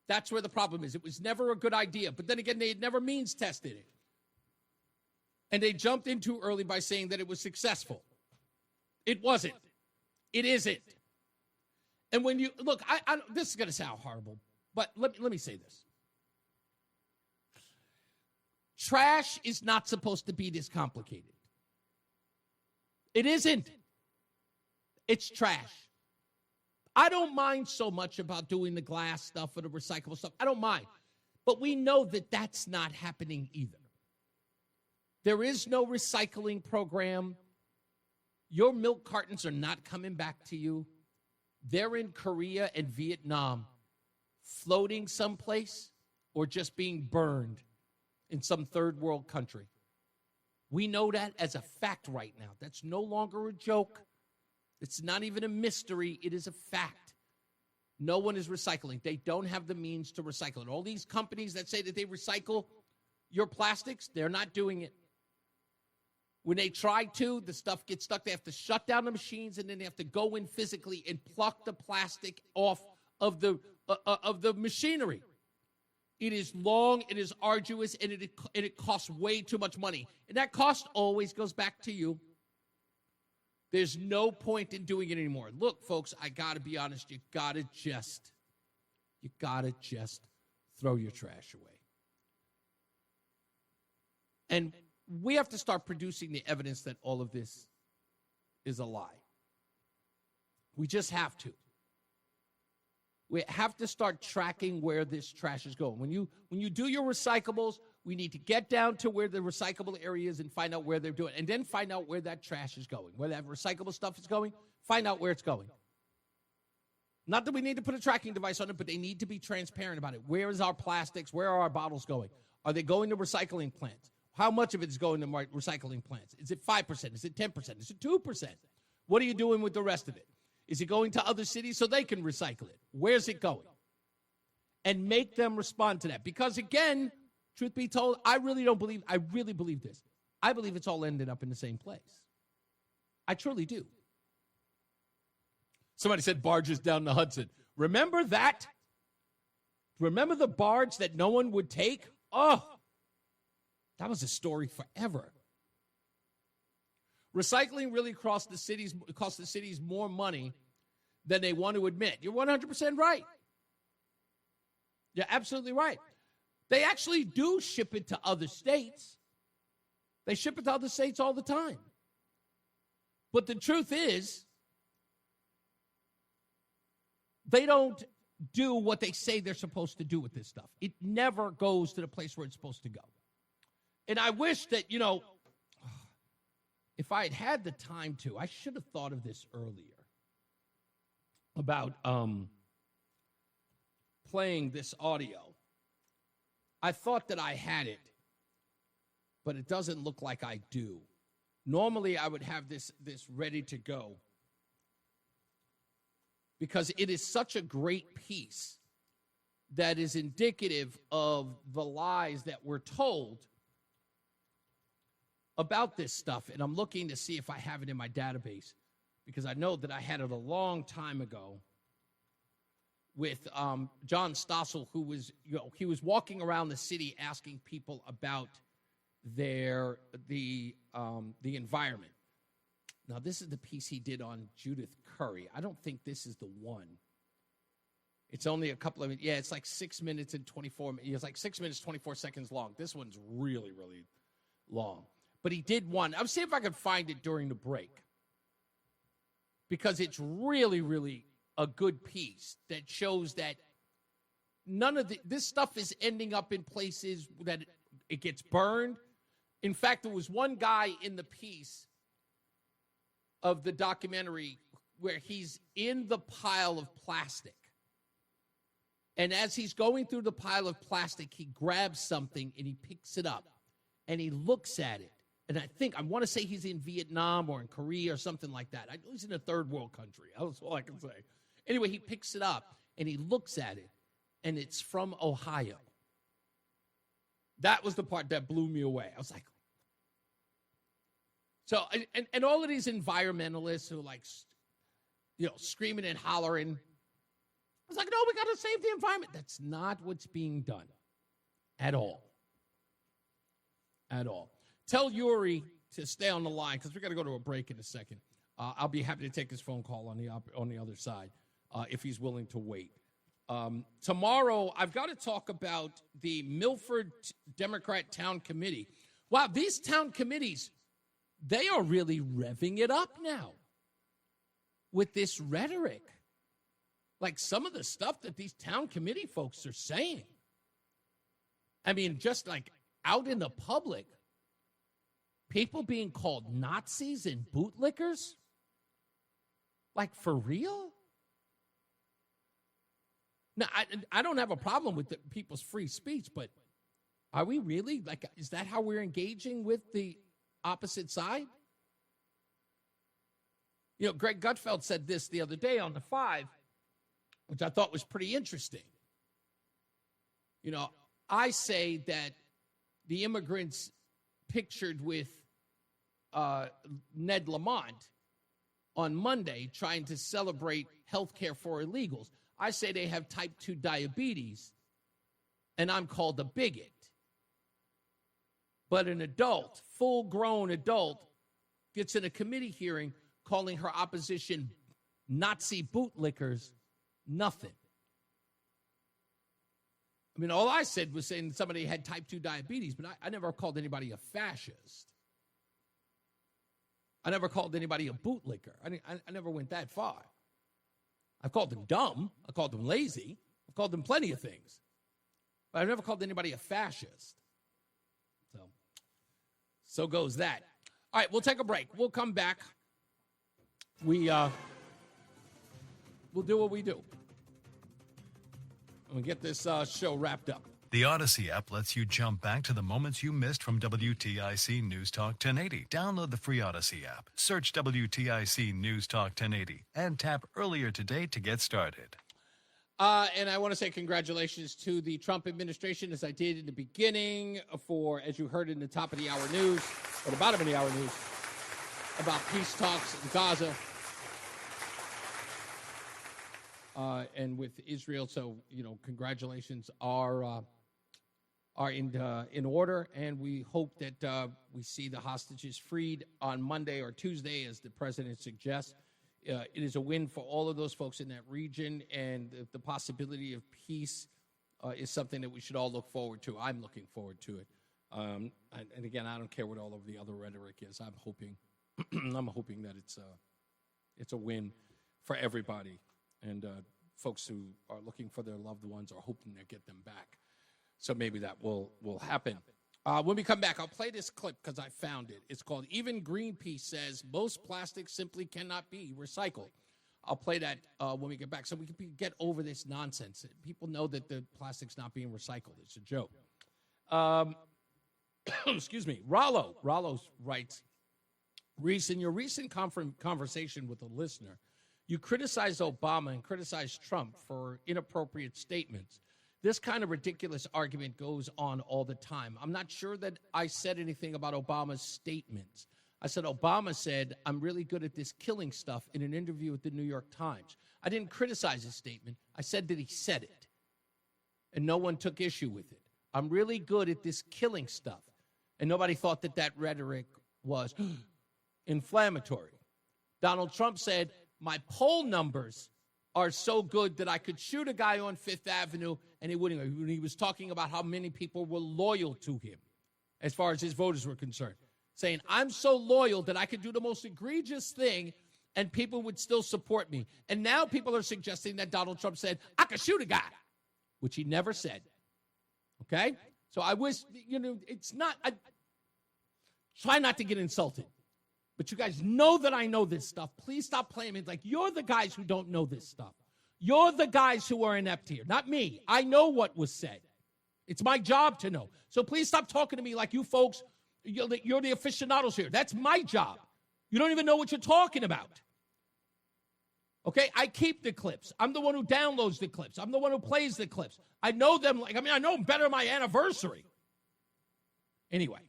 That's where the problem is. It was never a good idea. But then again, they had never means tested it. And they jumped in too early by saying that it was successful. It wasn't. It isn't. And when you look, this is going to sound horrible, but let me say this. Trash is not supposed to be this complicated. It isn't. It's trash. I don't mind so much about doing the glass stuff or the recyclable stuff. I don't mind. But we know that that's not happening either. There is no recycling program. Your milk cartons are not coming back to you. They're in Korea and Vietnam, floating someplace or just being burned in some third world country. We know that as a fact right now. That's no longer a joke. It's not even a mystery. It is a fact. No one is recycling. They don't have the means to recycle it. All these companies that say that they recycle your plastics, they're not doing it. When they try to, the stuff gets stuck. They have to shut down the machines, and then they have to go in physically and pluck the plastic off of the machinery. It is long, it is arduous, and it costs way too much money. And that cost always goes back to you. There's no point in doing it anymore. Look, folks, I got to be honest. You got to just throw your trash away. And we have to start producing the evidence that all of this is a lie. We just have to. We have to start tracking where this trash is going. When you do your recyclables, we need to get down to where the recyclable area is and find out where they're doing it, and then find out where that trash is going. Where that recyclable stuff is going, find out where it's going. Not that we need to put a tracking device on it, but they need to be transparent about it. Where is our plastics? Where are our bottles going? Are they going to recycling plants? How much of it is going to recycling plants? Is it 5%? Is it 10%? Is it 2%? What are you doing with the rest of it? Is it going to other cities so they can recycle it? Where's it going? And make them respond to that. Because again, truth be told, I really believe this. I believe it's all ended up in the same place. I truly do. Somebody said barges down the Hudson. Remember that? Remember the barge that no one would take? Oh, that was a story forever. Recycling really costs the cities more money than they want to admit. You're 100% right. You're absolutely right. They actually do ship it to other states. They ship it to other states all the time. But the truth is, they don't do what they say they're supposed to do with this stuff. It never goes to the place where it's supposed to go. And I wish that, if I had had the time to, I should have thought of this earlier about playing this audio. I thought that I had it, but it doesn't look like I do. Normally, I would have this ready to go because it is such a great piece that is indicative of the lies that we're told about this stuff. And I'm looking to see if I have it in my database because I know that I had it a long time ago with John Stossel, who was, he was walking around the city asking people about the environment. Now, this is the piece he did on Judith Curry. I don't think this is the one. It's only a couple of, it's like 6 minutes and 24, it's like 6 minutes, 24 seconds long. This one's really, really long. But he did one. I'll see if I can find it during the break. Because it's really, really a good piece that shows that none of this stuff is ending up in places that it gets burned. In fact, there was one guy in the piece of the documentary where he's in the pile of plastic. And as he's going through the pile of plastic, he grabs something and he picks it up and he looks at it. And I want to say he's in Vietnam or in Korea or something like that. I know he's in a third world country. That's all I can say. Anyway, he picks it up and he looks at it, and it's from Ohio. That was the part that blew me away. I was like, so, and all of these environmentalists who like, screaming and hollering. I was like, no, we got to save the environment. That's not what's being done at all. At all. Tell Yuri to stay on the line because we're going to go to a break in a second. I'll be happy to take his phone call on the other side if he's willing to wait. Tomorrow, I've got to talk about the Milford Democrat Town Committee. Wow, these town committees, they are really revving it up now with this rhetoric. Like some of the stuff that these town committee folks are saying. I mean, just like out in the public, people being called Nazis and bootlickers. Like, for real? Now, I don't have a problem with people's free speech, but are we really? Like, is that how we're engaging with the opposite side? You know, Greg Gutfeld said this the other day on the 5, which I thought was pretty interesting. You know, I say that the immigrants pictured with Ned Lamont on Monday trying to celebrate health care for illegals, I say they have type 2 diabetes, and I'm called a bigot. But an adult, full-grown adult, gets in a committee hearing calling her opposition Nazi bootlickers nothing. I mean, all I said was saying somebody had type 2 diabetes, but I never called anybody a fascist. I never called anybody a bootlicker. I never went that far. I've called them dumb. I called them lazy. I've called them plenty of things. But I've never called anybody a fascist. So goes that. All right, we'll take a break. We'll come back. We'll do what we do. And we'll get this show wrapped up. The Odyssey app lets you jump back to the moments you missed from WTIC News Talk 1080. Download the free Odyssey app, search WTIC News Talk 1080, and tap earlier today to get started. And I want to say congratulations to the Trump administration, as I did in the beginning, for, as you heard in the top of the hour news, or the bottom of the hour news, about peace talks in Gaza and with Israel. So, you know, congratulations are in order, and we hope that we see the hostages freed on Monday or Tuesday, as the president suggests. It is a win for all of those folks in that region, and the possibility of peace is something that we should all look forward to. I'm looking forward to it. And again, I don't care what all of the other rhetoric is. I'm hoping that it's a win for everybody, and folks who are looking for their loved ones are hoping to get them back. So maybe that will happen. When we come back, I'll play this clip because I found it. It's called "Even Greenpeace Says Most Plastics Simply Cannot Be Recycled." I'll play that when we get back so we can get over this nonsense. People know that the plastic's not being recycled. It's a joke. Excuse me. Rollo writes, Reese, in your recent conversation with a listener, you criticized Obama and criticized Trump for inappropriate statements. This kind of ridiculous argument goes on all the time. I'm not sure that I said anything about Obama's statements. I said Obama said, I'm really good at this killing stuff in an interview with the New York Times. I didn't criticize his statement. I said that he said it, and no one took issue with it. I'm really good at this killing stuff, and nobody thought that rhetoric was inflammatory. Donald Trump said, my poll numbers are so good that I could shoot a guy on Fifth Avenue and he wouldn't. When he was talking about how many people were loyal to him as far as his voters were concerned, saying, I'm so loyal that I could do the most egregious thing and people would still support me. And now people are suggesting that Donald Trump said, I could shoot a guy, which he never said. Okay? So I wish, it's not, I try not to get insulted. But you guys know that I know this stuff. Please stop playing me like you're the guys who don't know this stuff. You're the guys who are inept here, not me. I know what was said. It's my job to know. So please stop talking to me like you folks, you're the aficionados here. That's my job. You don't even know what you're talking about. Okay? I keep the clips. I'm the one who downloads the clips. I'm the one who plays the clips. I know them I know them better than my anniversary. Anyway.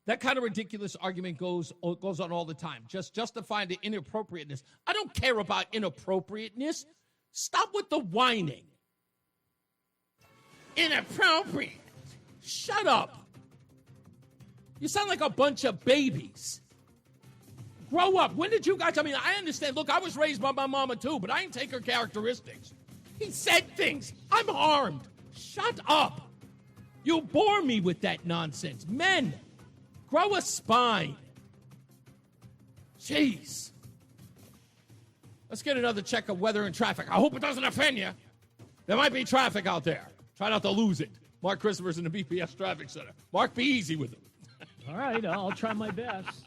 That kind of ridiculous argument goes on all the time. Just justifying the inappropriateness. I don't care about inappropriateness. Stop with the whining. Inappropriate. Shut up. You sound like a bunch of babies. Grow up. When did you guys, I understand. Look, I was raised by my mama too, but I didn't take her characteristics. He said things. I'm harmed. Shut up. You bore me with that nonsense. Men. Grow a spine. Jeez. Let's get another check of weather and traffic. I hope it doesn't offend you. There might be traffic out there. Try not to lose it. Mark Christopher's in the BPS Traffic Center. Mark, be easy with him. All right, I'll try my best.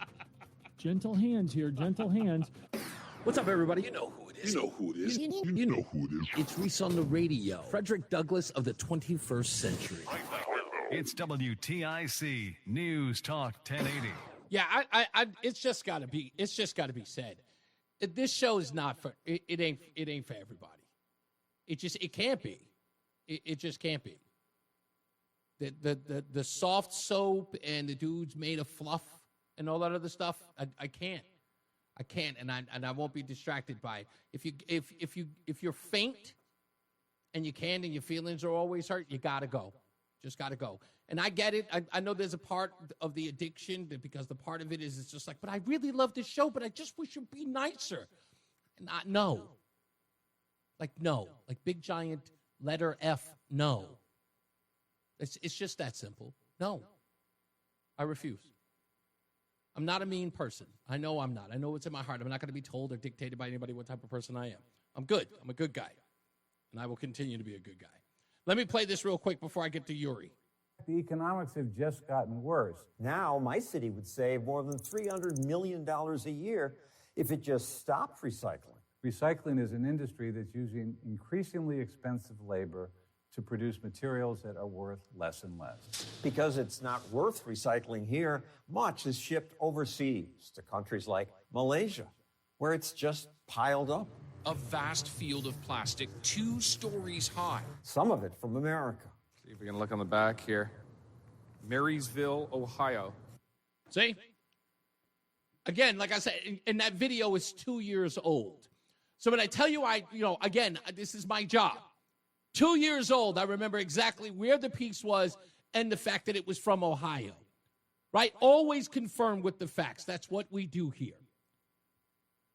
Gentle hands here, gentle hands. What's up, everybody? You know who it is. You know who it is. You know who it is. It's Reese on the radio. Frederick Douglass of the 21st century. It's WTIC News Talk 1080. Yeah, it's just got to be. It's just got to be said. This show is not for. It ain't for everybody. It can't be. It just can't be. The soft soap and the dudes made of fluff and all that other stuff. I can't, and I won't be distracted by it. If you're faint and you can't and your feelings are always hurt, you gotta go. Just gotta go. And I get it. I know there's a part of the addiction because the part of it is it's just like, but I really love this show, but I just wish it'd be nicer. No. Like big giant letter F. No. It's just that simple. No. I refuse. I'm not a mean person. I know I'm not. I know what's in my heart. I'm not going to be told or dictated by anybody what type of person I am. I'm good. I'm a good guy. And I will continue to be a good guy. Let me play this real quick before I get to Yuri. The economics have just gotten worse. Now, my city would save more than $300 million a year if it just stopped recycling. Recycling is an industry that's using increasingly expensive labor to produce materials that are worth less and less. Because it's not worth recycling here, much is shipped overseas to countries like Malaysia, where it's just piled up. A vast field of plastic 2 stories high. Some of it from America. See if we can look on the back here. Marysville, Ohio. See? Again, like I said, and that video is 2 years old. So when I tell you, again, this is my job. 2 years old, I remember exactly where the piece was and the fact that it was from Ohio. Right? Always confirm with the facts. That's what we do here.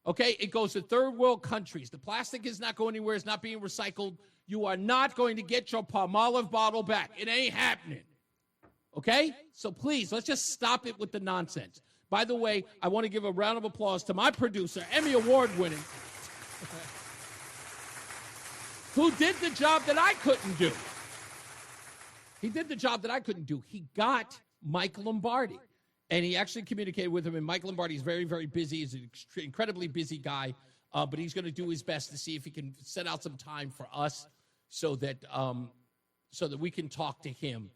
Okay? It goes to third world countries. The plastic is not going anywhere. It's not being recycled. You are not going to get your Palmolive bottle back. It ain't happening. Okay? So please, let's just stop it with the nonsense. By the way, I want to give a round of applause to my producer, Emmy Award winning, who did the job that I couldn't do. He did the job that I couldn't do. He got Mike Lombardi, and he actually communicated with him, and Mike Lombardi is very, very busy. He's an incredibly busy guy, but he's going to do his best to see if he can set out some time for us so that we can talk to him.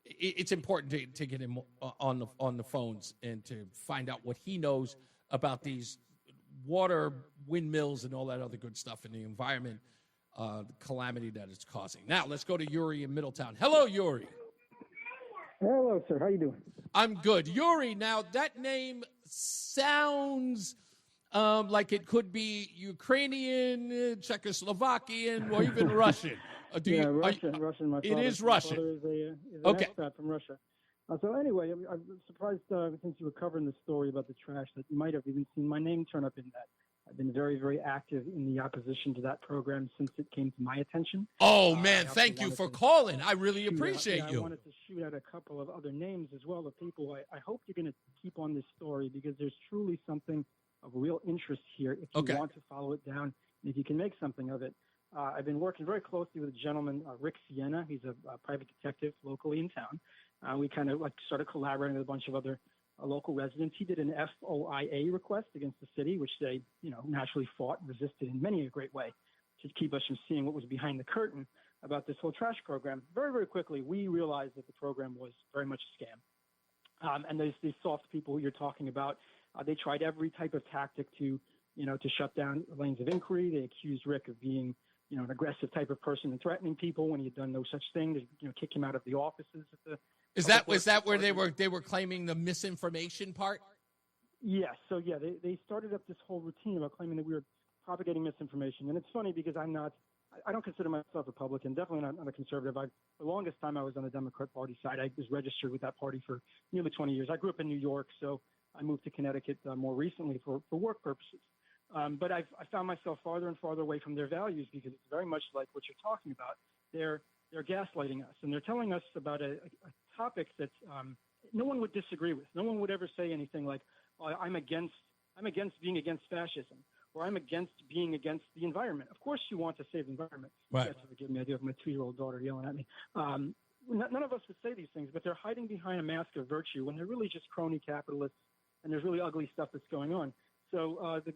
It's important to get him on the phones and to find out what he knows about these water windmills and all that other good stuff in the environment, the calamity that it's causing. Now, let's go to Yuri in Middletown. Hello, Yuri. Hello, sir. How you doing? I'm good. Yuri, now that name sounds like it could be Ukrainian, Czechoslovakian, or even Russian. Russian. My it is Russian. My father is an Okay. expat from Russia. So anyway, I'm surprised since you were covering the story about the trash that you might have even seen my name turn up in that. I've been very, very active in the opposition to that program since it came to my attention. Oh, man, thank you for calling. I really appreciate you. I wanted to shoot out a couple of other names as well of people. I hope you're going to keep on this story because there's truly something of real interest here if you want to follow it down and if you can make something of it. I've been working very closely with a gentleman, Rick Sienna. He's a private detective locally in town. We kind of started collaborating with a bunch of other local residents. He did an FOIA request against the city, which they, naturally fought and resisted in many a great way to keep us from seeing what was behind the curtain about this whole trash program. Very, very quickly, we realized that the program was very much a scam. And there's these soft people who you're talking about. They tried every type of tactic to shut down lanes of inquiry. They accused Rick of being an aggressive type of person and threatening people when he had done no such thing. They, kick him out of the offices at the. Was that where they were claiming the misinformation part? Yes. So yeah, they started up this whole routine about claiming that we were propagating misinformation. And it's funny because I don't consider myself Republican, definitely not a conservative. For the longest time I was on the Democrat Party side. I was registered with that party for nearly 20 years. I grew up in New York, so I moved to Connecticut more recently for work purposes. But I found myself farther and farther away from their values because it's very much like what you're talking about. They're gaslighting us, and they're telling us about a topic that no one would disagree with. No one would ever say anything like, I'm against being against fascism, or I'm against being against the environment. Of course you want to save the environment. Right. You have to forgive me. I do have my 2-year-old daughter yelling at me. None of us would say these things, but they're hiding behind a mask of virtue when they're really just crony capitalists, and there's really ugly stuff that's going on. So the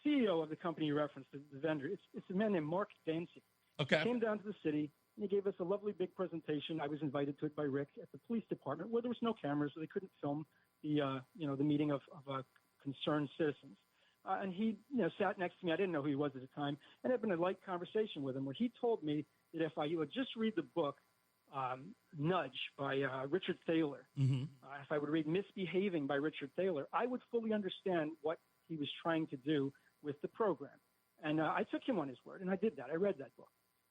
CEO of the company you referenced, the vendor, it's a man named Mark Dancy. Okay. He came down to the city, and he gave us a lovely big presentation. I was invited to it by Rick at the police department, where there was no cameras, so they couldn't film the meeting of concerned citizens. And he sat next to me. I didn't know who he was at the time, and had been a light conversation with him where he told me that if I would just read the book Nudge by Richard Thaler, if I would read Misbehaving by Richard Thaler, I would fully understand what he was trying to do with the program. And I took him on his word, and I did that. I read that book.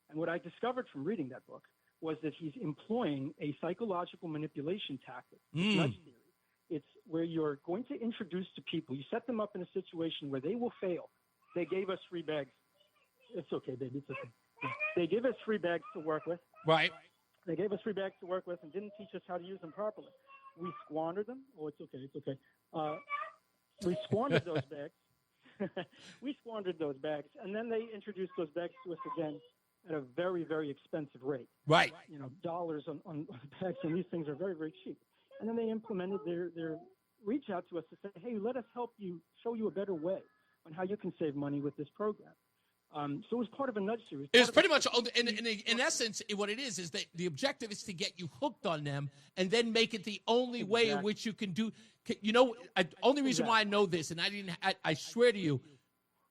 And what I discovered from reading that book was that he's employing a psychological manipulation tactic, nudge theory. It's where you're going to introduce to people, you set them up in a situation where they will fail. They gave us free bags. It's okay, baby, it's okay. They gave us free bags to work with. Right. They gave us free bags to work with and didn't teach us how to use them properly. We squandered them. Oh, it's okay. We squandered those bags. We squandered those bags, and then they introduced those bags to us again at a very, very expensive rate. Right. Dollars on bags, and these things are very, very cheap. And then they implemented their reach out to us to say, hey, let us help you, show you a better way on how you can save money with this program. So it was part of a nudge series. It's pretty much, in essence, what it is that the objective is to get you hooked on them and then make it the only way in which you can do. Only reason why I know this, and I swear to you,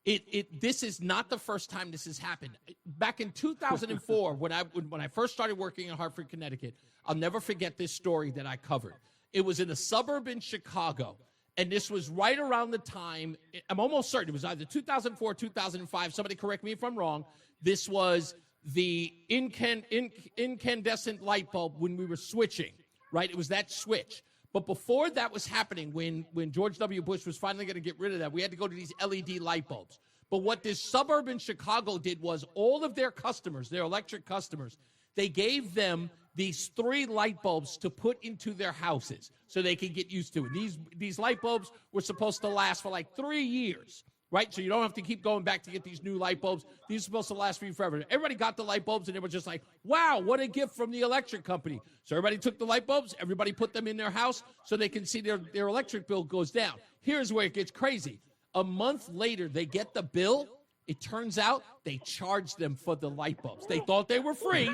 this is not the first time this has happened. Back in 2004, when I first started working in Hartford, Connecticut, I'll never forget this story that I covered. It was in a suburb in Chicago. And this was right around the time, I'm almost certain, it was either 2004 or 2005. Somebody correct me if I'm wrong. This was the incandescent light bulb when we were switching, right? It was that switch. But before that was happening, when George W. Bush was finally going to get rid of that, we had to go to these LED light bulbs. But what this suburb in Chicago did was all of their customers, their electric customers, they gave them these 3 light bulbs to put into their houses so they could get used to it. These light bulbs were supposed to last for like 3 years, right? So you don't have to keep going back to get these new light bulbs. These are supposed to last for you forever. Everybody got the light bulbs, and they were just like, wow, what a gift from the electric company. So everybody took the light bulbs, everybody put them in their house so they can see their electric bill goes down. Here's where it gets crazy. A month later, they get the bill. It turns out they charged them for the light bulbs. They thought they were free,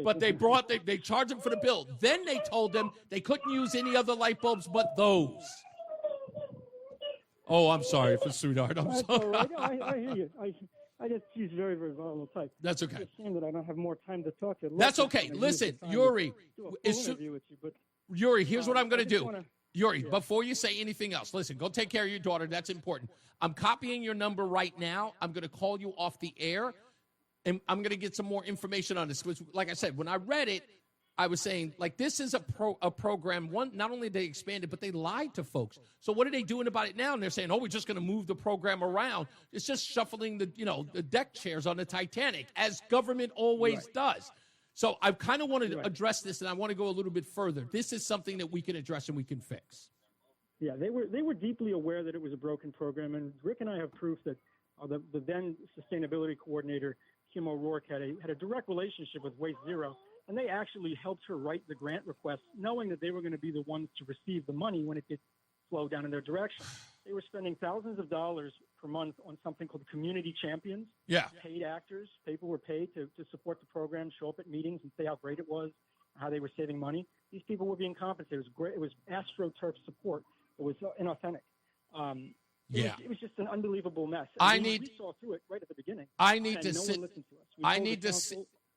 but they charged them for the bill. Then they told them they couldn't use any other light bulbs but those. Oh, I'm sorry, sweetheart. I'm sorry. All right. I hear you. I just use very, very volatile type. That's okay. It's a shame that I don't have more time to talk to. That's okay. Listen, Yuri. Yuri, here's what I'm going to do. Yuri, before you say anything else, listen, go take care of your daughter. That's important. I'm copying your number right now. I'm going to call you off the air, and I'm going to get some more information on this. Which, like I said, when I read it, I was saying, like, this is a program. One, not only did they expand it, but they lied to folks. So what are they doing about it now? And they're saying, oh, we're just going to move the program around. It's just shuffling the deck chairs on the Titanic, as government always does. So I kind of wanted to address this, and I want to go a little bit further. This is something that we can address and we can fix. Yeah, they were deeply aware that it was a broken program, and Rick and I have proof that the then sustainability coordinator, Kim O'Rourke, had a direct relationship with Waste Zero, and they actually helped her write the grant request, knowing that they were going to be the ones to receive the money when it did flow down in their direction. They were spending thousands of dollars per month on something called community champions. Yeah. Paid actors. People were paid to support the program, show up at meetings and say how great it was, how they were saving money. These people were being compensated. It was great. It was AstroTurf support. It was inauthentic. It was just an unbelievable mess. We saw through it right at the beginning. I need to sit.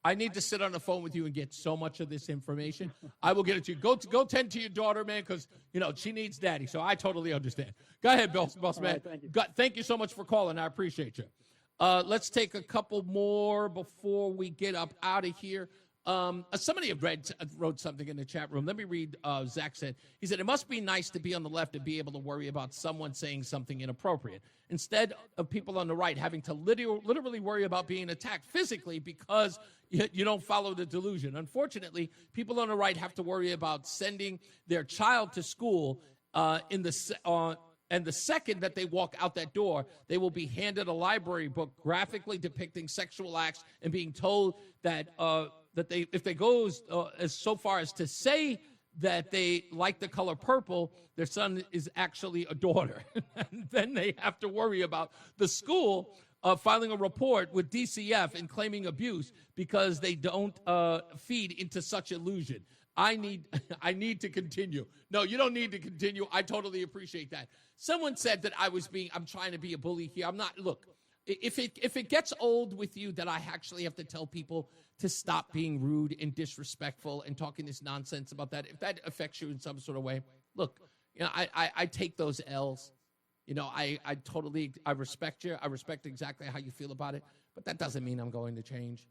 I need to sit on the phone with you and get so much of this information. I will get it to you. Go tend to your daughter, man, because she needs daddy. So I totally understand. Go ahead, boss man. Right, thank you so much for calling. I appreciate you. Let's take a couple more before we get up out of here. Somebody wrote something in the chat room. Let me read. Zach said, he said, it must be nice to be on the left and be able to worry about someone saying something inappropriate instead of people on the right having to literally worry about being attacked physically because you don't follow the delusion. Unfortunately, people on the right have to worry about sending their child to school and the second that they walk out that door, they will be handed a library book graphically depicting sexual acts and being told that if they go as so far as to say that they like the color purple, their son is actually a daughter. And then they have to worry about the school filing a report with DCF and claiming abuse because they don't feed into such illusion. I need to continue. No, you don't need to continue. I totally appreciate that. Someone said that I'm trying to be a bully here. I'm not. Look, if it gets old with you that I actually have to tell people to stop being rude and disrespectful and talking this nonsense about that, if that affects you in some sort of way, look, I take those L's. I respect you. I respect exactly how you feel about it, but that doesn't mean I'm going to change.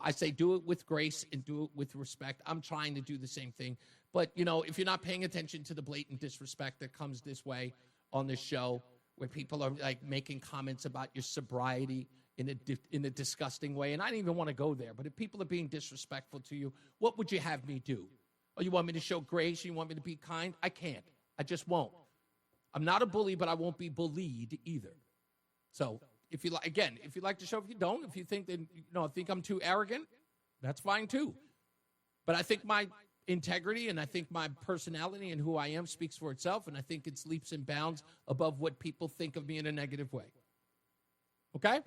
I say do it with grace and do it with respect. I'm trying to do the same thing. But, if you're not paying attention to the blatant disrespect that comes this way on this show, where people are like making comments about your sobriety in a disgusting way, and I don't even want to go there, but if people are being disrespectful to you, what would you have me do? Oh, you want me to show grace? You want me to be kind? I can't. I just won't. I'm not a bully, but I won't be bullied either. So if you like the show, if you don't, if you think that, think I'm too arrogant, that's fine too. But I think my integrity and I think my personality and who I am speaks for itself, and I think it's leaps and bounds above what people think of me in a negative way. Okay?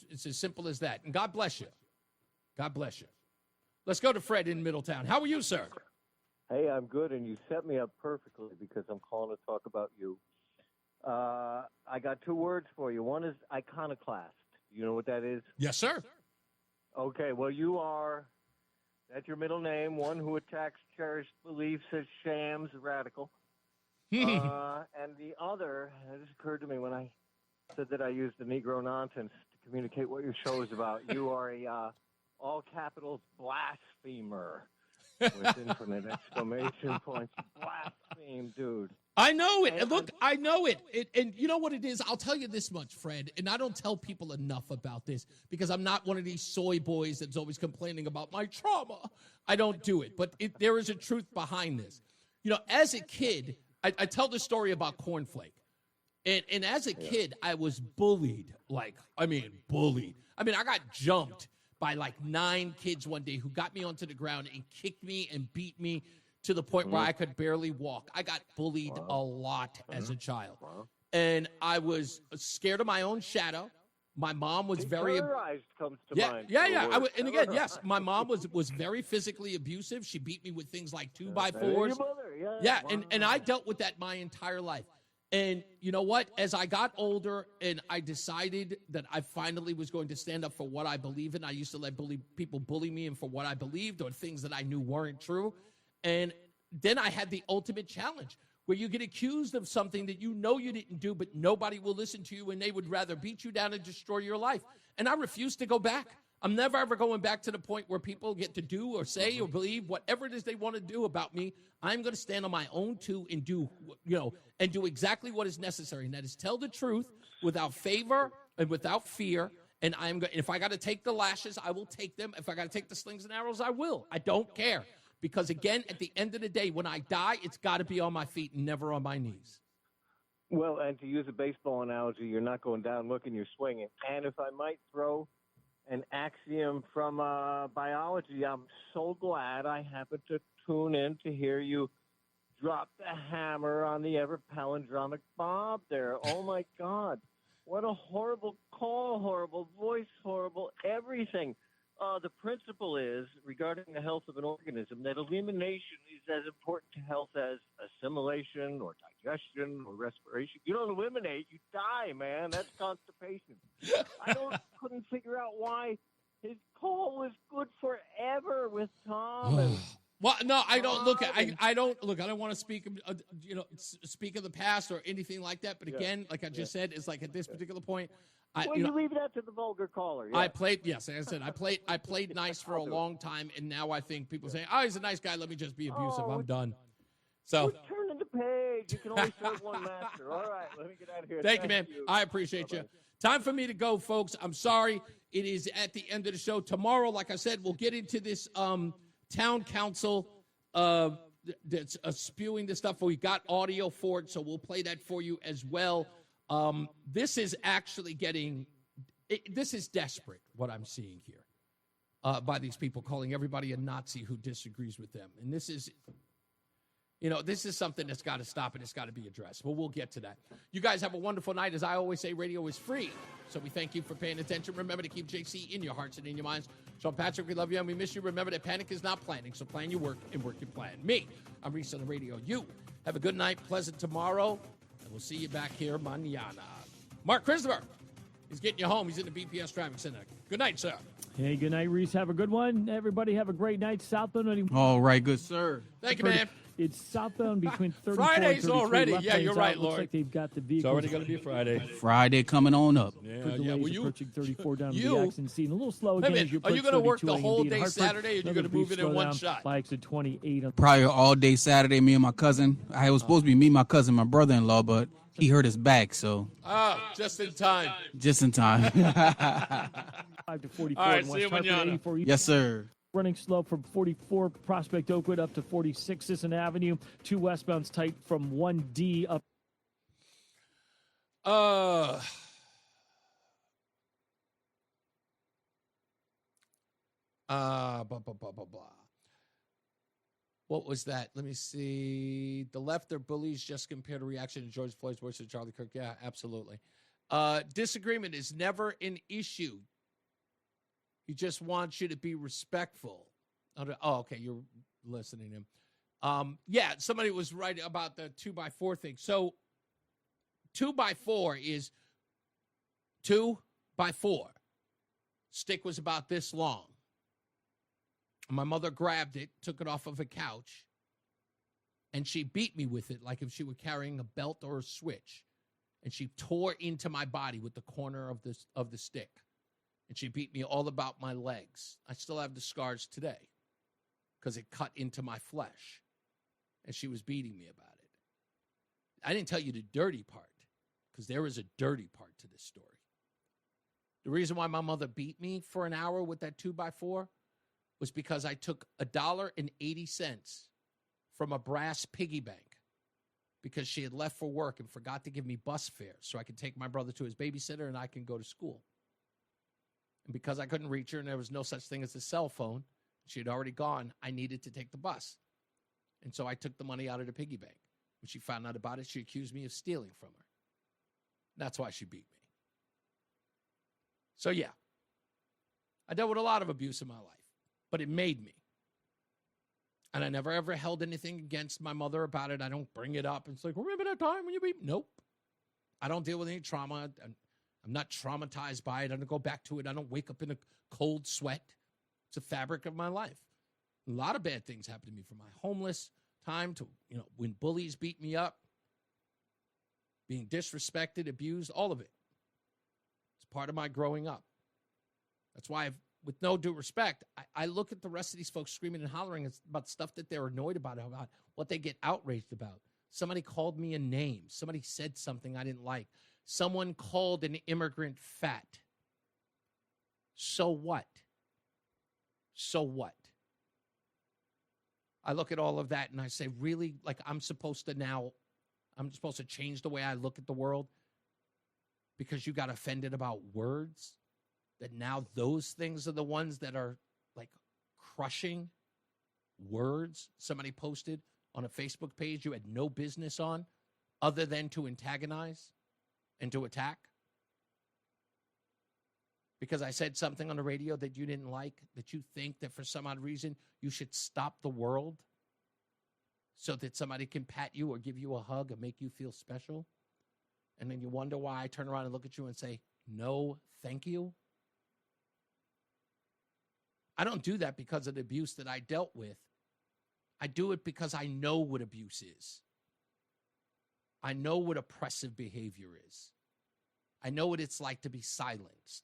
It's as simple as that. And God bless you. God bless you. Let's go to Fred in Middletown. How are you, sir? Hey, I'm good, and you set me up perfectly because I'm calling to talk about you. I got two words for you. One is iconoclast. You know what that is? Yes, sir. Okay, well, that's your middle name, one who attacks cherished beliefs as shams, radical. And the other, it just occurred to me when I said that I used the Negro nonsense to communicate what your show is about. You are a all capitals blasphemer with infinite exclamation points. Blaspheme, dude. I know it. And look, I know it. And you know what it is? I'll tell you this much, Fred, and I don't tell people enough about this because I'm not one of these soy boys that's always complaining about my trauma. I don't do it. But there is a truth behind this. As a kid, I tell the story about Cornflake. And as a kid, I was bullied. Bullied. I got jumped by like 9 kids one day who got me onto the ground and kicked me and beat me to the point where I could barely walk. I got bullied a lot as a child. And I was scared of my own shadow. My mom was very... Terrorized comes to mind. Yeah. And again, yes, my mom was very physically abusive. She beat me with things like 2x4s. And I dealt with that my entire life. And you know what? As I got older and I decided that I finally was going to stand up for what I believe in, I used to let people bully me and for what I believed or things that I knew weren't true. And then I had the ultimate challenge where you get accused of something that you know you didn't do, but nobody will listen to you and they would rather beat you down and destroy your life. And I refuse to go back. I'm never, ever going back to the point where people get to do or say or believe whatever it is they want to do about me. I'm going to stand on my own too and do exactly what is necessary. And that is tell the truth without favor and without fear. And if I got to take the lashes, I will take them. If I got to take the slings and arrows, I will. I don't care. Because again, at the end of the day, when I die, it's got to be on my feet and never on my knees. Well, and to use a baseball analogy, you're not going down looking, you're swinging. And if I might throw an axiom from biology, I'm so glad I happened to tune in to hear you drop the hammer on the ever-palindromic Bob there. Oh, my God. What a horrible call, horrible voice, horrible everything. The principle is, regarding the health of an organism, that elimination is as important to health as assimilation or digestion or respiration. You don't eliminate, you die, man. That's constipation. I couldn't figure out why his call was good forever with Tom. And well, no, I don't look. I don't want to speak of the past or anything like that. But again, like I just said, it's like at this particular point. You leave that to the vulgar caller. Yeah. Like I said, I played nice for a long time, and now I think people say, "Oh, he's a nice guy. Let me just be abusive. I'm done." So turning the page. You can only serve one master. All right, let me get out of here. Thank you, man. I appreciate you. Time for me to go, folks. I'm sorry. It is at the end of the show. Tomorrow, like I said, we'll get into this town council that's spewing this stuff. We got audio for it, so we'll play that for you as well. This is actually this is desperate, what I'm seeing here. by these people calling everybody a Nazi who disagrees with them. And this is, this is something that's got to stop and it's got to be addressed. But we'll get to that. You guys have a wonderful night. As I always say, radio is free. So we thank you for paying attention. Remember to keep JC in your hearts and in your minds. Sean Patrick, we love you and we miss you. Remember that panic is not planning. So plan your work and work your plan. Me, I'm Reese on the radio. You have a good night, pleasant tomorrow. And we'll see you back here mañana. Mark Christopher is getting you home. He's in the BPS Traffic Center. Good night, sir. Hey, good night, Reese. Have a good one. Everybody have a great night. Southbound. All right, good sir. Thank you, man. It's southbound between 34 Friday's and 33. already. Left Yeah, lane's you're out. right, Looks Lord. like they've got the It's vehicles. already going to be Friday. Friday coming on up. For delays approaching 34 down to the Jackson scene. A little slow Hey, again man, as you are you approach going to work 32 the whole and day Hartford. Saturday, or are you Another going to brief move it in one slowdown shot? by exit 28 on Probably all day Saturday, me and my cousin. I was supposed to be me, my cousin, my brother-in-law, but he hurt his back, so Just in time. just in time. 5 to 44 All right, in see West you Hartford, mañana. 84 Yes, sir. Running slow from 44 Prospect Oakwood up to 46 Sisson Avenue. 2 westbounds tight from 1D up. Blah, blah, blah, blah, blah. What was that? Let me see. The left, their bullies just compared a reaction to George Floyd's voice to Charlie Kirk. Yeah, absolutely. Disagreement is never an issue. He just wants you to be respectful. Oh, okay, you're listening to him. Yeah, somebody was right about the 2x4 thing. So 2x4 is 2x4. Stick was about this long. My mother grabbed it, took it off of a couch, and she beat me with it like if she were carrying a belt or a switch. And she tore into my body with the corner of the stick. And she beat me all about my legs. I still have the scars today because it cut into my flesh. And she was beating me about it. I didn't tell you the dirty part because there is a dirty part to this story. The reason why my mother beat me for an hour with that 2x4 was because I took $1.80 from a brass piggy bank because she had left for work and forgot to give me bus fare so I could take my brother to his babysitter and I can go to school. And because I couldn't reach her and there was no such thing as a cell phone, she had already gone, I needed to take the bus. And so I took the money out of the piggy bank. When she found out about it, she accused me of stealing from her. That's why she beat me. So, yeah, I dealt with a lot of abuse in my life, but it made me. And I never, ever held anything against my mother about it. I don't bring it up. It's like, remember that time when you beat me? Nope. I don't deal with any trauma. I'm not traumatized by it. I don't go back to it. I don't wake up in a cold sweat. It's a fabric of my life. A lot of bad things happened to me from my homeless time to, when bullies beat me up, being disrespected, abused, all of it. It's part of my growing up. That's why with no due respect, I look at the rest of these folks screaming and hollering about stuff that they're annoyed about what they get outraged about. Somebody called me a name. Somebody said something I didn't like. Someone called an immigrant fat. So what? So what? I look at all of that and I say, really? Like I'm supposed to change the way I look at the world because you got offended about words? That now those things are the ones that are like crushing words somebody posted on a Facebook page you had no business on other than to antagonize and to attack? Because I said something on the radio that you didn't like, that you think that for some odd reason you should stop the world so that somebody can pat you or give you a hug or make you feel special? And then you wonder why I turn around and look at you and say, no, thank you. I don't do that because of the abuse that I dealt with. I do it because I know what abuse is. I know what oppressive behavior is. I know what it's like to be silenced.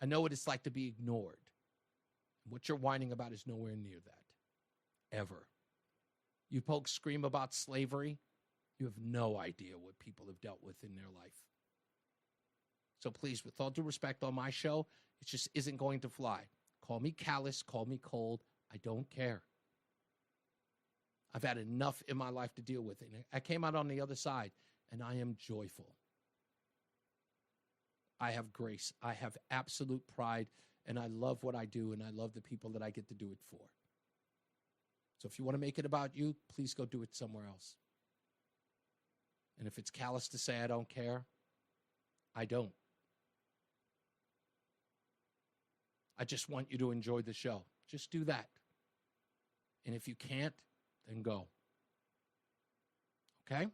I know what it's like to be ignored. What you're whining about is nowhere near that. Ever. You folks scream about slavery. You have no idea what people have dealt with in their life. So please, with all due respect on my show, it just isn't going to fly. Call me callous, call me cold. I don't care. I've had enough in my life to deal with it. I came out on the other side, and I am joyful. I have grace. I have absolute pride And I love what I do, and I love the people that I get to do it for. So if you want to make it about you, please go do it somewhere else. And if it's callous to say I don't care, I don't. I just want you to enjoy the show. Just do that. And if you can't, then go. Okay?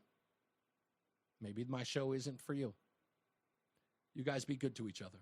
Maybe my show isn't for you. You guys be good to each other.